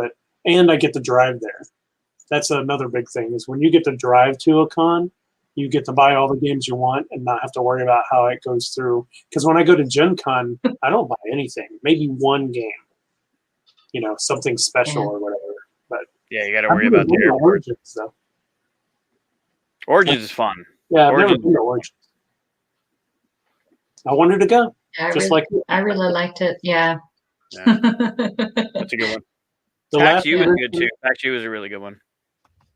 and I get to drive there. That's another big thing, is when you get to drive to a con, you get to buy all the games you want and not have to worry about how it goes through. Because when I go to Gen Con, I don't buy anything. Maybe one game, something special or whatever. But yeah, you got to worry about the airport. Origins, though. Origins is fun. Yeah, I've never been to Origins. I wanted to go. I really liked it. Yeah. That's a good one. The PAX last U was good convention- too. PAX U was a really good one.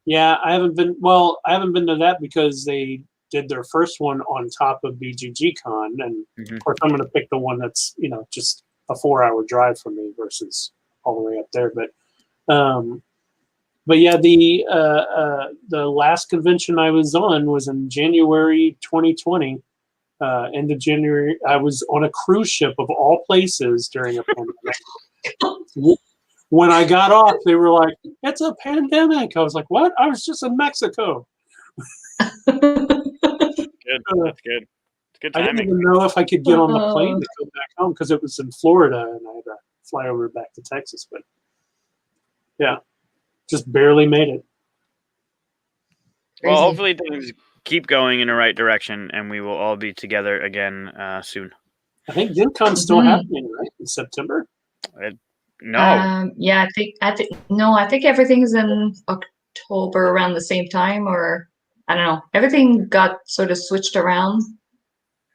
Yeah, I haven't been. Well, I haven't been to that because they did their first one on top of BGG Con, and Mhm. of course, I'm going to pick the one that's just a 4-hour drive from me versus all the way up there. But yeah, the last convention I was on was in January 2020. End of January, I was on a cruise ship of all places during a pandemic. When I got off, they were like, "It's a pandemic." I was like, "What?" I was just in Mexico. Good. That's good. It's good I didn't timing. even know if I could get on the plane to go back home because it was in Florida and I had to fly over back to Texas. But yeah, just barely made it. Well, Crazy. hopefully things keep going in the right direction, and we will all be together again soon. I think Gen Con's still Mhm. happening, right? In September? No, Yeah, I think everything's in October around the same time, or I don't know. Everything got sort of switched around.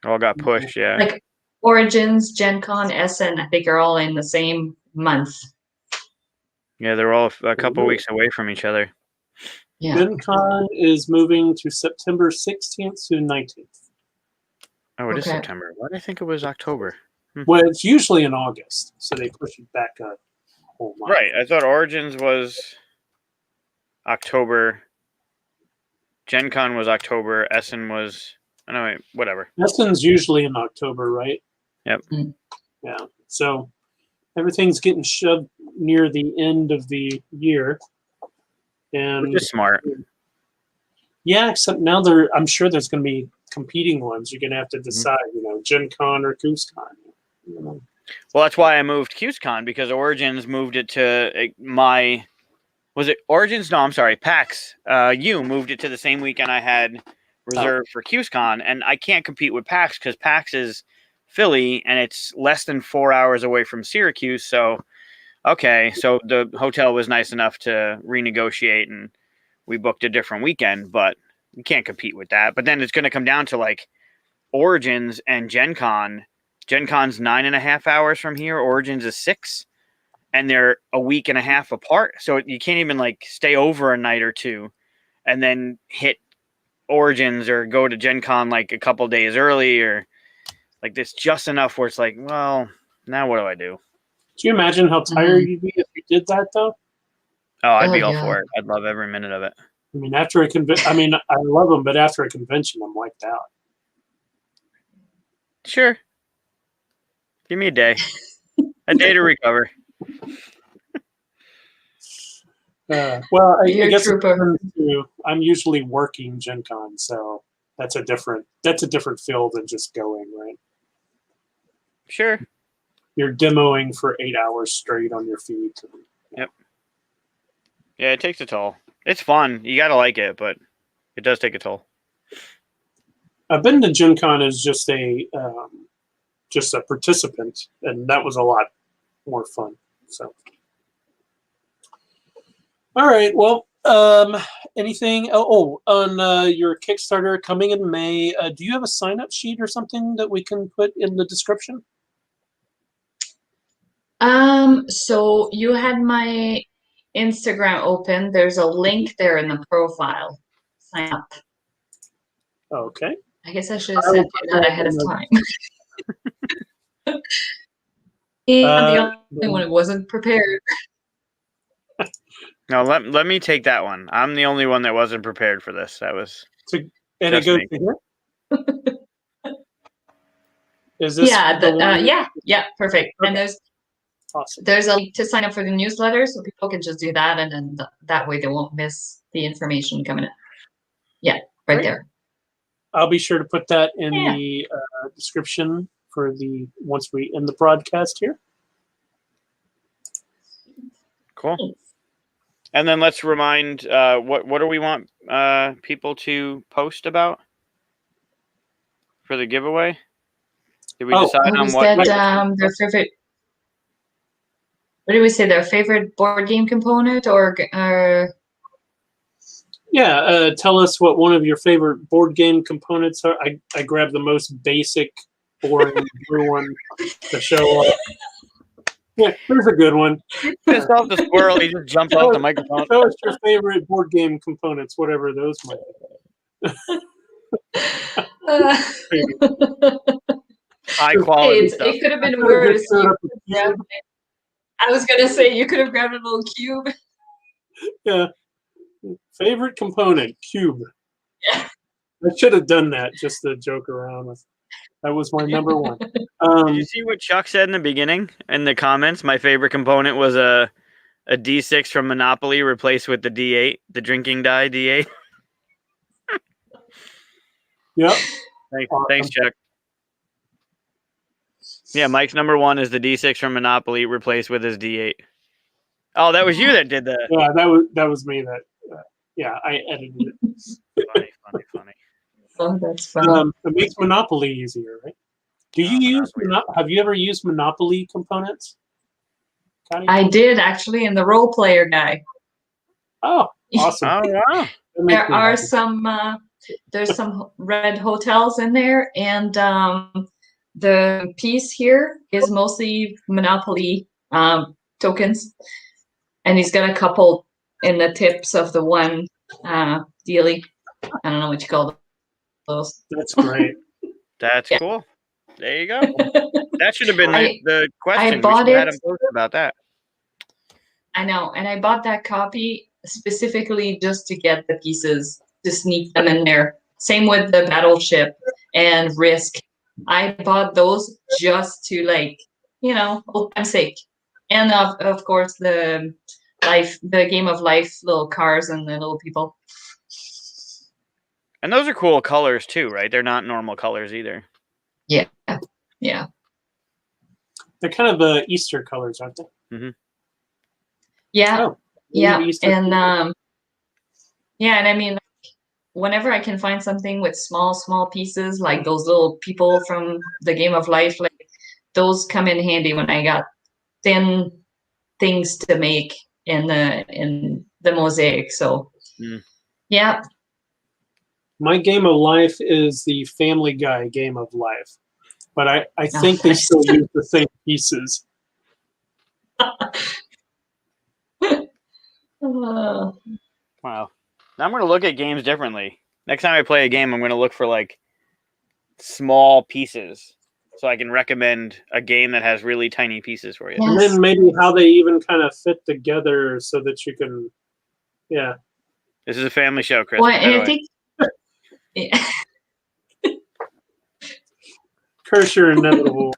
all got pushed. Yeah. Like Origins, Gen Con, Essen, I think are all in the same month. Yeah, they're all a couple Ooh. weeks away from each other. Yeah. Gen Con is moving to September 16th to 19th. Oh, it is Okay. September. Why did I think it was October? Well, it's usually in August, so they push it back a whole month. Right. I thought Origins was October. Gen Con was October. Essen was. I know. Whatever. Essen's usually in October, right? Yep. Yeah. So everything's getting shoved near the end of the year. And Which is smart. yeah, except now I'm sure there's going to be competing ones. You're going to have to decide, Gen Con or Goose Con. Well, that's why I moved QSCon, because Origins moved it to my. Was it Origins? No, I'm sorry. PAX U moved it to the same weekend I had reserved for QSCon, and I can't compete with PAX because PAX is Philly and it's less than 4 hours away from Syracuse. So, okay, so the hotel was nice enough to renegotiate, and we booked a different weekend, but you can't compete with that. But then it's going to come down to like Origins and Gen Con. Gen Con's 9.5 hours from here. Origins is 6. And they're a week and a half apart. So you can't even like stay over a night or two and then hit Origins or go to Gen Con like a couple days early, or like this just enough where it's like, well, now what do I do? Can you imagine how tired you'd be if you did that, though? Oh, I'd be Oh, all yeah. for it. I'd love every minute of it. I mean, after a convention, I love them, but after a convention, I'm wiped out. Sure. Give me a day. A day to recover. Well, I You're a guess trooper. I'm usually working Gen Con, so that's a different feel than just going, right? Sure. You're demoing for 8 hours straight on your feet. Yep. Yeah, it takes a toll. It's fun. You got to like it, but it does take a toll. I've been to Gen Con as just a participant, and that was a lot more fun. So, all right. Well, anything? On your Kickstarter coming in May, do you have a sign-up sheet or something that we can put in the description? So you had my Instagram open. There's a link there in the profile. Sign up. Okay. I guess I should have I will sent put you that that ahead in of the- time. I'm the only one who wasn't prepared. No, let me take that one. I'm the only one that wasn't prepared for this. That was And it just goes me. to here. Is this the one? Yeah, perfect. Okay. And Awesome. there's a link to sign up for the newsletter, so people can just do that, and then that way they won't miss the information coming in. Yeah, right Great. there. I'll be sure to put that in Yeah. the description for once we end the broadcast here. Cool. And then let's remind what do we want people to post about for the giveaway? Did we decide We on what? said their favorite. What did we say? Their favorite board game component, or Yeah, tell us what one of your favorite board game components are. I grabbed the most basic, boring blue one to show up. Yeah, here's a good one. Pissed off the squirrel, he just jumps off the microphone. Show us your favorite board game components, whatever those might be. High quality stuff. it could have been worse. Just showed You up could a have grabbed it. I was gonna say you could have grabbed a little cube. Yeah. Favorite component, cube. Yeah. I should have done that just to joke around with. That was my number one. Did you see what Chuck said in the beginning in the comments? My favorite component was a D6 from Monopoly replaced with the D8, the drinking die D8. Yep. Thanks, Chuck. Yeah, Mike's number one is the D6 from Monopoly replaced with his D8. Oh, that was you that did that. Yeah, that was me. That yeah, I edited it. Funny. Oh, that's funny. It makes Monopoly easier, right? Do you use have you ever used Monopoly components, Katia? I did actually in the role player guy. Oh, awesome! Oh wow! There are some there's some red hotels in there, and the piece here is mostly Monopoly tokens, and he's got a couple in the tips of the one dealie. I don't know what you call those. That's great. That's cool. There you go. That should have been the question. I bought we should have it. had him post about that. I know, and I bought that copy specifically just to get the pieces to sneak them in there. Same with the Battleship and Risk. I bought those just to old time's sake, and of course the Game of Life little cars and the little people. And those are cool colors too, right? They're not normal colors either. Yeah. They're kind of the Easter colors, aren't they? Mm-hmm. Yeah. Oh, Yeah. Easter And and I mean, whenever I can find something with small pieces, like those little people from the Game of Life, like those come in handy when I got thin things to make in the mosaic. So yeah. My Game of Life is the Family Guy Game of Life, but I think they still use the same pieces. Wow. Now I'm going to look at games differently. Next time I play a game, I'm going to look for like small pieces so I can recommend a game that has really tiny pieces for you. Yes. And then maybe how they even kind of fit together so that you can, yeah. This is a family show, Chris. Well, and I think Curse your inevitable.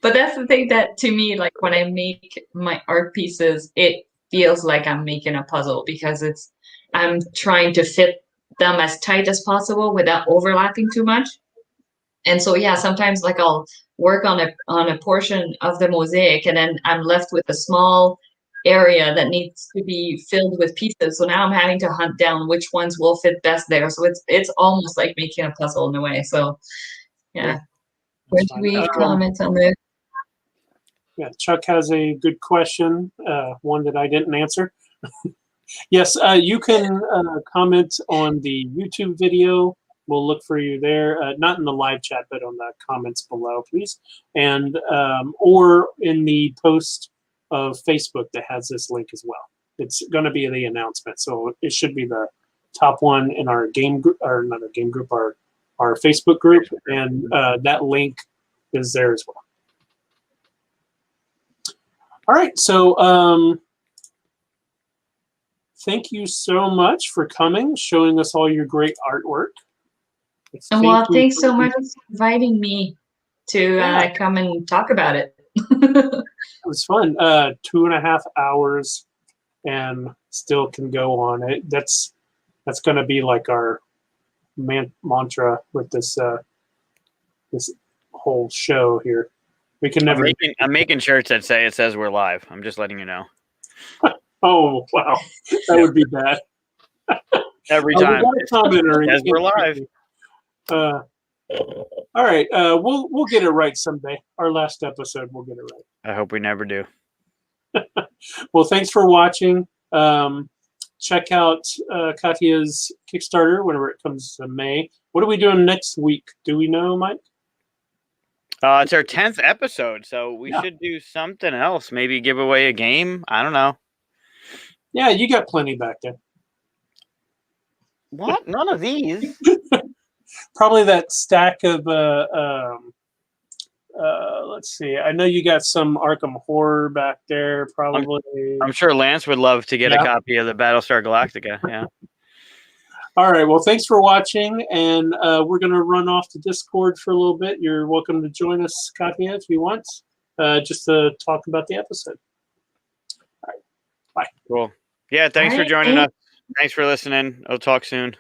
But that's the thing that to me, like when I make my art pieces, it feels like I'm making a puzzle because I'm trying to fit them as tight as possible without overlapping too much. And so yeah, sometimes like I'll work on a portion of the mosaic and then I'm left with a small area that needs to be filled with pieces. So now I'm having to hunt down which ones will fit best there. So it's almost like making a puzzle in a way. So yeah. Where do we comment on this? Yeah, Chuck has a good question, one that I didn't answer. Yes, you can comment on the YouTube video. We'll look for you there, not in the live chat, but on the comments below, please. And or in the post of Facebook that has this link as well. It's going to be the announcement, so it should be the top one in our game group, or not our game group, our Facebook group, and that link is there as well. All right, so thank you so much for coming, showing us all your great artwork. Well, thanks so much for inviting me to come and talk about it. It was fun. 2.5 hours, and still can go on. That's going to be like our mantra with this this whole show here. We can never. I'm making shirts that say it says we're live. I'm just letting you know. Oh wow, that would be bad. Every time. As we're live. All right, we'll get it right someday. Our last episode, we'll get it right. I hope we never do. Well, thanks for watching. Check out Katia's Kickstarter whenever it comes to May. What are we doing next week? Do we know, Mike? It's our 10th episode, so we Yeah. should do something else. Maybe give away a game. I don't know. Yeah, you got plenty back there. What? None of these. Probably that stack of let's see. I know you got some Arkham Horror back there, probably. I'm sure Lance would love to get a Yeah. copy of the Battlestar Galactica. Yeah. All right. Well, thanks for watching, and we're going to run off to Discord for a little bit. You're welcome to join us, Katia, if you want, just to talk about the episode. All right. Bye. Cool. Yeah. Thanks All for right, joining thanks. us. Thanks for listening. I'll talk soon.